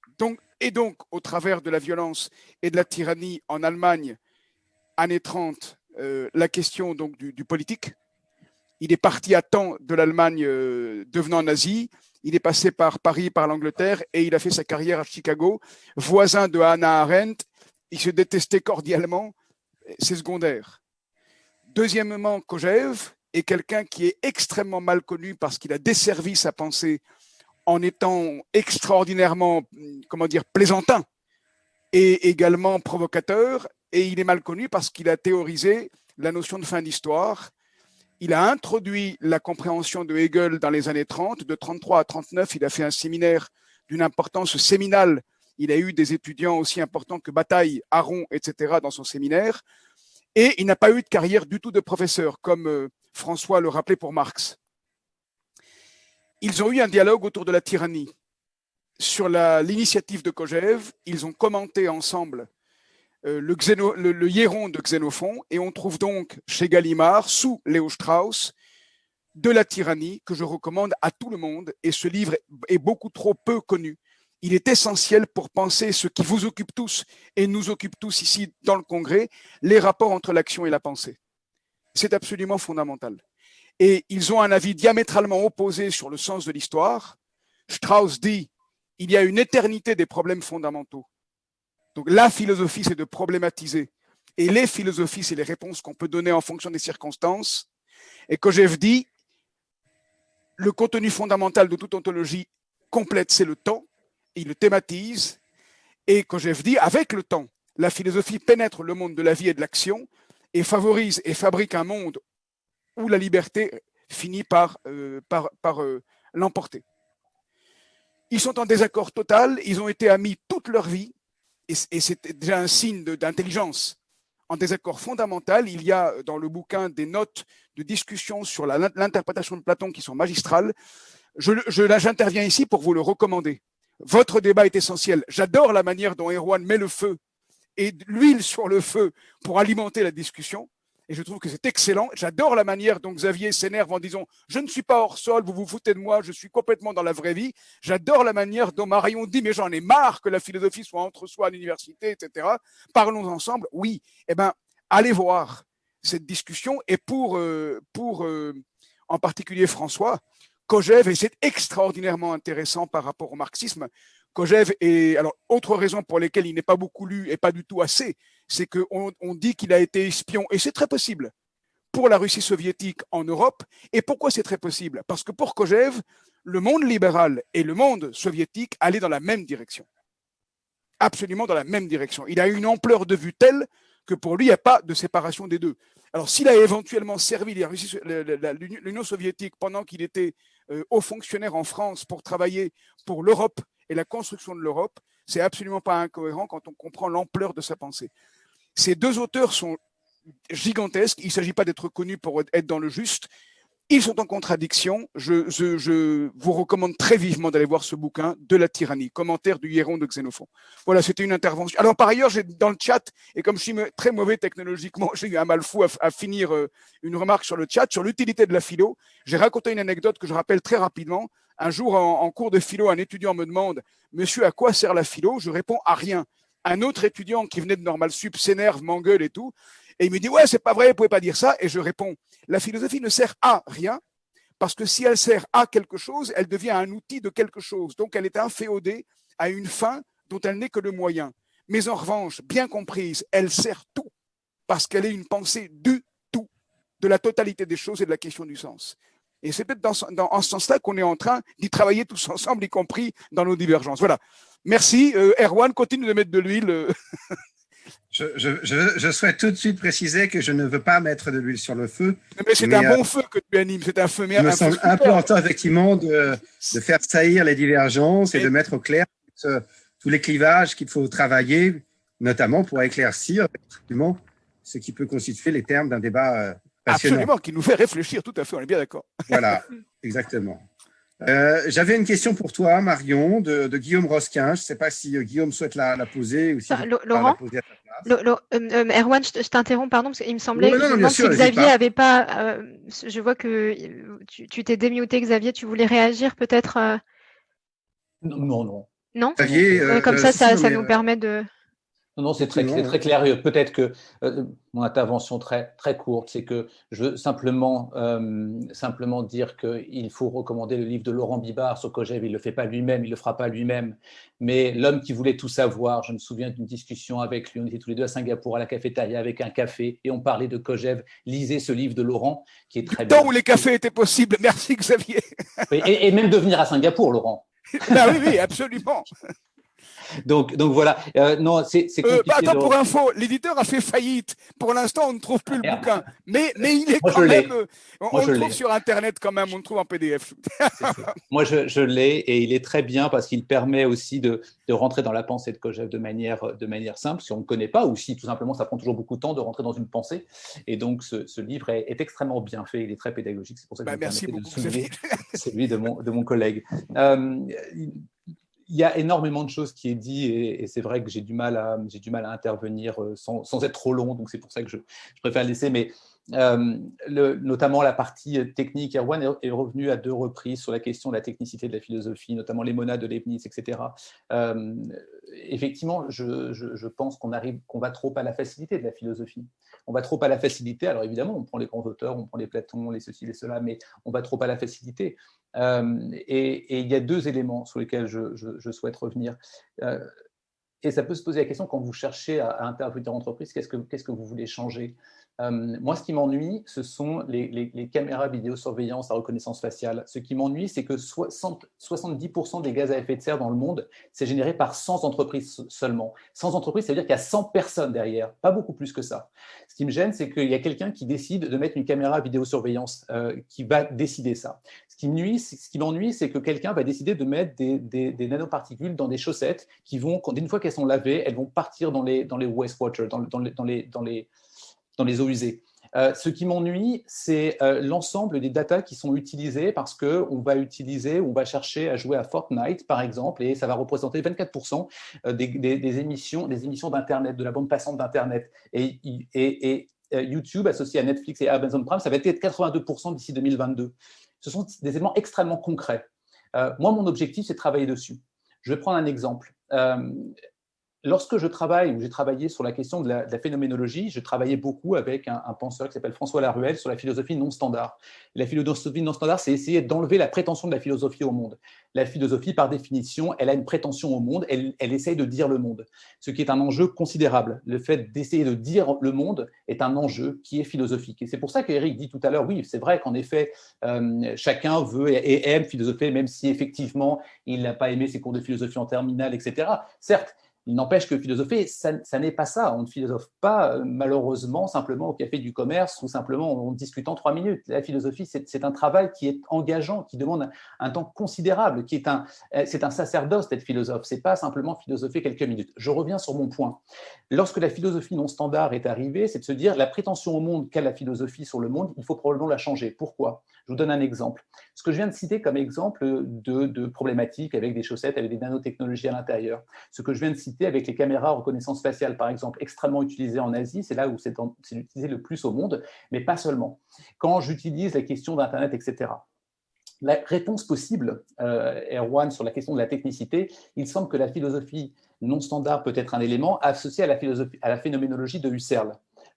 et donc au travers de la violence et de la tyrannie en Allemagne, années 30, la question donc du politique. Il est parti à temps de l'Allemagne devenant nazie. Il est passé par Paris, par l'Angleterre, et il a fait sa carrière à Chicago, voisin de Hannah Arendt. Il se détestait cordialement. C'est secondaire. Deuxièmement, Kojève est quelqu'un qui est extrêmement mal connu parce qu'il a desservi sa pensée en étant extraordinairement, plaisantin et également provocateur. Et il est mal connu parce qu'il a théorisé la notion de fin d'histoire. Il a introduit la compréhension de Hegel dans les années 30. De 33 à 39, il a fait un séminaire d'une importance séminale. Il a eu des étudiants aussi importants que Bataille, Aron, etc. dans son séminaire. Et il n'a pas eu de carrière du tout de professeur, comme François le rappelait pour Marx. Ils ont eu un dialogue autour de la tyrannie. Sur l'initiative de Kojève, ils ont commenté ensemble le Hiéron de Xénophon, et on trouve donc chez Gallimard, sous Léo Strauss, de la tyrannie que je recommande à tout le monde, et ce livre est beaucoup trop peu connu. Il est essentiel pour penser ce qui vous occupe tous et nous occupe tous ici dans le Congrès, les rapports entre l'action et la pensée. C'est absolument fondamental. Et ils ont un avis diamétralement opposé sur le sens de l'histoire. Strauss dit il y a une éternité des problèmes fondamentaux. Donc la philosophie, c'est de problématiser. Et les philosophies, c'est les réponses qu'on peut donner en fonction des circonstances. Et Kojève dit le contenu fondamental de toute ontologie complète, c'est le temps. Il le thématise. Et Kojève dit avec le temps, la philosophie pénètre le monde de la vie et de l'action et favorise et fabrique un monde où la liberté finit par l'emporter. Ils sont en désaccord total, ils ont été amis toute leur vie, et c'est déjà un signe d'intelligence. En désaccord fondamental, il y a dans le bouquin des notes de discussion sur l'interprétation de Platon qui sont magistrales. J'interviens ici pour vous le recommander. Votre débat est essentiel. J'adore la manière dont Erwan met le feu et l'huile sur le feu pour alimenter la discussion. Et je trouve que c'est excellent. J'adore la manière dont Xavier s'énerve en disant « Je ne suis pas hors sol, vous vous foutez de moi, je suis complètement dans la vraie vie ». J'adore la manière dont Marion dit « Mais j'en ai marre que la philosophie soit entre soi à l'université, etc. » Parlons ensemble. Oui, eh bien, allez voir cette discussion. Et pour en particulier François, Kojève, et c'est extraordinairement intéressant par rapport au marxisme, Kojève est, alors, autre raison pour laquelle il n'est pas beaucoup lu et pas du tout assez, c'est qu'on dit qu'il a été espion, et c'est très possible, pour la Russie soviétique en Europe. Et pourquoi c'est très possible? Parce que pour Kojève, le monde libéral et le monde soviétique allaient dans la même direction. Absolument dans la même direction. Il a une ampleur de vue telle que pour lui, il n'y a pas de séparation des deux. Alors, s'il a éventuellement servi l'Union soviétique pendant qu'il était haut fonctionnaire en France pour travailler pour l'Europe et la construction de l'Europe, c'est absolument pas incohérent quand on comprend l'ampleur de sa pensée. Ces deux auteurs sont gigantesques. Il ne s'agit pas d'être connus pour être dans le juste. Ils sont en contradiction. Je vous recommande très vivement d'aller voir ce bouquin de la tyrannie, commentaire du Hiéron de Xénophon. Voilà, c'était une intervention. Alors, par ailleurs, j'ai dans le chat, et comme je suis très mauvais technologiquement, j'ai eu un mal fou à finir une remarque sur le chat, sur l'utilité de la philo. J'ai raconté une anecdote que je rappelle très rapidement. Un jour, en cours de philo, un étudiant me demande « Monsieur, à quoi sert la philo ?» Je réponds « À rien ». Un autre étudiant qui venait de Normal Sup s'énerve, m'engueule et tout. Et il me dit « Ouais, c'est pas vrai, vous pouvez pas dire ça ». Et je réponds « La philosophie ne sert à rien, parce que si elle sert à quelque chose, elle devient un outil de quelque chose. Donc, elle est inféodée à une fin dont elle n'est que le moyen. Mais en revanche, bien comprise, elle sert tout, parce qu'elle est une pensée du tout, de la totalité des choses et de la question du sens. Et c'est peut-être en ce sens-là qu'on est en train d'y travailler tous ensemble, y compris dans nos divergences. Voilà. Merci. Erwan, continue de mettre de l'huile. Je souhaite tout de suite préciser que je ne veux pas mettre de l'huile sur le feu. Mais c'est un bon feu que tu animes. C'est un feu merveilleux. Il me semble important, effectivement, de faire saillir les divergences et de mettre au clair tous les clivages qu'il faut travailler, notamment pour éclaircir effectivement ce qui peut constituer les termes d'un débat passionnant. Absolument, qui nous fait réfléchir, tout à fait, on est bien d'accord. Voilà, exactement. J'avais une question pour toi, Marion, de Guillaume Rosquin. Je ne sais pas si Guillaume souhaite la poser ou si Laurent, la poser à ta place. Erwan, je t'interromps, pardon, parce qu'il me semblait que si Xavier n'avait pas. Je vois que tu t'es démuté, Xavier. Tu voulais réagir peut-être Non. Non Xavier, comme ça nous permet de. Non, c'est très clair. Peut-être que mon intervention très courte, c'est que je veux simplement dire qu'il faut recommander le livre de Laurent Bibard sur Kojève. Il ne le fait pas lui-même, il ne le fera pas lui-même. Mais L'homme qui voulait tout savoir, je me souviens d'une discussion avec lui. On était tous les deux à Singapour à la cafétéria avec un café et on parlait de Kojève. Lisez ce livre de Laurent qui est très bien. Du temps où les cafés étaient possibles. Merci Xavier. Et même de venir à Singapour, Laurent. Ah oui, absolument. Donc voilà. Non, c'est compliqué. Attends, pour info, l'éditeur a fait faillite. Pour l'instant, on ne trouve plus le bouquin. Mais il est quand même. On le trouve sur Internet quand même. On le trouve en PDF. Moi, je l'ai et il est très bien parce qu'il permet aussi de rentrer dans la pensée de Kojève de manière simple, si on ne connaît pas, ou si tout simplement ça prend toujours beaucoup de temps de rentrer dans une pensée. Et donc, ce livre est extrêmement bien fait. Il est très pédagogique. C'est pour ça que je me permettais de souligner celui de mon collègue. Il y a énormément de choses qui est dit et c'est vrai que j'ai du mal à intervenir sans être trop long, donc c'est pour ça que je préfère laisser. Mais notamment la partie technique, Erwan est revenu à 2 reprises sur la question de la technicité de la philosophie, notamment les monades de Leibniz, etc. Effectivement, je pense qu'on va trop à la facilité de la philosophie. On va trop à la facilité. Alors évidemment, on prend les grands auteurs, on prend les Platon, les ceci, les cela, mais on va trop à la facilité. Et il y a 2 éléments sur lesquels je souhaite revenir. Et ça peut se poser la question quand vous cherchez à intervenir en entreprise, qu'est-ce que vous voulez changer? Moi, ce qui m'ennuie, ce sont les caméras vidéosurveillance à reconnaissance faciale. Ce qui m'ennuie, c'est que 70% des gaz à effet de serre dans le monde, c'est généré par 100 entreprises seulement. 100 entreprises, ça veut dire qu'il y a 100 personnes derrière, pas beaucoup plus que ça. Ce qui me gêne, c'est qu'il y a quelqu'un qui décide de mettre une caméra vidéosurveillance qui va décider ce qui m'ennuie, c'est que quelqu'un va décider de mettre des nanoparticules dans des chaussettes qui vont, une fois qu'elles sont lavées, elles vont partir dans les wastewater, dans les eaux usées. Ce qui m'ennuie, c'est l'ensemble des datas qui sont utilisées parce qu'on va chercher à jouer à Fortnite, par exemple, et ça va représenter 24% des émissions d'Internet, de la bande passante d'Internet. Et YouTube, associé à Netflix et Amazon Prime, ça va être 82% d'ici 2022. Ce sont des éléments extrêmement concrets. Moi, mon objectif, c'est de travailler dessus. Je vais prendre un exemple. Lorsque j'ai travaillé sur la question de la phénoménologie, je travaillais beaucoup avec un penseur qui s'appelle François Laruelle sur la philosophie non standard. La philosophie non standard, c'est essayer d'enlever la prétention de la philosophie au monde. La philosophie, par définition, elle a une prétention au monde, elle essaye de dire le monde, ce qui est un enjeu considérable. Le fait d'essayer de dire le monde est un enjeu qui est philosophique. Et c'est pour ça qu'Éric dit tout à l'heure, oui, c'est vrai qu'en effet, chacun veut et aime philosopher, même si effectivement, il n'a pas aimé ses cours de philosophie en terminale, etc. Certes, il n'empêche que philosopher, ça n'est pas ça. On ne philosophe pas, malheureusement, simplement au café du commerce ou simplement en discutant 3 minutes. La philosophie, c'est un travail qui est engageant, qui demande un temps considérable, c'est un sacerdoce d'être philosophe. Ce n'est pas simplement philosopher quelques minutes. Je reviens sur mon point. Lorsque la philosophie non standard est arrivée, c'est de se dire la prétention au monde qu'a la philosophie sur le monde, il faut probablement la changer. Pourquoi? Je vous donne un exemple. Ce que je viens de citer comme exemple de problématiques avec des chaussettes, avec des nanotechnologies à l'intérieur, ce que je viens de citer avec les caméras à reconnaissance faciale, par exemple, extrêmement utilisées en Asie, c'est là où c'est utilisé le plus au monde, mais pas seulement. Quand j'utilise la question d'Internet, etc., la réponse possible, Erwan, sur la question de la technicité, il semble que la philosophie non standard peut être un élément associé à la phénoménologie de Husserl.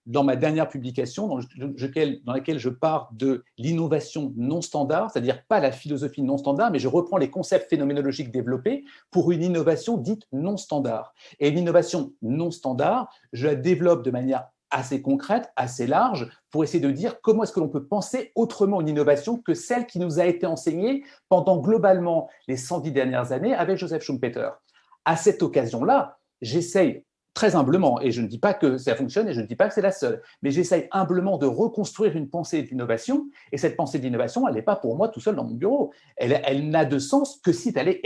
Dans ma dernière publication, dans laquelle je pars de l'innovation non standard, c'est-à-dire pas la philosophie non standard, mais je reprends les concepts phénoménologiques développés pour une innovation dite non standard. Et l'innovation non standard, je la développe de manière assez concrète, assez large, pour essayer de dire comment est-ce que l'on peut penser autrement une innovation que celle qui nous a été enseignée pendant globalement les 110 dernières années avec Joseph Schumpeter. À cette occasion-là, j'essaye très humblement, et je ne dis pas que ça fonctionne et je ne dis pas que c'est la seule, mais j'essaye humblement de reconstruire une pensée d'innovation, et cette pensée d'innovation, elle n'est pas pour moi tout seul dans mon bureau. Elle n'a de sens que si elle est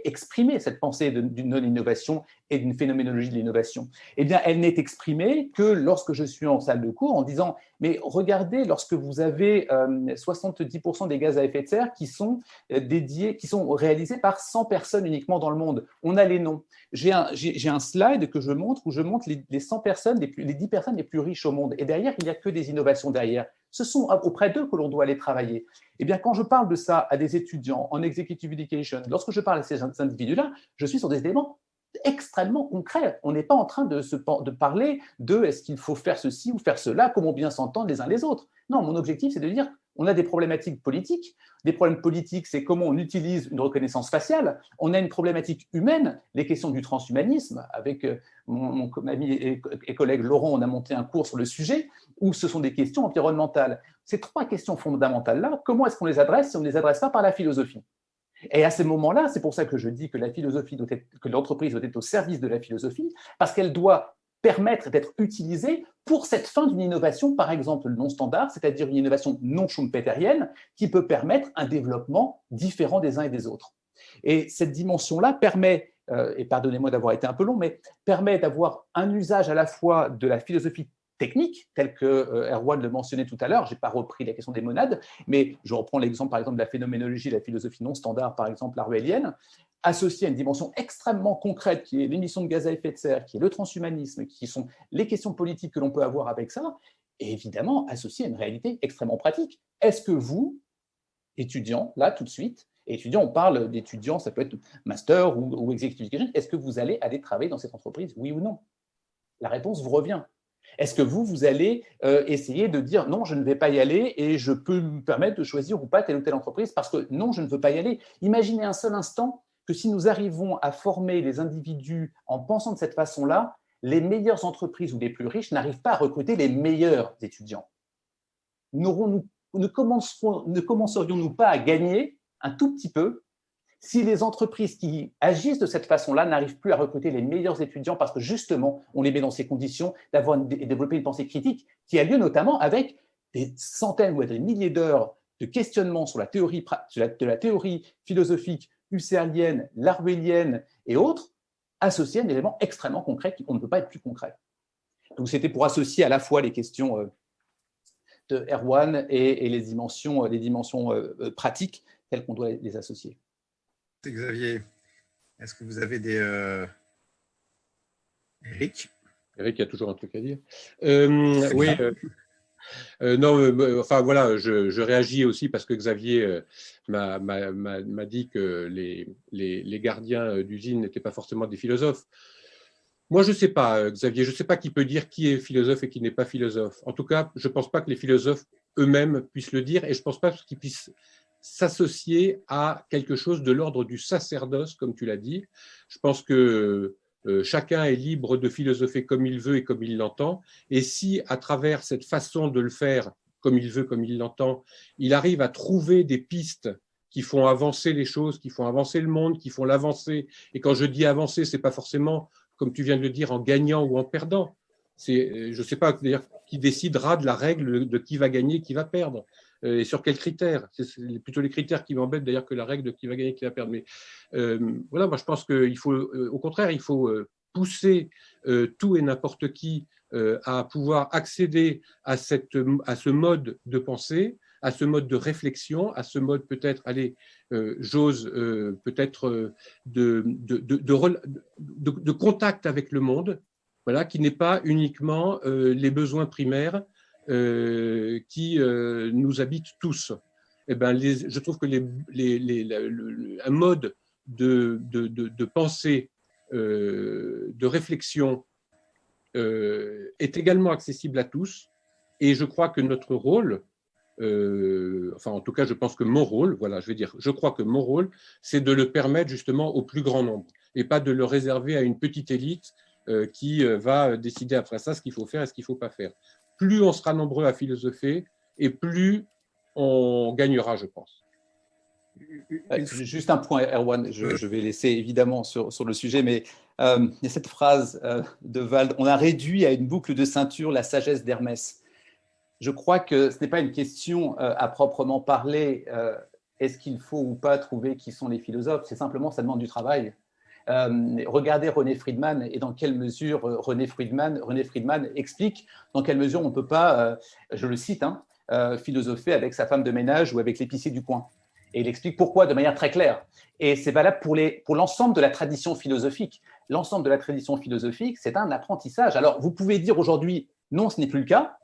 exprimée, cette pensée d'une non-innovation et d'une phénoménologie de l'innovation. Eh bien, elle n'est exprimée que lorsque je suis en salle de cours en disant « mais regardez, lorsque vous avez 70% des gaz à effet de serre qui sont réalisés par 100 personnes uniquement dans le monde. On a les noms. J'ai un slide que je montre où je montre les 100 personnes, les 10 personnes les plus riches au monde. Et derrière, il n'y a que des innovations derrière. Ce sont auprès d'eux que l'on doit aller travailler. Eh bien, quand je parle de ça à des étudiants en executive education, lorsque je parle à ces individus-là, je suis sur des éléments extrêmement concret. On n'est pas en train de parler de est-ce qu'il faut faire ceci ou faire cela, comment bien s'entendre les uns les autres. Non, mon objectif, c'est de dire on a des problématiques politiques. Des problèmes politiques, c'est comment on utilise une reconnaissance faciale. On a une problématique humaine, les questions du transhumanisme. Avec mon ami et collègue Laurent, on a monté un cours sur le sujet où ce sont des questions environnementales. Ces 3 questions fondamentales-là, comment est-ce qu'on les adresse si on ne les adresse pas par la philosophie ? Et à ce moment-là, c'est pour ça que je dis que que l'entreprise doit être au service de la philosophie, parce qu'elle doit permettre d'être utilisée pour cette fin d'une innovation, par exemple non standard, c'est-à-dire une innovation non schumpeterienne, qui peut permettre un développement différent des uns et des autres. Et cette dimension-là permet, et pardonnez-moi d'avoir été un peu long, mais permet d'avoir un usage à la fois de la philosophie technique, tel que Erwan le mentionnait tout à l'heure. Je n'ai pas repris la question des monades, mais je reprends l'exemple, par exemple, de la phénoménologie, de la philosophie non standard, par exemple, laruellienne, associée à une dimension extrêmement concrète, qui est l'émission de gaz à effet de serre, qui est le transhumanisme, qui sont les questions politiques que l'on peut avoir avec ça, et évidemment associée à une réalité extrêmement pratique. Est-ce que vous, étudiants, là, tout de suite, et étudiants, on parle d'étudiants, ça peut être master ou executive education, est-ce que vous allez aller travailler dans cette entreprise, oui ou non? La réponse vous revient. Est-ce que vous allez essayer de dire non, je ne vais pas y aller et je peux me permettre de choisir ou pas telle ou telle entreprise parce que non, je ne veux pas y aller? Imaginez un seul instant que si nous arrivons à former les individus en pensant de cette façon-là, les meilleures entreprises ou les plus riches n'arrivent pas à recruter les meilleurs étudiants. Ne commencerions-nous pas à gagner un tout petit peu si les entreprises qui agissent de cette façon-là n'arrivent plus à recruter les meilleurs étudiants parce que justement, on les met dans ces conditions d'avoir et développer une pensée critique qui a lieu notamment avec des centaines ou des milliers d'heures de questionnement sur la théorie, de la théorie philosophique husserlienne, laruellienne et autres, associés à un élément extrêmement concret qui ne peut pas être plus concret. Donc, c'était pour associer à la fois les questions de Erwan et les dimensions pratiques telles qu'on doit les associer. Xavier, est-ce que vous avez des… Eric a toujours un truc à dire. Oui. Non, enfin voilà, je réagis aussi parce que Xavier m'a dit que les gardiens d'usine n'étaient pas forcément des philosophes. Moi, je ne sais pas, Xavier, je ne sais pas qui peut dire qui est philosophe et qui n'est pas philosophe. En tout cas, je ne pense pas que les philosophes eux-mêmes puissent le dire et je ne pense pas qu'ils puissent s'associer à quelque chose de l'ordre du sacerdoce, comme tu l'as dit. Je pense que chacun est libre de philosopher comme il veut et comme il l'entend. Et si, à travers cette façon de le faire comme il veut, comme il l'entend, il arrive à trouver des pistes qui font avancer les choses, qui font avancer le monde, qui font l'avancer. Et quand je dis avancer, ce n'est pas forcément, comme tu viens de le dire, en gagnant ou en perdant. Je ne sais pas d'ailleurs qui décidera de la règle de qui va gagner et qui va perdre. Et sur quels critères? C'est plutôt les critères qui m'embêtent d'ailleurs que la règle de qui va gagner et qui va perdre. Mais voilà, moi je pense qu'il faut, au contraire, il faut pousser tout et n'importe qui à pouvoir accéder à ce mode de pensée, à ce mode de réflexion, à ce mode peut-être, allez, j'ose peut-être de contact avec le monde, voilà, qui n'est pas uniquement les besoins primaires qui nous habitent tous. Eh ben, je trouve que un mode de pensée, de réflexion est également accessible à tous. Et je crois que notre rôle, enfin en tout cas je pense que mon rôle, voilà, je crois que mon rôle, c'est de le permettre justement au plus grand nombre et pas de le réserver à une petite élite qui va décider après ça ce qu'il faut faire et ce qu'il ne faut pas faire. Plus on sera nombreux à philosopher et plus on gagnera, je pense. Juste un point, Erwan, je vais laisser évidemment sur le sujet, mais il y a cette phrase de Wald, on a réduit à une boucle de ceinture la sagesse d'Hermès. Je crois que ce n'est pas une question à proprement parler, est-ce qu'il faut ou pas trouver qui sont les philosophes, c'est simplement, ça demande du travail. Regardez René Friedman et dans quelle mesure René Friedman explique dans quelle mesure on ne peut pas, je le cite, philosopher avec sa femme de ménage ou avec l'épicier du coin. Et il explique pourquoi de manière très claire. Et c'est valable pour l'ensemble de la tradition philosophique. L'ensemble de la tradition philosophique, c'est un apprentissage. Alors, vous pouvez dire aujourd'hui, non, ce n'est plus le cas,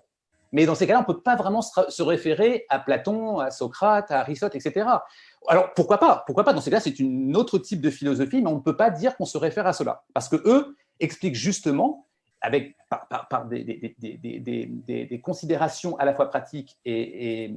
mais dans ces cas-là, on ne peut pas vraiment se référer à Platon, à Socrate, à Aristote, etc. Alors, pourquoi pas? Pourquoi pas? Dans ces cas-là, c'est un autre type de philosophie, mais on ne peut pas dire qu'on se réfère à cela. Parce qu'eux expliquent justement, par des considérations à la fois pratiques et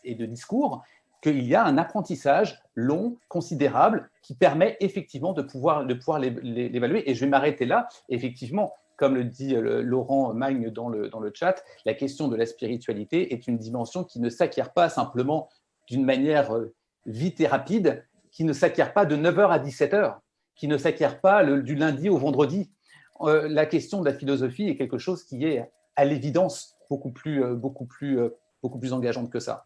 de discours, qu'il y a un apprentissage long, considérable, qui permet effectivement de pouvoir l'évaluer. Et je vais m'arrêter là. Effectivement, comme le dit Laurent Magne dans le chat, la question de la spiritualité est une dimension qui ne s'acquiert pas simplement d'une manière vite et rapide, qui ne s'acquiert pas de 9h à 17h, qui ne s'acquiert pas du lundi au vendredi. La question de la philosophie est quelque chose qui est à l'évidence beaucoup plus engageante que ça.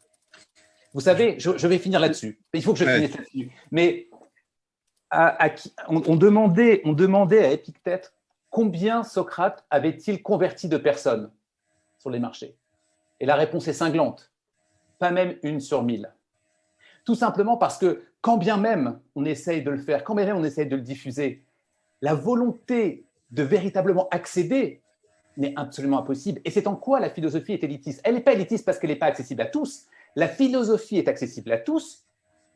Vous savez, je vais finir là-dessus. Il faut que je finisse là-dessus. Mais on demandait à Épictète combien Socrate avait-il converti de personnes sur les marchés. Et la réponse est cinglante. Pas même 1 sur 1000. Tout simplement parce que quand bien même on essaye de le faire, quand bien même on essaye de le diffuser, la volonté de véritablement accéder n'est absolument impossible. Et c'est en quoi la philosophie est élitiste. Elle n'est pas élitiste parce qu'elle n'est pas accessible à tous. La philosophie est accessible à tous,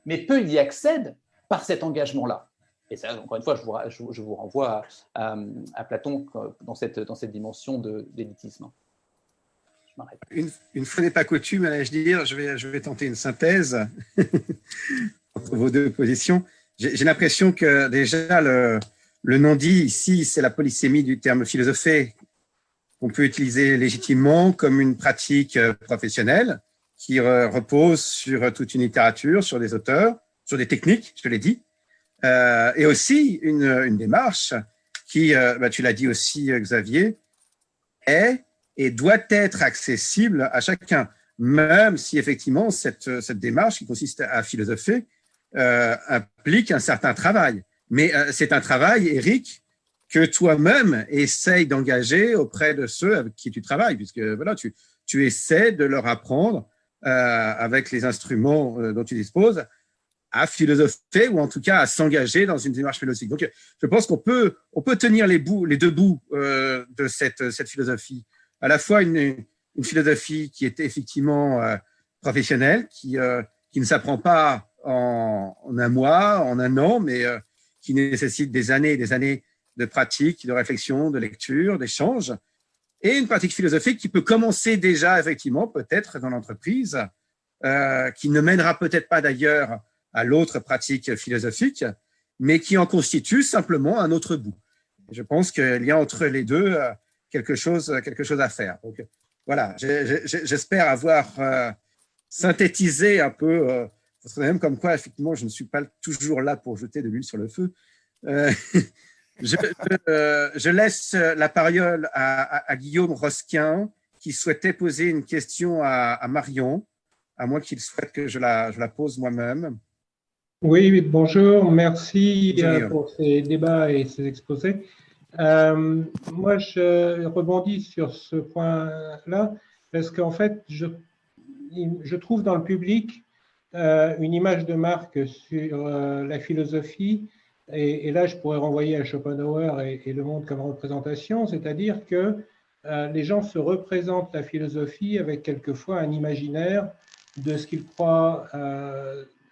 mais peu y accèdent par cet engagement-là. Et ça, encore une fois, je vous renvoie à Platon dans cette dimension d'élitisme. Je m'arrête. Une fois n'est pas coutume, allais-je dire, je vais tenter une synthèse entre vos deux positions. J'ai l'impression que déjà le non-dit ici, c'est la polysémie du terme philosophé qu'on peut utiliser légitimement comme une pratique professionnelle qui repose sur toute une littérature, sur des auteurs, sur des techniques, je l'ai dit, et aussi une démarche qui, tu l'as dit aussi Xavier, est et doit être accessible à chacun, même si effectivement cette démarche qui consiste à philosopher implique un certain travail. Mais c'est un travail, Éric, que toi-même essayes d'engager auprès de ceux avec qui tu travailles, puisque voilà, tu essaies de leur apprendre avec les instruments dont tu disposes à philosopher ou en tout cas à s'engager dans une démarche philosophique. Donc, je pense qu'on peut tenir les deux bouts de cette philosophie. À la fois une philosophie qui est effectivement professionnelle, qui ne s'apprend pas en un mois, en un an, mais qui nécessite des années et des années de pratique, de réflexion, de lecture, d'échange, et une pratique philosophique qui peut commencer déjà effectivement peut-être dans l'entreprise, qui ne mènera peut-être pas d'ailleurs à l'autre pratique philosophique, mais qui en constitue simplement un autre bout. Je pense qu'il y a entre les deux quelque chose à faire. Donc voilà, j'espère avoir synthétisé un peu, même comme quoi effectivement je ne suis pas toujours là pour jeter de l'huile sur le feu. Je laisse la parole à Guillaume Rosquin qui souhaitait poser une question à Marion, à moins qu'il souhaite que je la pose moi-même. Oui, bonjour, merci pour ces débats et ces exposés. Moi, je rebondis sur ce point-là parce qu'en fait, je trouve dans le public une image de marque sur la philosophie. Et là, je pourrais renvoyer à Schopenhauer et Le Monde comme représentation, c'est-à-dire que les gens se représentent la philosophie avec quelquefois un imaginaire de ce qu'ils croient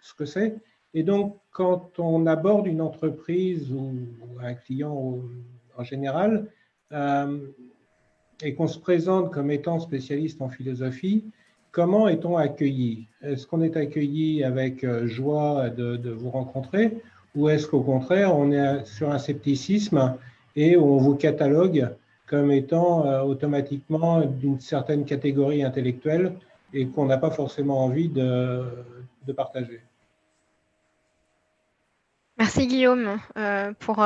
ce que c'est. Et donc, quand on aborde une entreprise ou un client en général, et qu'on se présente comme étant spécialiste en philosophie, comment est-on accueilli? Est-ce qu'on est accueilli avec joie de vous rencontrer? Ou est-ce qu'au contraire, on est sur un scepticisme et on vous catalogue comme étant automatiquement d'une certaine catégorie intellectuelle et qu'on n'a pas forcément envie de partager? Merci Guillaume pour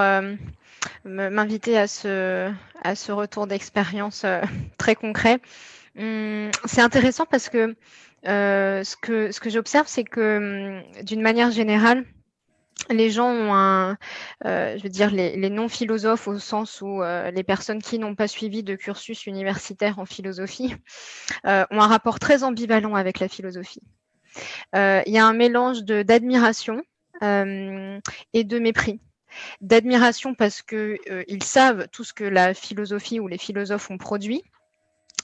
m'inviter à ce retour d'expérience très concret. C'est intéressant parce que ce que j'observe, c'est que d'une manière générale, les gens ont je veux dire, les non-philosophes au sens où les personnes qui n'ont pas suivi de cursus universitaire en philosophie ont un rapport très ambivalent avec la philosophie. Il y a un mélange d'admiration et de mépris. D'admiration parce qu'ils savent tout ce que la philosophie ou les philosophes ont produit.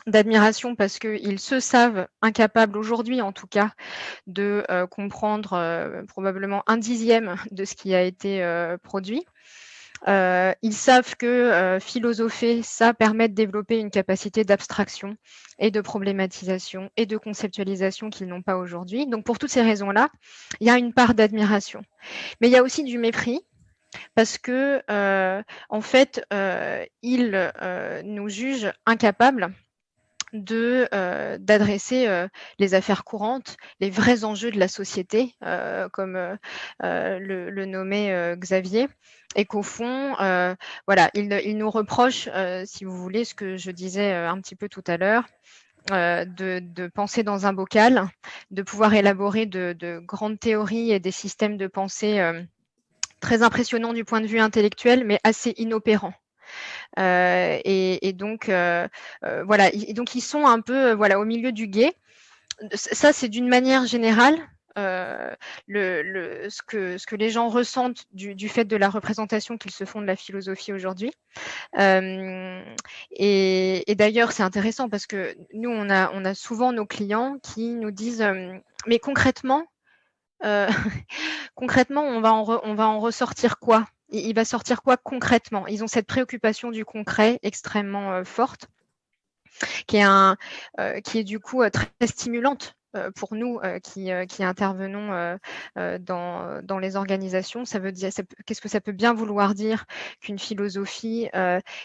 D'admiration parce qu'ils se savent incapables aujourd'hui, en tout cas, de comprendre probablement 1/10 de ce qui a été produit. Ils savent que philosopher, ça permet de développer une capacité d'abstraction et de problématisation et de conceptualisation qu'ils n'ont pas aujourd'hui. Donc, pour toutes ces raisons-là, il y a une part d'admiration. Mais il y a aussi du mépris. Parce que, en fait, ils nous jugent incapables d'adresser les affaires courantes, les vrais enjeux de la société, comme le nommait Xavier, et qu'au fond, voilà, il nous reproche, si vous voulez, ce que je disais un petit peu tout à l'heure, de penser dans un bocal, de pouvoir élaborer de grandes théories et des systèmes de pensée très impressionnants du point de vue intellectuel, mais assez inopérants. Et donc, voilà, donc ils sont un peu voilà, au milieu du gué. Ça, c'est d'une manière générale ce que les gens ressentent du fait de la représentation qu'ils se font de la philosophie aujourd'hui. Et d'ailleurs, c'est intéressant parce que nous, on a souvent nos clients qui nous disent mais concrètement, concrètement, on va en ressortir quoi? Il va sortir quoi concrètement? Ils ont cette préoccupation du concret extrêmement forte, qui est du coup très stimulante pour nous qui intervenons dans les organisations. Ça veut dire, qu'est-ce que ça peut bien vouloir dire qu'une philosophie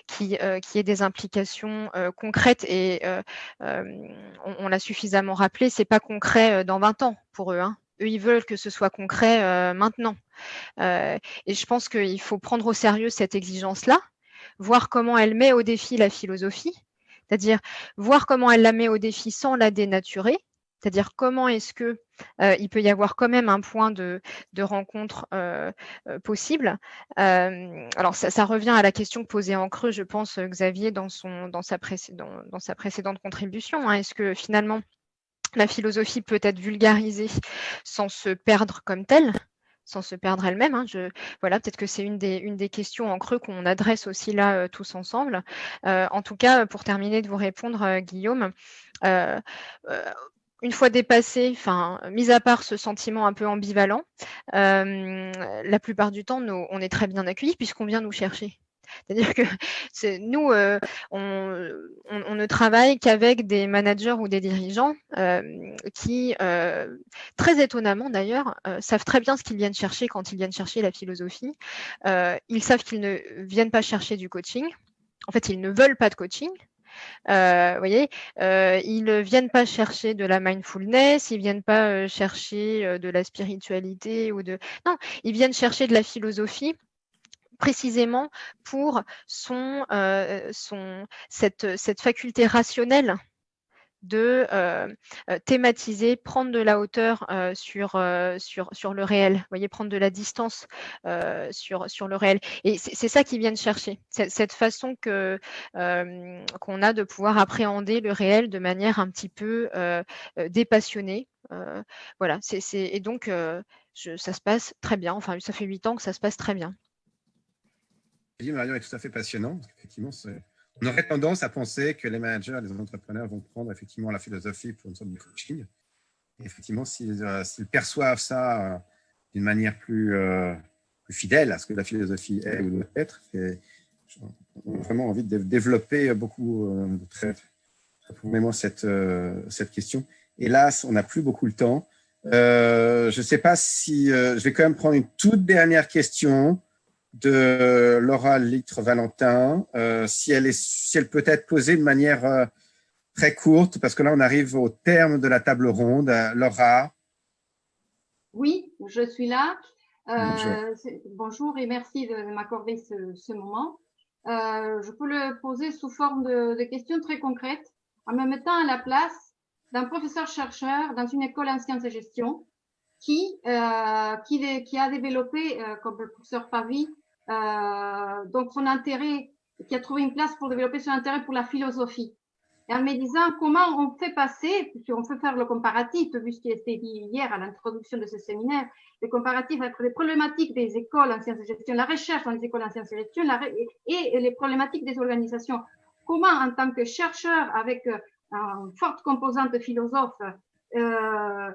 qui ait des implications concrètes, et on l'a suffisamment rappelé, c'est pas concret dans 20 ans pour eux, hein. Eux, ils veulent que ce soit concret maintenant. Et je pense qu'il faut prendre au sérieux cette exigence-là, voir comment elle met au défi la philosophie, c'est-à-dire voir comment elle la met au défi sans la dénaturer, c'est-à-dire comment est-ce que il peut y avoir quand même un point de rencontre possible. Alors ça revient à la question posée en creux, je pense, Xavier, dans sa précédente contribution, hein. Est-ce que finalement la philosophie peut être vulgarisée sans se perdre comme telle, sans se perdre elle-même, hein. Voilà, peut-être que c'est une des questions en creux qu'on adresse aussi là tous ensemble. En tout cas, pour terminer de vous répondre, Guillaume, une fois dépassé, enfin, mis à part ce sentiment un peu ambivalent, la plupart du temps, on est très bien accueillis puisqu'on vient nous chercher. C'est-à-dire que nous, on ne travaille qu'avec des managers ou des dirigeants qui, très étonnamment d'ailleurs, savent très bien ce qu'ils viennent chercher quand ils viennent chercher la philosophie. Ils savent qu'ils ne viennent pas chercher du coaching. En fait, ils ne veulent pas de coaching. Vous voyez, ils ne viennent pas chercher de la mindfulness, ils ne viennent pas chercher de la spiritualité Non, ils viennent chercher de la philosophie, précisément pour cette faculté rationnelle de thématiser, prendre de la hauteur sur le réel, vous voyez, prendre de la distance sur le réel. Et c'est ça qu'ils viennent chercher, cette façon qu'on a de pouvoir appréhender le réel de manière un petit peu dépassionnée. Voilà, et donc ça se passe très bien, enfin ça fait 8 ans que ça se passe très bien. Marion est tout à fait passionnant. Effectivement, on aurait tendance à penser que les managers et les entrepreneurs vont prendre effectivement la philosophie pour une sorte de coaching. Et effectivement, s'ils perçoivent ça d'une manière plus fidèle à ce que la philosophie est ou doit être, on a vraiment envie de développer beaucoup très profondément cette question. Hélas, on n'a plus beaucoup le temps. Je ne sais pas si je vais quand même prendre une toute dernière question de Laura Litre-Valentin, si elle peut être posée de manière très courte, parce que là, on arrive au terme de la table ronde. Laura. Oui, je suis là. Bonjour et merci de m'accorder ce moment. Je peux le poser sous forme de questions très concrètes, en me mettant à la place d'un professeur-chercheur dans une école en sciences et gestion qui a développé, comme le professeur Pavie, donc son intérêt, qui a trouvé une place pour développer son intérêt pour la philosophie. Et en me disant comment on fait passer, puisqu'on peut faire le comparatif, vu ce qui a été dit hier à l'introduction de ce séminaire, le comparatif entre les problématiques des écoles en sciences et gestion, la recherche dans les écoles en sciences et gestion, et les problématiques des organisations. Comment, en tant que chercheur avec une forte composante philosophe, va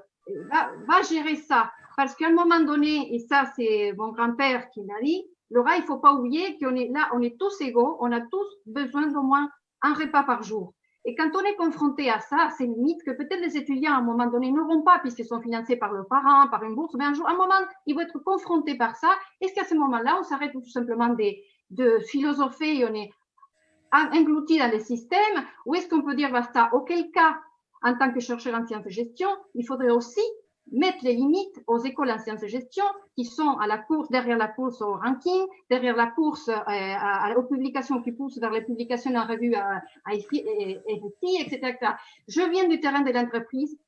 gérer ça? Parce qu'à un moment donné, et ça c'est mon grand-père qui l'a dit, Laura, il ne faut pas oublier qu'on est là, on est tous égaux, on a tous besoin d'au moins un repas par jour. Et quand on est confronté à ça, c'est limite que peut-être les étudiants, à un moment donné, n'auront pas, puisqu'ils sont financés par leurs parents, par une bourse, mais un moment, ils vont être confrontés par ça. Est-ce qu'à ce moment-là, on s'arrête tout simplement de philosopher et englouti dans les systèmes, ou est-ce qu'on peut dire basta? Auquel cas, en tant que chercheur en sciences de gestion, il faudrait aussi mettre les limites aux écoles en sciences de gestion qui sont à la course, derrière la course au ranking, derrière la course aux publications qui poussent vers les publications en revue à FT, etc. Je viens du terrain de l'entreprise.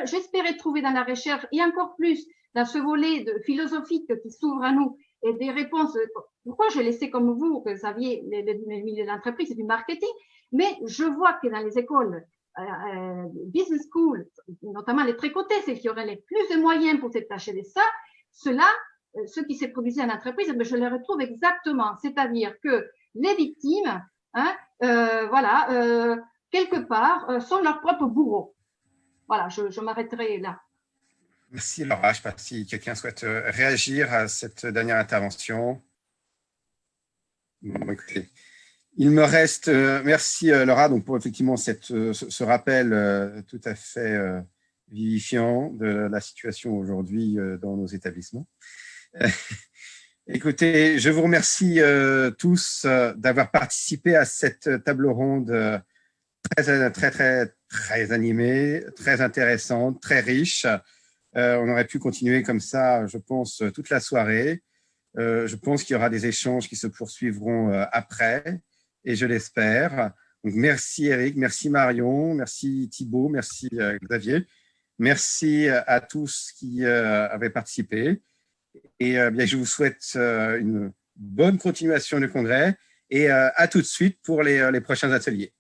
J'espérais trouver dans la recherche et encore plus dans ce volet de philosophique qui s'ouvre à nous et des réponses. Pourquoi j'ai laissé comme vous, que vous saviez, le milieu de l'entreprise et du marketing, mais je vois que dans les écoles business school, notamment les tricotés, ceux qui auraient les plus de moyens pour s'attacher de ça, ceux-là, ceux qui se produisaient en entreprise, je les retrouve exactement. C'est-à-dire que les victimes, quelque part, sont leurs propres bourreaux. Voilà, je m'arrêterai là. Merci Laura. Je ne sais pas si quelqu'un souhaite réagir à cette dernière intervention. Bon, écoutez. Il me reste, merci Laura, donc pour effectivement ce rappel tout à fait vivifiant de la situation aujourd'hui dans nos établissements. Écoutez, je vous remercie tous d'avoir participé à cette table ronde très animée, très intéressante, très riche. On aurait pu continuer comme ça, je pense, toute la soirée. Je pense qu'il y aura des échanges qui se poursuivront après. Et je l'espère. Donc, merci Eric, merci Marion, merci Thibaut, merci Xavier. Merci à tous qui avaient participé. Et bien, je vous souhaite une bonne continuation du congrès et à tout de suite pour les prochains ateliers.